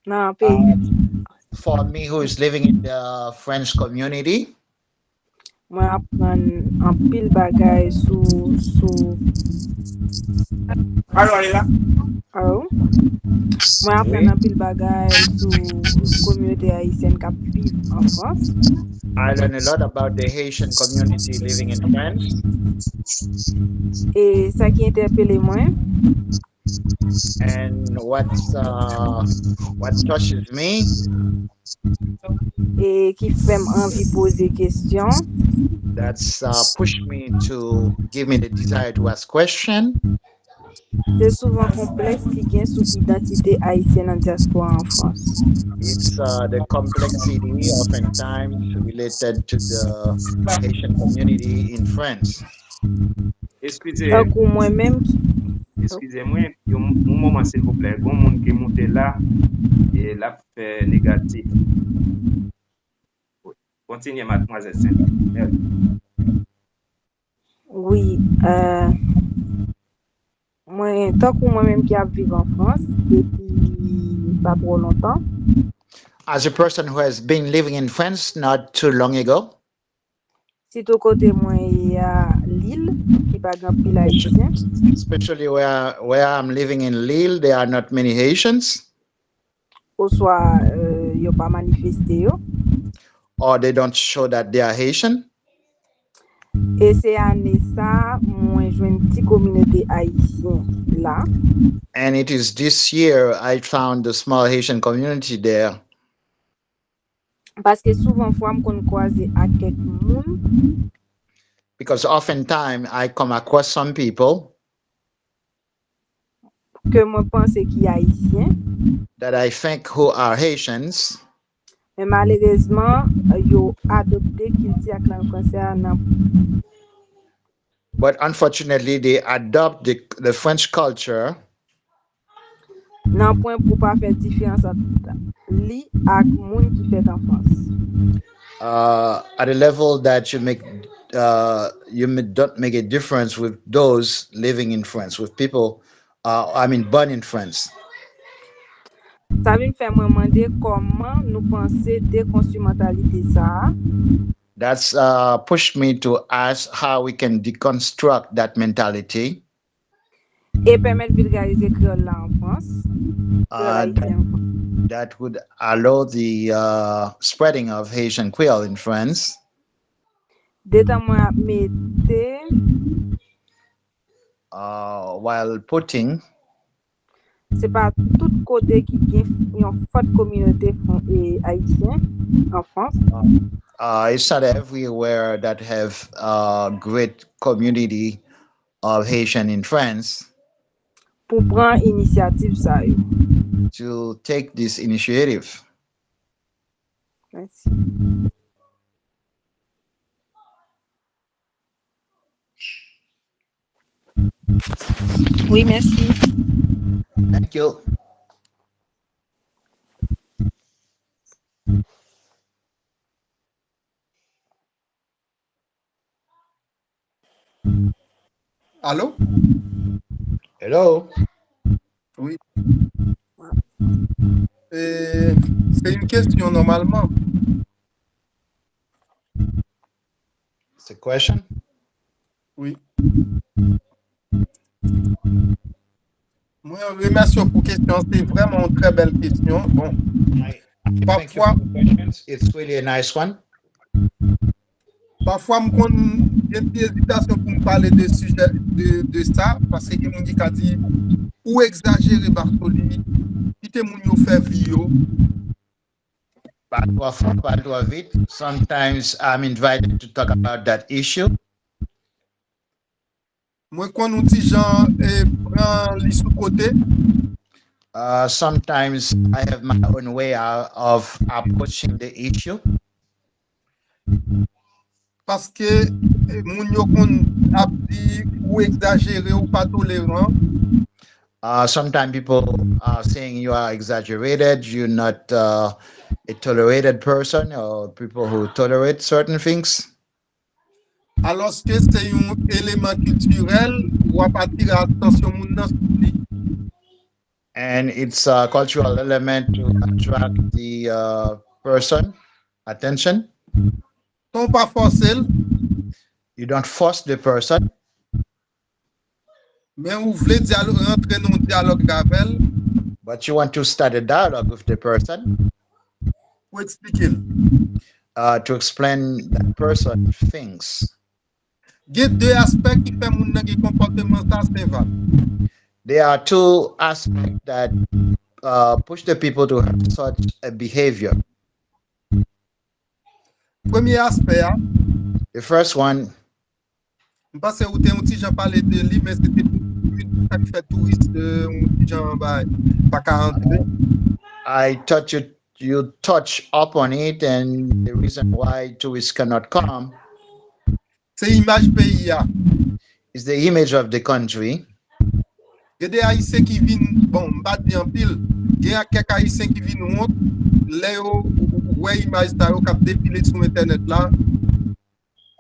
dans un pays. For me, who is living in the French community. Moi, apprends un pile bagay sous. Allô? Moi, apprends un pile bagay sous communauté haïtienne qui vit en France. I learn a lot about the Haitian community living in France. Et ça qui interpelle moi. And what touches me. Et qui fait envie de poser questions. That's pushed me to give me the desire to ask questions. C'est souvent complexe qui gagne sous l'identité haïtienne en diaspora en France. It's the complexity oftentimes related to the Haitian community in France. Excusez-moi, un moment s'il vous plaît. Bon monde qui est monté là et là fait négatif. Continuez, mademoiselle Saint-Val. Oui, moi, tant que moi-même qui vivre en France depuis pas trop longtemps. As a person who has been living in France not too long ago. C'est au côté moi il y a l'île. Lille, qui pas grand pile haïtien. Especially where I'm living in Lille, there are not many Haitians, Ou soit, yo pas manifesté yo. or they don't show that they are Haitian. Et c'est année ça, moi joine une petite communauté haïtienne là. And it is this year I found a small Haitian community there. Parce que souvent fois me kon croiser à quelques moun Because oftentimes I come across some people que moi pense qui haïtien. that I think who are Haitians, Mais malheureusement, yo adopté culture ak langue française nan but unfortunately they adopt the French culture nan point pour pas faire différence entre li ak moun qui fait en France. at a level that don't make a difference with those living in France, with people, born in France. Ça vient faire moi demander comment nous penser déconstrumentalité ça. That's pushed me to ask how we can deconstruct that mentality. Et permettre vulgariser créole là en France. That would allow the spreading of Haitian Creole in France. D'étant moi mettez while putting c'est pas tout côté qui gagne une forte communauté haïtienne en France. It's not everywhere that have a great community of Haitian in France. Pour prendre initiative ça yo. To take this initiative. Merci. Oui, merci. Thank you. Allô? Hello? Oui. C'est une question normalement. It's a question? Oui. Moi, remercie pour question. C'est vraiment une très belle question. Bon. Parfois, it's really a nice one. Parfois, j'ai une hésitation pour me parler de sujet de ça, parce que il y a des gens qui disent ou exagérer Bartholy, quitter mon yo faire vidéo. Sometimes I'm invited to talk about that issue. Moi, quand nous disons prend les sous côté. Sometimes I have my own way of approaching the issue. Parce que moun yo kon ap di ou exagéré ou pas tolérant. Sometimes people are saying you are exaggerated, you're not a tolerated person, or people who tolerate certain things. Alors que c'est un élément culturel ou à attirer attention moun nan sou li. And it's a cultural element to attract the person attention. Ton pas forcer. You don't force the person. Mais ou vle rentrer dans un dialogue avec. But you want to start a dialogue with the person. Pour expliquer. To explain that person things. There deux aspects qui fait moun nan gen comportement ça c'est vrai. There are two aspects that push the people to have such a behavior. Premier aspect. The first one. Parce que ou te un petit gens parler de lui mais c'était pour qui fait touriste un petit gens pas 40. I thought you touch upon it, and the reason why tourists cannot come. C'est image pays is the image of the country. Il y a des Haïtiens qui viennent, bon, pas dire en pile, il y a quelques Haïtiens qui viennent honte, les ouais image ça qui a défilé sur internet là.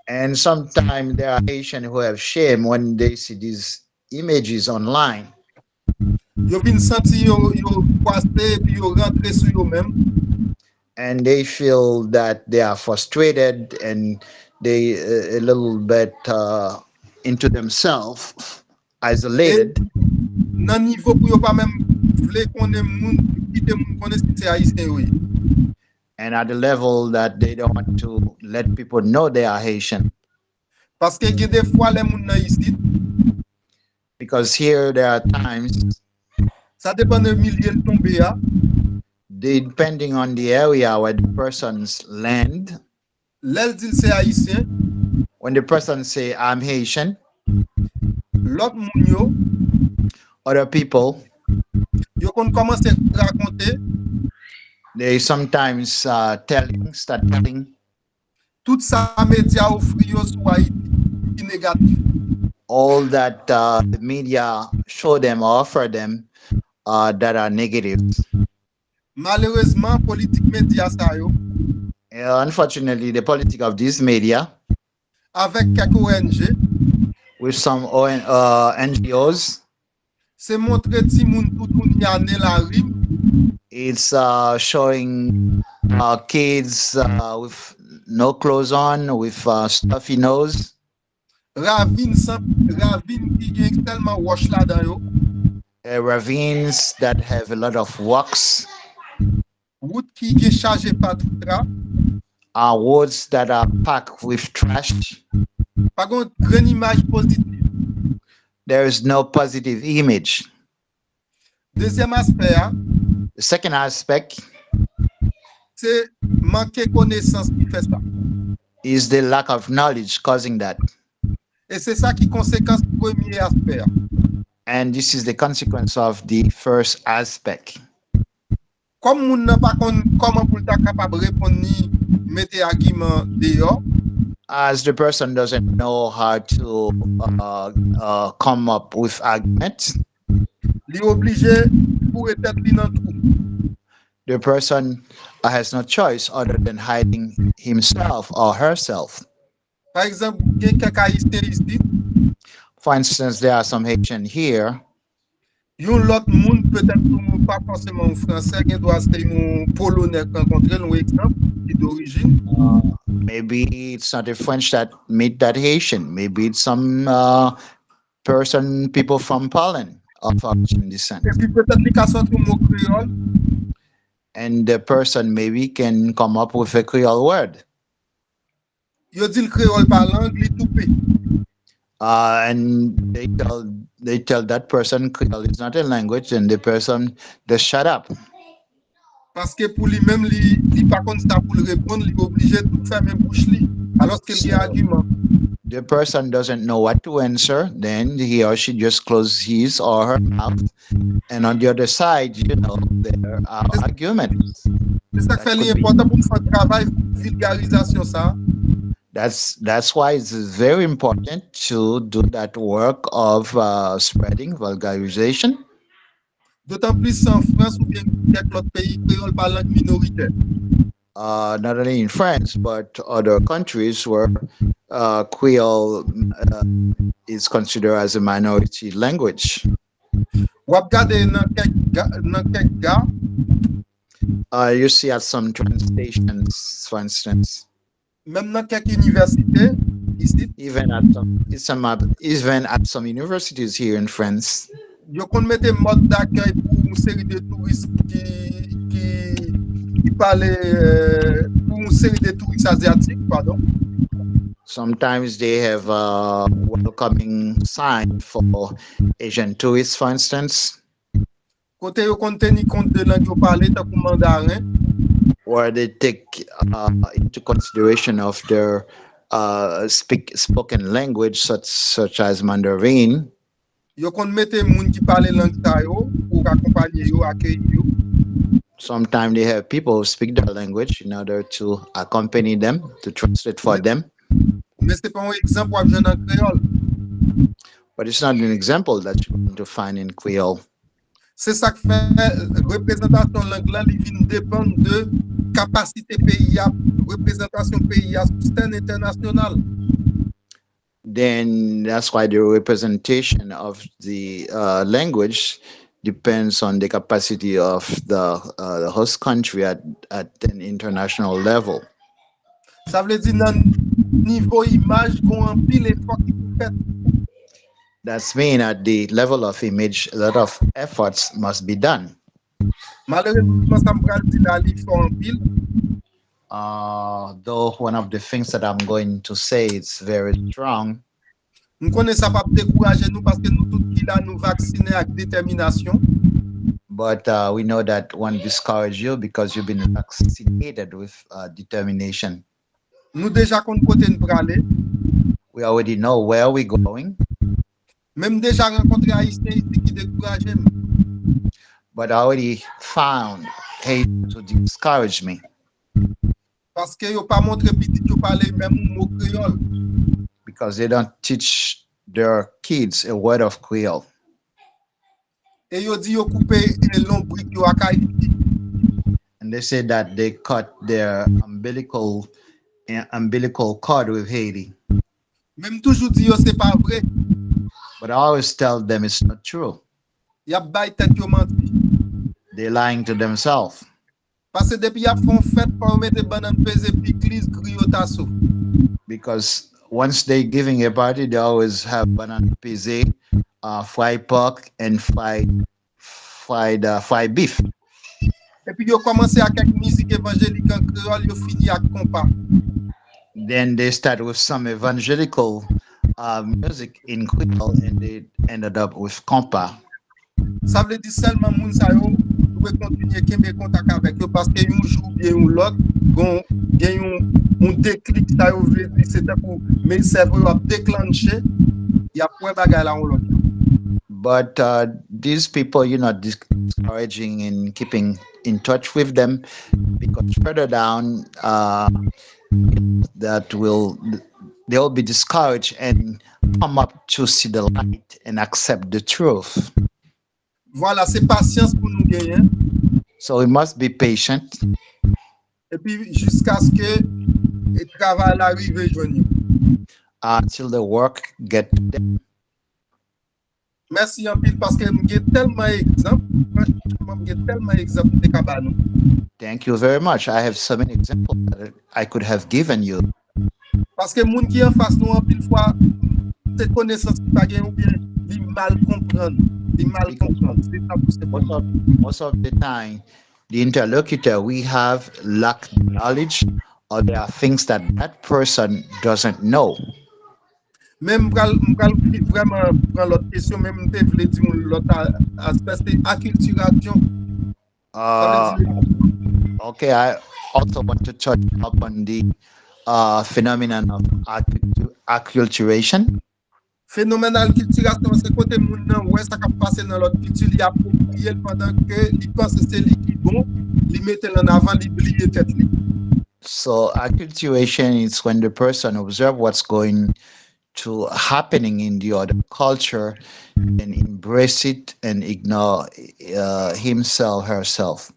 And sometimes there are Haitians who have shame when they see these images online. Yo viennent sentir yo passé puis yo rentrer sur eux même. And they feel that they are frustrated and they a little bit into themselves, isolated. Nan nivou pou yo pa même vle konnen moun, kite moun konnen si se haïtien yo. And at the level that they don't want to let people know they are Haitian. Parce que gen des fois les moun nan ici, Because here there are times, ça dépend de milieu le tombe ya, depending on the area where the person's land, l'el dit c'est haïtien, when the person say I'm Haitian, l'autre moun yo, other people, yo kon commence raconter they sometimes start telling tout ça média offri yo sur Haïti qui négatif. all that the media show them or offer them that are negative. Malheureusement, politique média ça yo, Unfortunately, the politics of this media, avec quelques ONG, with some NGOs, c'est montrer ti moun tout moun yane la rime, it's showing kids with no clothes on, with stuffy nose, ravine qui gen tellement wash la dan yo, ravines that have a lot of walks, route qui gen chargé patra, woods that are packed with trash. pa gon gran image positive. There is no positive image. Deuxième aspect, The second aspect c'est manquer connaissance qui fait ça. is the lack of knowledge causing that. Et c'est ça qui conséquence premier aspect. And this is the consequence of the first aspect. Comme moun nan pa kon comment pou ta capable répondre ni mettre argument dehors, As the person doesn't know how to come up with arguments, li obligé pour être li nan trou. the person has no choice other than hiding himself or herself. Par exemple, gen quelques haïtien ici, For instance, there are some Haitian here. yon l'autre moun peut-être pas forcément un français, gen doit ser un polonais rencontré, un exemple, qui d'origine. Maybe it's not a French that meet that Haitian. Maybe it's some people from Poland of Haitian descent. Et puis peut-être li ka sorti un mot créole, And the person maybe can come up with a Creole word. yo dit le créole par langue, li toupé. And they tell that person Creole is not a language, and the person just shut up. Parce que pour lui-même, li pas kon ça pour le répondre, li obligé de fermer bouche li. Alors qu'il y a argument. The person doesn't know what to answer, then he or she just closes his or her mouth. And on the other side, there are arguments. C'est ça qui fait l'important pour faire travail vulgarisation ça. That's why it's very important to do that work of spreading vulgarization. D'autant plus en France ou bien quelques autres pays créole par langue minoritaire. Not only in France, but other countries where Creole is considered as a minority language. Wap gade nan kek ga, You see at some train stations, for instance, même nan kek université, ici, even at some universities here in France, yo kon mette mode d'accueil pour une série de touristes qui parlent pour une série de touristes asiatiques, pardon. sometimes they have a welcoming sign for Asian tourists, for instance, Kote yo kon teni compte de langue yo parle, ta pou mandarin, where they take into consideration of their spoken language, such as Mandarin. yo kon mette moun qui parle langue sa yo pour accompagner yo, accueillir yo. Sometimes they have people who speak their language in order to accompany them, to translate for them. Mais c'est pas un exemple wap jwen nan créole. But it's not an example that you're going to find in Creole. C'est ça qui fait représentation langue là, li vin dépend de capacité pays à représentation pays à sur scène internationale. Then that's why the representation of the language depends on the capacity of the host country at an international level. Ça veut dire nan niveau image qu'on en pile effort qui peut faire That's mean at the level of image, a lot of efforts must be done. Malheureusement, ça me pral di la li fort en pile. Though one of the things that I'm going to say is very strong, Nous connaissons ça pas décourager nous parce que nous tous qui là nous vacciner avec détermination. but we know that won't discourage you because you've been vaccinated with determination. Nous déjà qu'on côté nous praler. We already know where we're going. Même déjà rencontré haïtien ici qui décourageait. But I already found hate to discourage me. Parce que yo pas montré petit yo parler même mot créole. Because they don't teach their kids a word of Creole. Et yo dit yo couper l'ombrique yo ak Haïti. And they say that they cut their umbilical cord with Haiti. Même toujours dit yo c'est pas vrai. But I always tell them it's not true. Y a bay tête yo menti. They're lying to themselves. Parce que depuis y a font fête pour mettre banane pesé piclis griotasso. Because once they giving a party, they always have banana pizza, fried pork, and fried beef. Et puis yo commencé à quelques musique évangélique en créole, yo fini à compas. Then they start with some evangelical music in Creole, and they ended up with compa. Ça veut dire seulement moun sa yo doit continuer kembe contact avec eux parce que un jour bien ou l'autre gagne un déclic ça yo veut dire c'était pour mais cerveau a déclenché y a point bagay là ou l'autre. But these people, you're not discouraging and keeping in touch with them, because further down they'll be discouraged and come up to see the light and accept the truth. Voilà, c'est patience pour nous gagner. So we must be patient. Et puis jusqu'à ce que le travail arrive et joigne. Until the work get to them. Merci en pile parce que j'ai tellement d'exemples. Franchement, j'ai tellement d'exemples de cabanon. Thank you very much. I have so many examples that I could have given you. Parce que moun qui en face nous en pile fois cette connaissance qui pas gagne ou bien li mal comprendre. Most of the time, the interlocutor we have lack knowledge, or there are things that person doesn't know. Même vraiment prendre l'autre question, même te voulais dire l'autre aspect, c'est acculturation. Okay, I also want to touch upon the phenomenon of acculturation. Phénomène acculturation, c'est côté moun nan ouais ça qui passe dans l'autre culture, il approprié pendant que il pense que c'est lui qui bon, il mettait en avant, il oublier tête li. So acculturation is when the person observe what's going to happening in the other culture and embrace it and ignore himself, herself.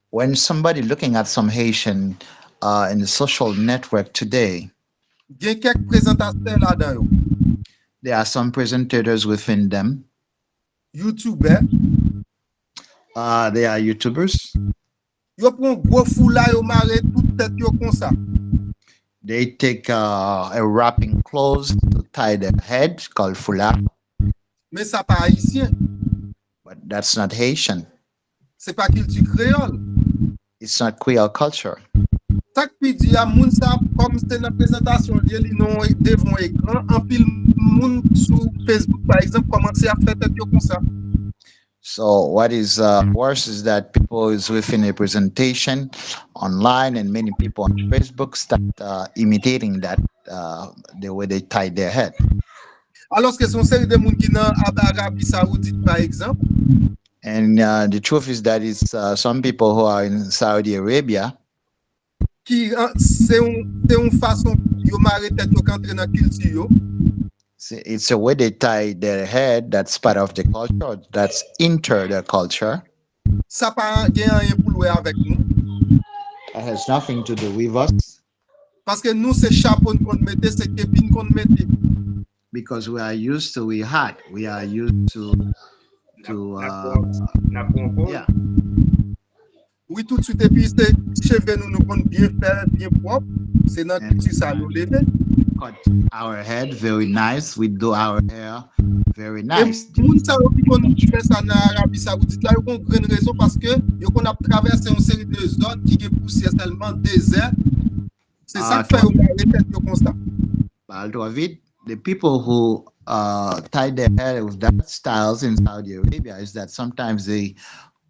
When somebody looking at some Haitian in the social network today, there are some presentators within them. YouTuber. They are YouTubers. They take a wrapping clothes to tie their head called foulard. But that's not Haitian. It's not Creole culture. So what is worse is that people is within a presentation online, and many people on Facebook start imitating that the way they tie their head. And the truth is that it's some people who are in Saudi Arabia. It's a way they tie their head that's part of the culture, that's enter their culture. It has nothing to do with us. Because we are used to yeah. Oui, tout de suite, et puis cheveux nous compte bien faire, bien propre. C'est notre culture, ça nous lever. cut our head very nice. We do our hair very Et nice. moun sa yo ki kon fè sa nan Arabie Saoudite la, yo kon gren raison parce que yo kon ap traverse une série de zones qui gen poussière seulement désert. C'est ça qui fait yo arrêter yo comme ça. The people who tie their hair with that styles in Saudi Arabia is that sometimes they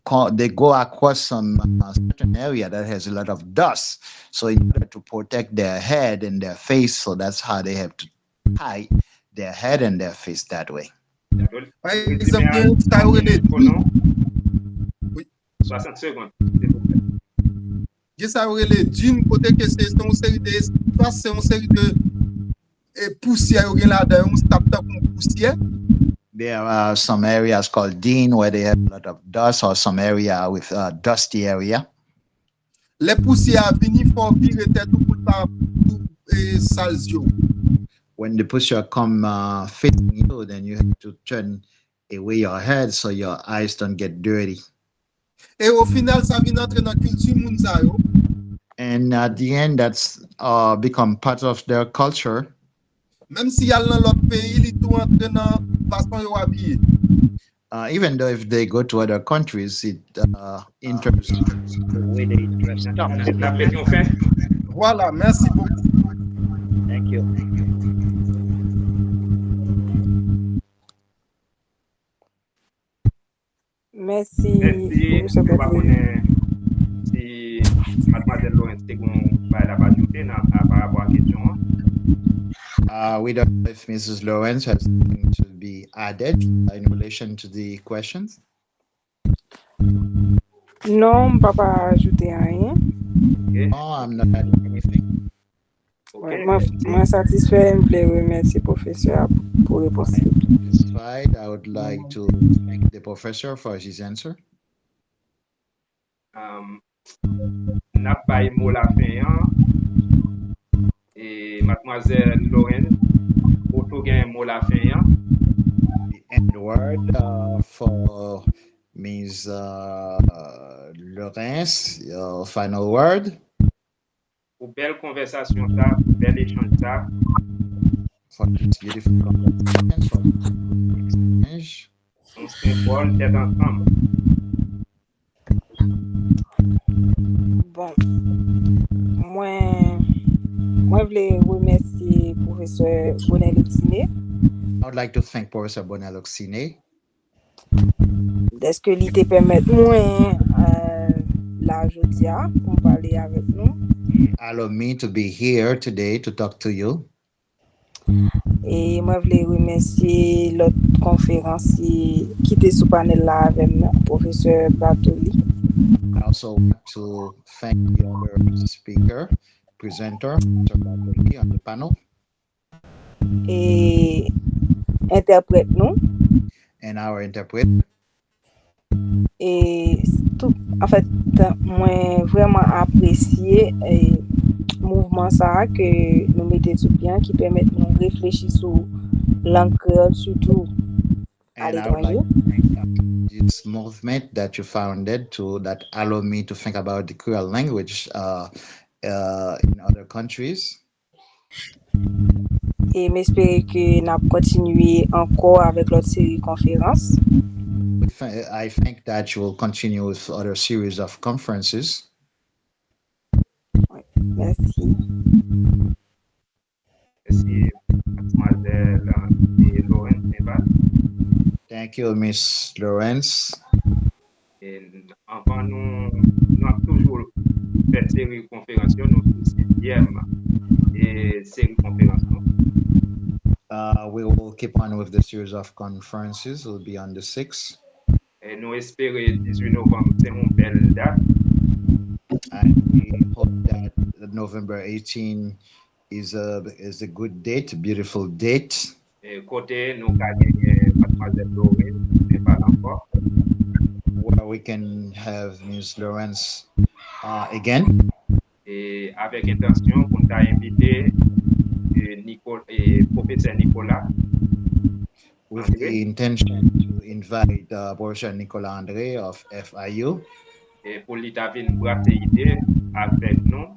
go across some certain area that has a lot of dust. So in order to protect their head and their face, so that's how they have to tie their head and their face that way. Par exemple, ça aurait les 60 secondes. Ça aurait les dunes côté que c'est une série de espaces, c'est une série de poussière au là-dedans, on tape comme poussière. There are some areas called Dean where they have a lot of dust, or some area with dusty area. Les poussières viennent pour virer tête pour pas salzio. When the poussière come facing you, then you have to turn away your head so your eyes don't get dirty. Et au final, ça vient entrer dans la culture mounsa yo. And at the end, that's become part of their culture. Même si y a dans l'autre pays, il tout entrer dans façon yo habillé. Even though if they go to other countries, it enters the way they dress up. Voilà, merci beaucoup. Thank you. Merci. Si Mademoiselle Lawrence te kon ba la ajouter par rapport à question. We don't know if Mrs. Lawrence has something to be added in relation to the questions. Non, papa ajouter rien. Okay. No, I'm not adding anything. Okay. Moi satisfait, je voulais remercier le professeur pour réponse. Satisfied. I would like to thank the professor for his answer. N'a pas mot la fin et Mademoiselle Lawrence auto gain mot la fin. The end word for Ms. Lawrence, your final word. Pour belle conversation ça, pour bel échange ça. For this beautiful conversation, for exchange. On s'invole d'être ensemble. Bon, moi voulais remercier professeur Bonel-Oxiné. I would like to thank Professor Bonel-Oxiné. Est-ce que il te permet moi la jodia pour parler avec nous? Allow me to be here today to talk to you. Et moi voulais remercier l'autre conférencier qui était sous panel là avec moi, professeur Bartholy. I also want to thank the other speaker, presenter, Mr. Bartholy, on the panel. Et interprète nous. And our interpreter. Et tout, en fait, moi vraiment apprécié mouvement ça que nous mettons tout bien qui permet de nous réfléchir sur langue créole surtout à l'étranger. This movement that you founded that allow me to think about the Creole language in other countries. Et m'espérer que nous continuer encore avec l'autre série conférence. I think that you will continue with other series of conferences. Merci. Merci, Mademoiselle Lawrence. Thank you, Miss Lawrence. Et avant, nous avons toujours fait série de conférences, nous sommes 6e série de conférences. We will keep on with the series of conferences. We'll be on the 6th. Et nous espérons 18 novembre, c'est une belle date. And we hope that November 18 is a good date, a beautiful date. Et côté, nous gagnons Mademoiselle Lawrence, mais pas encore. Where we can have Ms. Lawrence again. Et avec intention, on t'a invité Professeur Nicolas. With the intention to invite Professor Nicolas André of FIU. Et pour l'Itavine brasser idées avec nous.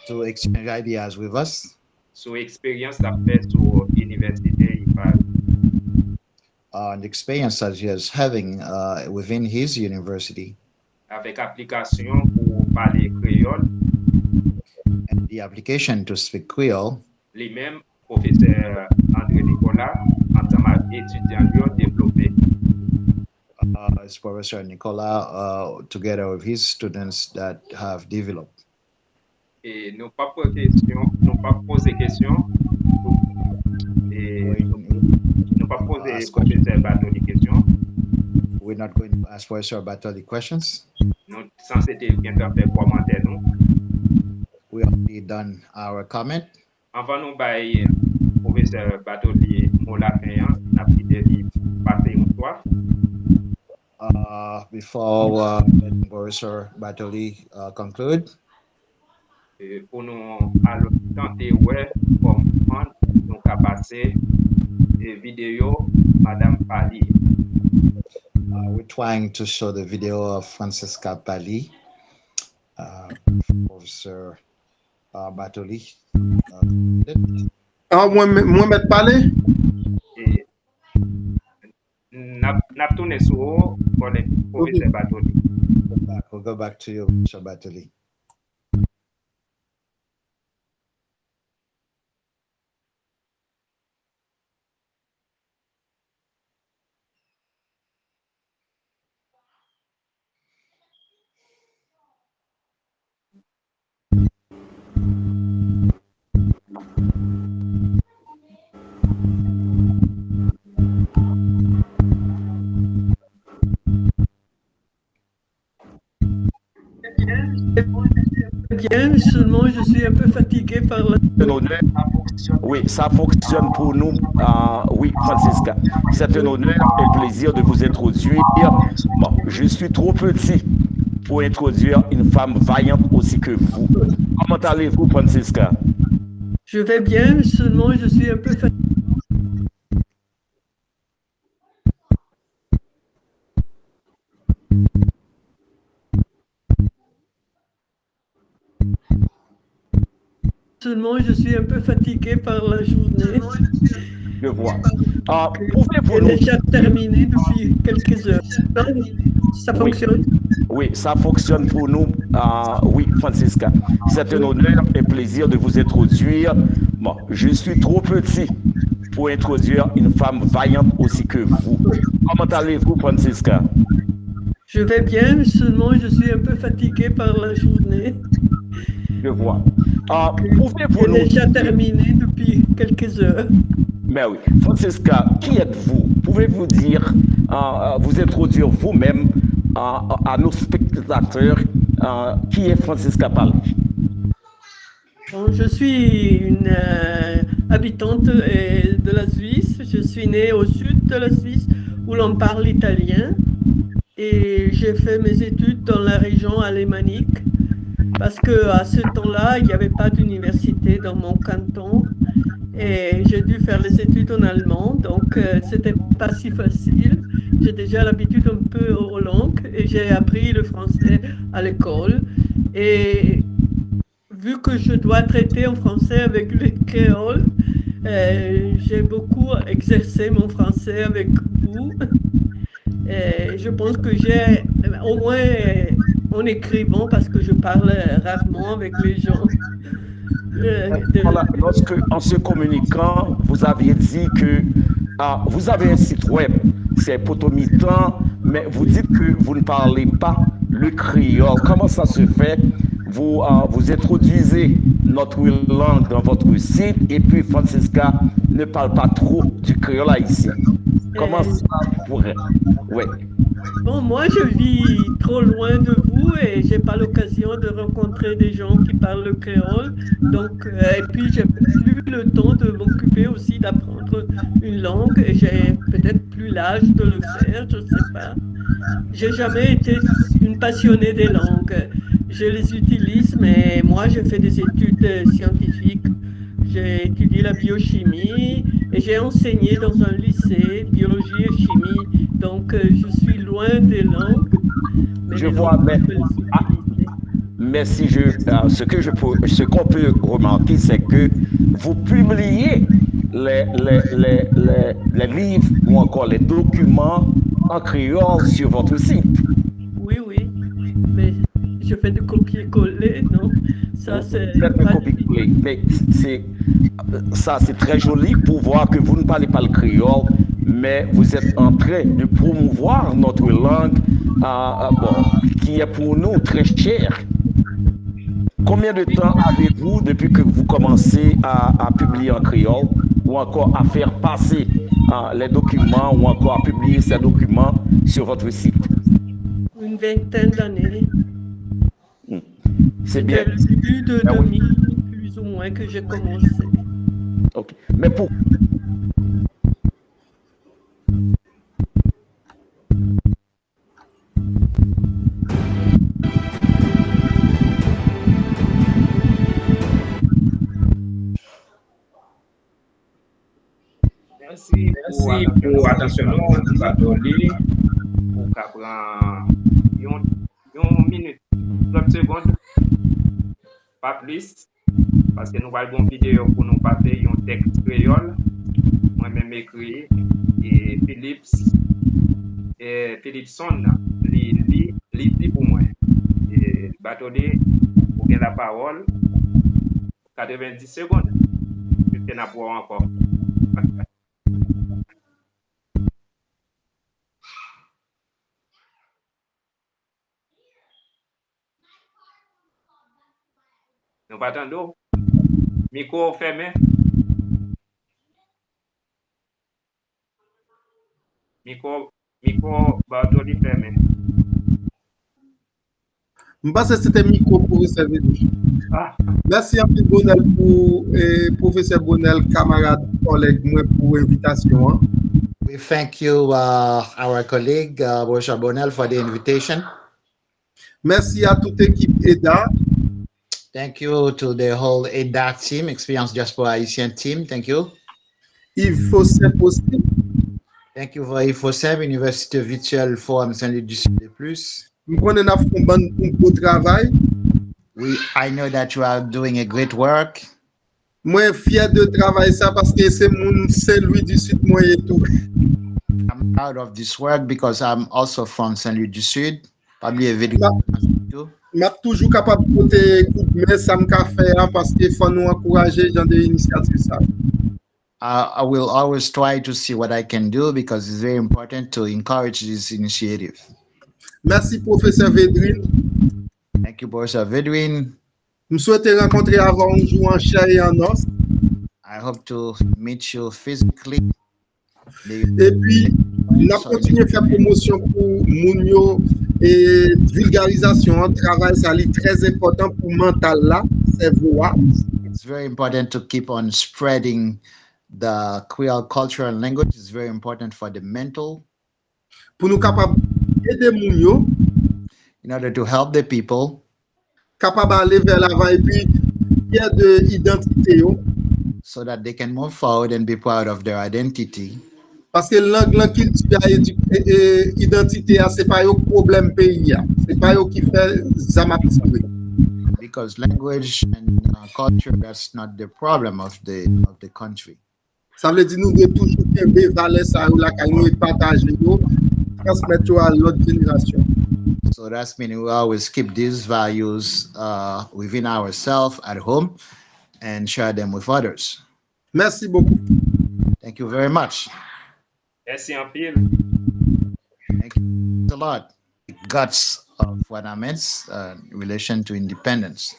To exchange ideas with us. Sur expérience ça fait sur université il parle. The experience that he is having within his university. Avec application pour parler créole. And the application to speak Creole. Lui-même, professeur André Nicolas, ensemble avec étudiants, lui ont développé. It's Professor Nicolas, together with his students that have developed. Et nous pas poser question. Et nous pas poser professeur Bartholy question. We're not going to ask Professor Bartholy questions. Nous censé bien faire commentaire nous. We already done our comment. Avant nous bailler professeur Bartholy mot la fin, n'a pris des livres passer une soif. Before letting Professor Bartholy conclude. Pour nous alors tenter ouais comprendre nous qu'a passé des vidéos Madame Pali. We're trying to show the video of Francesca Pali, Professor Bartholy. Moi mettre parler. N'a tourné sur professeur Bartholy. We'll go back to you, Professor Bartholy. Bien, seulement je suis un peu fatigué par la... Oui, ça fonctionne pour nous. Oui, Francisca, c'est un honneur et un plaisir de vous introduire. Bon, je suis trop petit pour introduire une femme vaillante aussi que vous. Comment allez-vous, Francisca? Je vais bien, seulement je suis un peu fatigué. Seulement, je suis un peu fatigué par la journée. Je vois. Pouvez-vous nous... déjà terminé depuis quelques heures. Ça fonctionne? Oui, ça fonctionne pour nous. Oui, Francisca, c'est un honneur et un plaisir de vous introduire. Bon, je suis trop petit pour introduire une femme vaillante aussi que vous. Comment allez-vous, Francisca? Je vais bien, seulement je suis un peu fatigué par la journée. Je vois. Pouvez-vous nous... déjà terminé depuis quelques heures. Mais oui. Francisca, qui êtes-vous? Pouvez-vous dire, vous introduire vous-même à nos spectateurs, qui est Francisca Pali? Bon, je suis une habitante de la Suisse. Je suis née au sud de la Suisse où l'on parle italien. Et j'ai fait mes études dans la région alémanique. Parce qu'à ce temps-là, il n'y avait pas d'université dans mon canton et j'ai dû faire les études en allemand, donc c'était pas si facile. J'ai déjà l'habitude un peu aux langues et j'ai appris le français à l'école. Et vu que je dois traiter en français avec le créole, j'ai beaucoup exercé mon français avec vous. Et je pense que j'ai au moins en écrivant, parce que je parle rarement avec les gens. Voilà, lorsque, en se communiquant, vous aviez dit que vous avez un site web, c'est Potomitan, mais vous dites que vous ne parlez pas le créole. Comment ça se fait? Vous introduisez notre langue dans votre site et puis Francisca ne parle pas trop du créole haïtien. Comment ça pourrait? Oui. Bon, moi, je vis trop loin de vous et j'ai pas l'occasion de rencontrer des gens qui parlent le créole. Donc, et puis, j'ai plus le temps de m'occuper aussi d'apprendre une langue et j'ai peut-être plus l'âge de le faire, je sais pas. J'ai jamais été une passionnée des langues. Je les utilise, mais moi, j'ai fait des études scientifiques. J'ai étudié la biochimie et j'ai enseigné dans un lycée, biologie et chimie. Donc, je suis loin des langues. Je vois, mais ce qu'on peut remarquer, c'est que vous publiez les livres ou encore les documents en créole sur votre site. Oui, oui. Mais je fais du copier-coller, non? Ça, c'est Faites un pas copier-coller. Mais ça, c'est très joli pour voir que vous ne parlez pas le créole, mais vous êtes en train de promouvoir notre langue, qui est pour nous très chère. Combien de temps avez-vous depuis que vous commencez à publier en créole ou encore à faire passer les documents ou encore à publier ces documents sur votre site? une vingtaine d'années. C'est bien. C'était le début de 2000, plus ou moins, que j'ai commencé. Ok. Mais pour... Merci pour attention nous, Bartholy. Pour qu'à prendre une minute, 30 secondes, pas plus, parce que nous allons une vidéo pour nous passer un texte créole. Moi-même écrit et Philipson, lit pour moi. Et Bartholy, vous avez la parole, 90 secondes, puisque n'a pas encore. Nous pas attendre. Micro fermé. Micro Bartholy fermé. Je pense que c'était micro professeur Védouche. Merci à Bonel pour professeur Bonel, camarade, collègue, moi pour l'invitation. We thank you, our colleague, Professor Bonel, for the invitation. Merci à toute l'équipe EDA. Thank you to the whole EDA team, Experience Diaspora Haitian team. Thank you. Yves Fossem aussi. Thank you for Yves Fossem, Université Virtuelle Forum Saint-Louis du Sud de Plus. Je connais un bon travail. I know that you are doing a great work. Moi, fier de travailler ça parce que c'est mon Saint-Louis du Sud, moi et tout. I'm proud of this work because I'm also from Saint-Louis du Sud. Je suis toujours capable de porter coup de main, ça me fait parce qu'il faut nous encourager dans des initiatives. I will always try to see what I can do because it's very important to encourage this initiative. Merci, professeur Védrine. Thank you, Professor Vedwin. Je souhaite rencontrer avant un jour en chair et en os. I hope to meet you physically. Et puis, on a continué à faire promotion pour Mounio et vulgarisation. Un travail, ça est très important pour le mental là, cerveau. It's very important to keep on spreading the Creole culture and language. It's very important for the mental. Pour nous capables d'aider Mounio. In order to help the people. Capable d'aller vers l'avant et puis fier de l'identité. So that they can move forward and be proud of their identity. Parce que langue culture et identité, c'est pas un problème pays. C'est pas eux qui fait zamaptivé. Because language and culture, that's not the problem of the country. Ça veut dire nous devons toujours aimer valeurs ça ou la nous partager nous transmettre à l'autre génération. So that's meaning we always keep these values within ourselves at home and share them with others. Merci beaucoup. Thank you very much. Merci en pile. Thank you a lot. Guts of what I meant in relation to independence.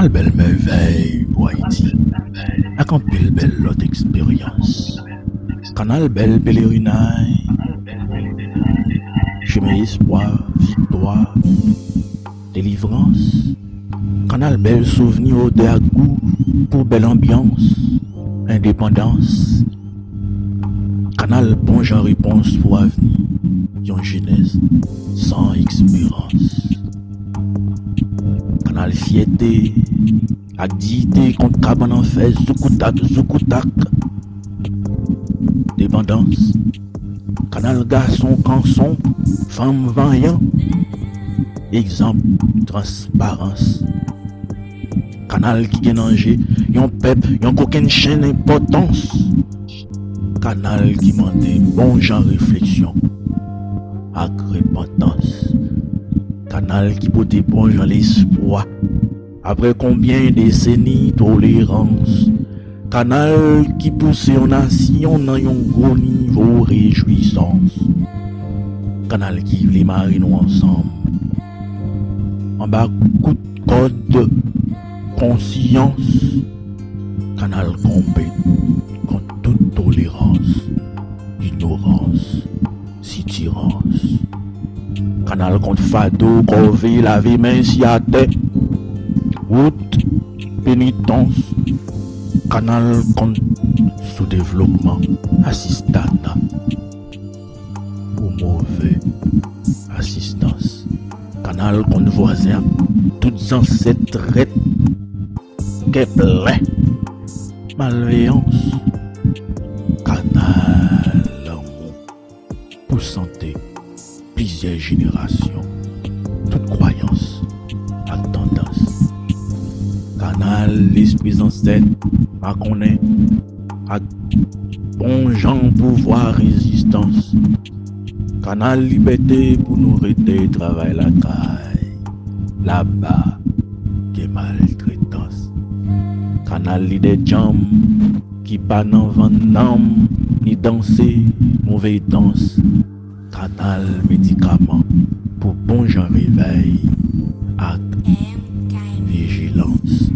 Canal belle merveille pour Haïti. A quand belle l'autre expérience. Canal belle pèlerinage. Chemin espoir, victoire, délivrance. Canal belle souvenir de goût pour belle ambiance, indépendance. Canal bon en réponse pour avenir, yon jeunesse sans espérance. Canal fierté, ak dignité contre cabane en fait, zoukoutak. Dépendance. Canal garçon canson, femme vaillant. Exemple, transparence. Canal qui gen danger, yon pep, yon koken chaîne importance. Canal qui mande bon genre réflexion, ak repentance. Canal qui pote bon genre l'espoir, après combien de décennies tolérance. Canal qui pousse en nation dans yon gros niveau réjouissance. Canal qui les marins ensemble. En bas coup de code conscience. Canal combat contre toute tolérance, ignorance, sitirance. Canal contre fado, corvée, laver main si à terre. Route, pénitence. Canal contre sous-développement, assistana. Ou mauvais assistance. Canal contre voisin, toutes ancêtres plein. Malveillance. Canal l'amour pour santé, plusieurs générations, toute croyance, à tendance. Canal l'esprit ancêtre, à connaît, à bon gens pouvoir résistance. Canal liberté pour nous rester travail la caille, là-bas, qui est maltraitance. Canal des jambes qui pas dans vendam ni danser mauvaise danse. Canal médicament pour bon gens réveil ak vigilance.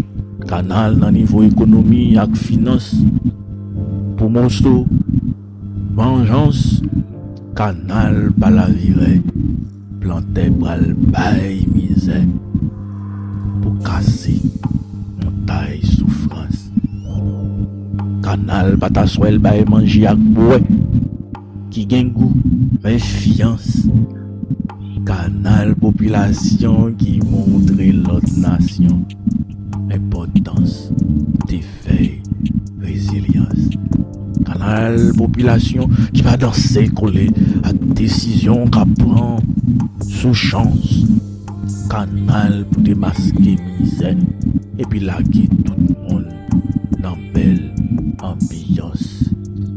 Canal dans niveau économie ak finance pour monceau vengeance. Canal pas la virée planté bral bail misère pour casser montagne souffrance. Canal pataswel bay manger ak bois qui gen goût méfiance. Canal population qui montre l'autre nation importance des faits résilience. Canal population qui va danser collé à décision qu'a prend sous chance. Canal pour démasquer misère et puis laguer tout le monde dans belle ambiance.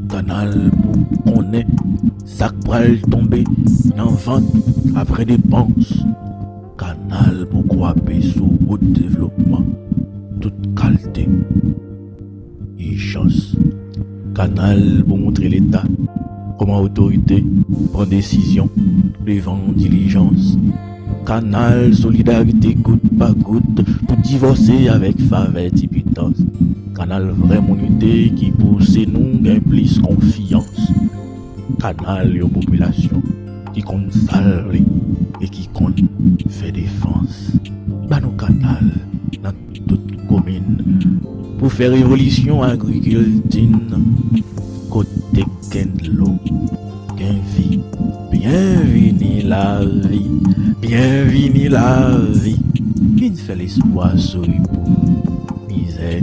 Canal pour qu'on est sac pral tomber dans vente après dépenses. Canal pour croiser sous haut développement toute qualité et chance. Canal pour montrer l'État comment autorité prend décision devant diligence. Canal solidarité goutte par goutte pour divorcer avec faveur et pitance. Canal vraiment unité qui pousse nous gain plus confiance. Canal aux population qui compte salver et qui compte fait défense. Bah nos canal dans toute commune pour faire révolution agriculture côté gain de l'eau, gain vie. Bienvenue la vie, bienvenue la vie. Il fait l'espoir sur pour misère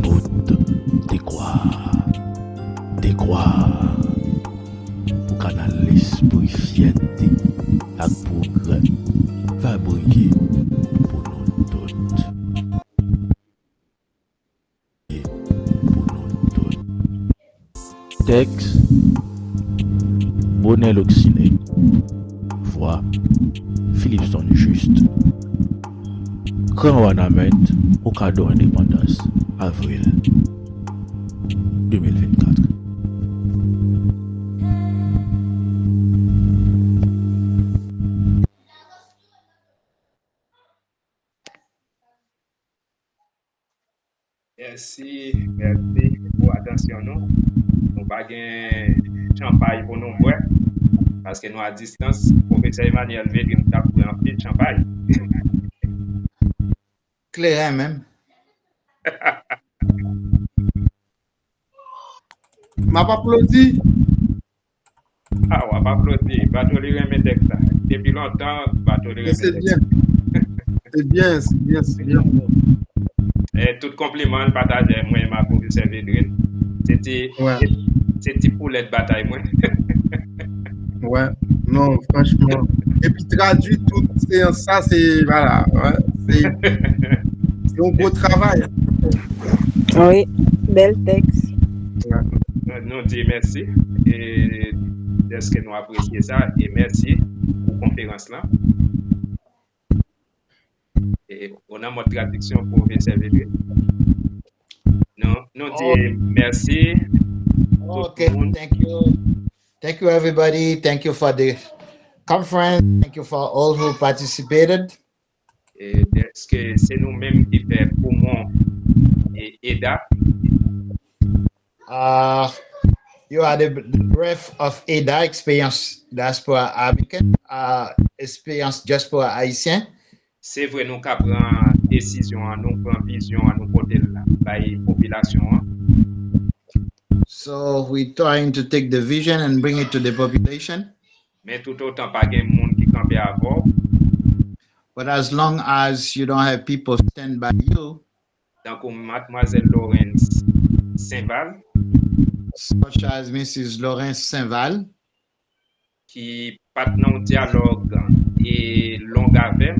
pour décroire pour canal l'esprit fierté à progrès va briller pour nous toutes. Et pour nous toutes. Texte Bonnet l'Occiné. Voix Philipson Juste. Grand ornament au cadeau indépendance. Avril 2024. Merci pour attention nous. Nous pas gain champagne pour nous boire parce que nous à distance, professeur Emmanuel Védrine t'a pris un petit champagne. Clair même. M'a pas applaudi. Ah, on va pas applaudir. Bartholy remet texte. Depuis longtemps, Bartholy remet C'est texte. bien. C'est bien. Et tout compliment, le partage, moi et ma professeur Védrine. C'était pour l'aide bataille, moi. Ouais, non, franchement. Et puis traduit tout, ça, c'est, voilà, ouais, c'est un beau travail. Oui, bel texte. Ouais. Nous disons merci et de ce que nous apprécions ça et merci pour la conférence là. Et on a notre traduction pour professeur Védrine. Nous disons merci. Okay, thank you everybody. Thank you for the conference. Thank you for all who participated. Et ce que c'est nous-mêmes qui fait pour moi et EDA. You are the breath of EDA, expérience diaspora africaine, expérience diaspora haïtien. C'est vrai, nous prenons décision, nous prenons vision, nous porter la population. So we're trying to take the vision and bring it to the population. Mais tout autant pas de monde qui campe avant. But as long as you don't have people stand by you, donc mademoiselle Laurence Saint-Val, such as Mrs. Laurence Saint-Val, qui partenaire dialogue et long avec,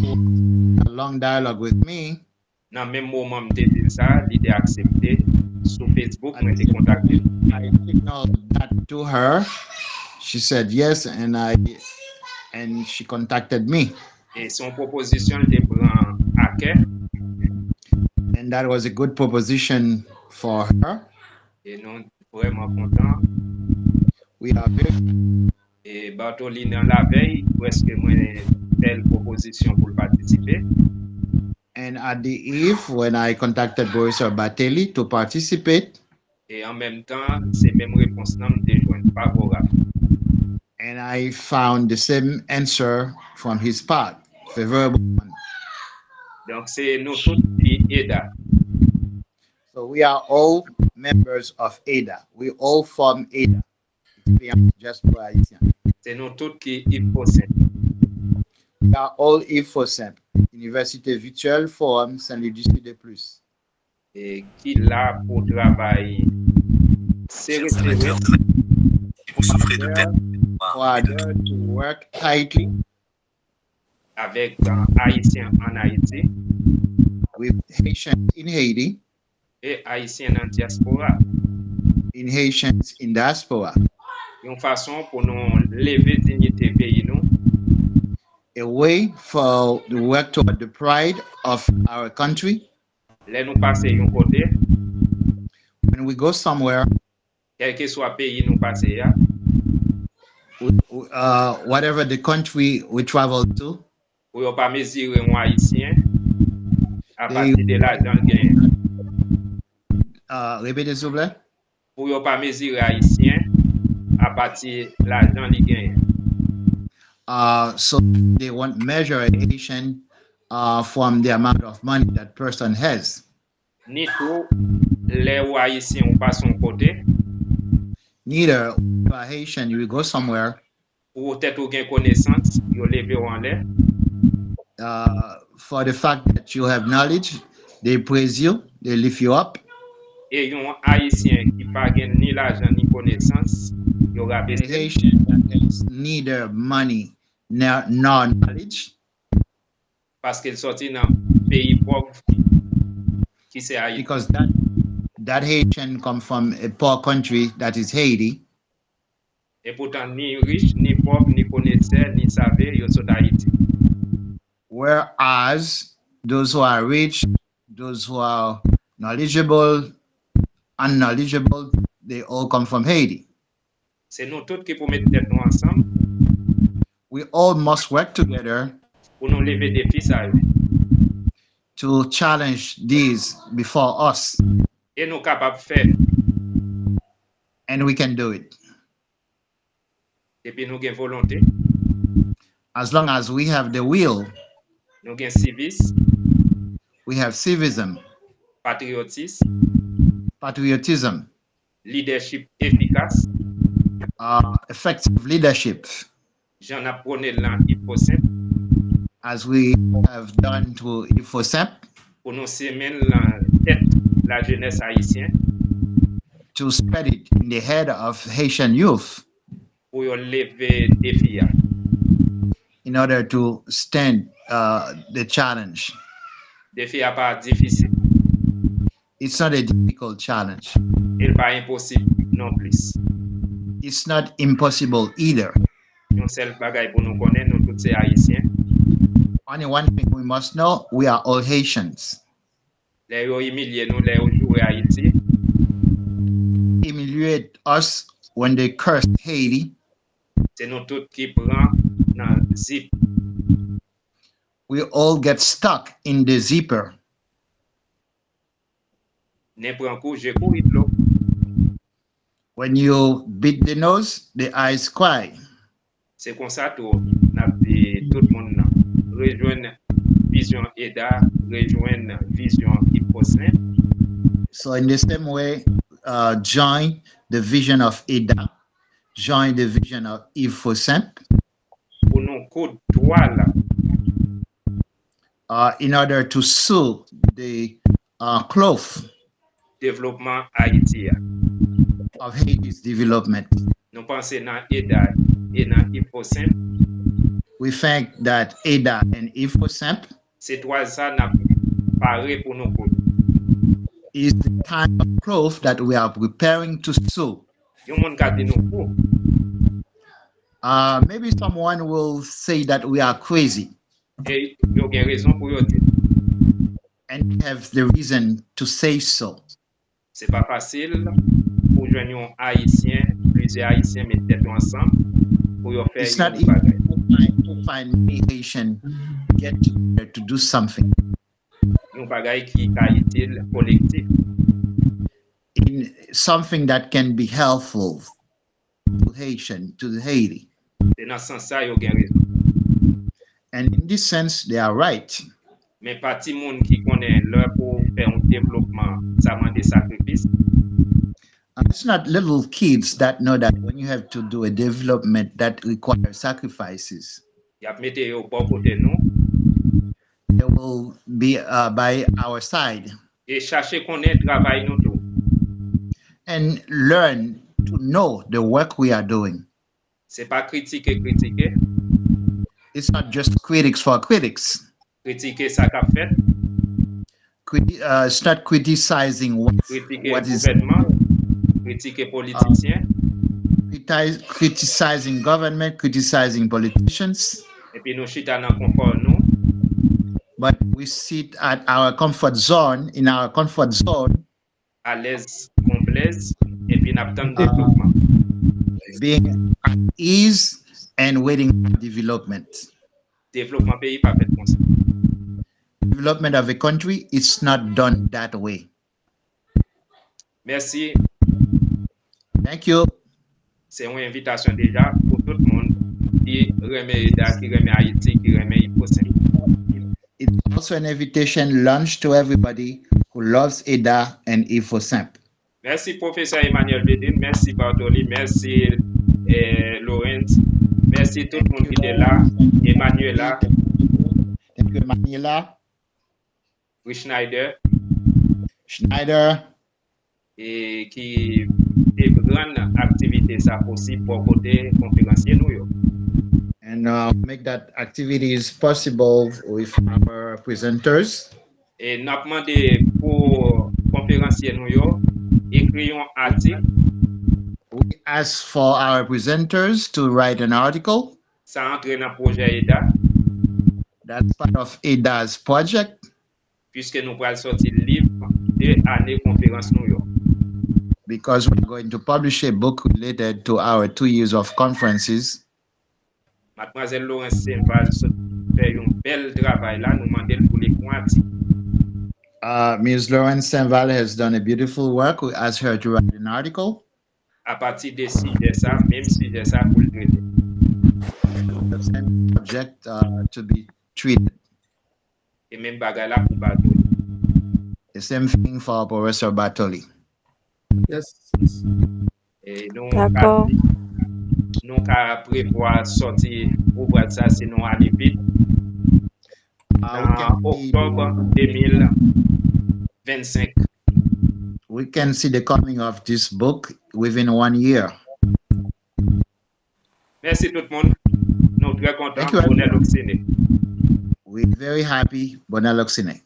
a long dialogue with me. Dans le même moment, je dit ça, l'idée acceptée sur Facebook, je m'ai contacté. I signaled that to her. She said yes, and she contacted me. Et son proposition de prend à cœur. And that was a good proposition for her. Et nous vraiment contents. We are very. Et Bartholy dans la veille, presque moi telle proposition pour participer. And at the eve, when I contacted Boris Bartholy to participate, et en même temps, ces mêmes réponses n'ont été favorables. And I found the same answer from his part, favorable one. Donc c'est nous tous qui EDA. So we are all members of EDA. We all form EDA. Just for Haitian. C'est nous tous qui IFOSEM. We are all IFOSEM, Université Virtuelle Forum Saint-Lucie de Plus. Et qui là pour travailler serré. Vous souffrez de peine. To work tightly avec Haïtiens en Haïti, with Haitians in Haiti, et Haïtiens en diaspora, in Haitians in diaspora. Une façon pour nous lever dignité pays nous. A way for the work toward the pride of our country. Là nous passer un côté. When we go somewhere, quel que soit pays nous passer ya. Whatever the country we travel to, pour ne pas mesurer un haïtien à partir de l'argent gagné. Répétez s'il vous plaît. Pour ne pas mesurer haïtien à partir de l'argent gagné. So they won't measure a Haitian from the amount of money that person has. Ni tout les haïtiens ou pas son côté. Neither a Haitian, you will go somewhere. Ou peut-être ou gain connaissance, you lever en l'air. For the fact that you have knowledge, they praise you, they lift you up. Et un haïtien qui pas gain ni l'argent ni connaissance, you rabaisse. Haitian that has neither money nor knowledge. Parce qu'il sorti dans pays pauvre qui c'est Haïti. Because that Haitian come from a poor country that is Haiti. Et pourtant ni riche, ni pauvre, ni connaisseur, ni saveur, ils sont d'Haïti. Whereas those who are rich, those who are knowledgeable, unknowledgeable, they all come from Haiti. C'est nous tous qui pour mettre tête nous ensemble. We all must work together pour nous lever défi ça. to challenge these before us, Et nous capables de faire. and we can do it. Et puis nous avons volonté, As long as we have the will, nous avons civisme, we have civism, patriotism, leadership efficace. Effective leadership, J'en apprenais là, il faut simple. as we have done to IFOSEP, Pour nous semer la tête la jeunesse haïtienne, to spread it in the head of Haitian youth, pour lever défi. in order to stand the challenge. Défi n'est pas difficile, It's not a difficult challenge. il n'est pas impossible non plus. It's not impossible either. Nous seul bagaille pour nous connaître, nous tous ces haïtiens. Only one thing we must know, we are all Haitians. Les gens humiliés nous, les gens jouer Haïti. Humiliate us when they curse Haiti. C'est nous tous qui prend dans zip. We all get stuck in the zipper. N'importe coup, j'ai couru de l'eau. When you beat the nose, the eyes cry. C'est comme ça tout, tout le monde rejoindre vision EDA, rejoindre vision IFOSEP. So in the same way, join the vision of EDA, join the vision of IFOSEP. Pour nous code droit là. In order to sue the cloth Développement Haïti. of Haiti's development. Nous pensons dans EDA et dans IFOSEP. We think that EDA and IFOSEP C'est trois ça n'a paré pour nous code. is the kind of cloth that we are preparing to sew. Yon monde ka di nous fou. Maybe someone will say that we are crazy, Et yon gen raison pour yon dire. and have the reason to say so. C'est pas facile pour joindre un haïtien, plusieurs haïtiens mettre tête ensemble pour yon faire It's not yon bagay. easy to find many Haitian get together to do something Yon bagay qui ka utile collectif. in something that can be helpful to Haitian, to Haiti. C'est dans ce sens ça yon gen raison. And in this sense, they are right. Mais pas ti moun qui connaît l'heure pour faire un développement, ça demande des sacrifices. It's not little kids that know that when you have to do a development that requires sacrifices, Y a mette yo bon côté nous they will be by our side et chercher connaître travail nous tout. and learn to know the work we are doing. C'est pas critiquer. It's not just critics for critics. Critiquer ça qu'a fait, It's not criticizing critiquer what is gouvernement, critiquer politiciens. Criticizing government, criticizing politicians, Et puis nous chita dans confort nous, but we sit at our comfort zone, in our comfort zone, à l'aise, complaise, et puis n'attend développement. being at ease and waiting for development. Développement pays pas fait comme ça. Development of a country is not done that way. Merci. Thank you. C'est une invitation déjà pour tout le monde qui remet EDA, qui remet Haïti, qui remet IFOSEP. It's also an invitation launch to everybody who loves EDA and IFOSEP. Merci professeur Emmanuel Bedin, merci Bartholy, merci Laurent, merci tout le monde qui était là, Emmanuela, Thank you, Manila, Schneider, et qui est grande activité ça possible pour côté conférencier nous yo. and make that activities possible with our presenters. Et nous avons demandé pour conférencier nous yo écrire un article. We ask for our presenters to write an article. Ça entre dans le projet EDA. That's part of EDA's project. Puisque nous allons sortir le livre de l'année conférence nous yo. Because we're going to publish a book related to our 2 years of conferences. Mademoiselle Laurence Saint-Val fait un bel travail là, nous demandons pour les points. Ms. Lauren Saint-Val has done a beautiful work. We asked her to write an article. À partir de sujet ça, même sujet ça pour le traiter. The same subject to be treated. Et même bagay là pour Bartholy. The same thing for Professor Bartholy. Yes. Et nous, D'accord. nous avons prévoir sortir ouvrage ça, sinon aller vite. En octobre 2025. We can see the coming of this book within 1 year. Merci tout le monde. Nous sommes très contents. Thank you. Bonne Loxine. We're very happy. Bonne Loxine.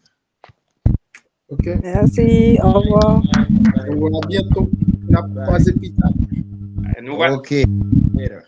OK. Merci. Au revoir. On va bientôt. On a croisé plus tard. Nous va- Okay. Later.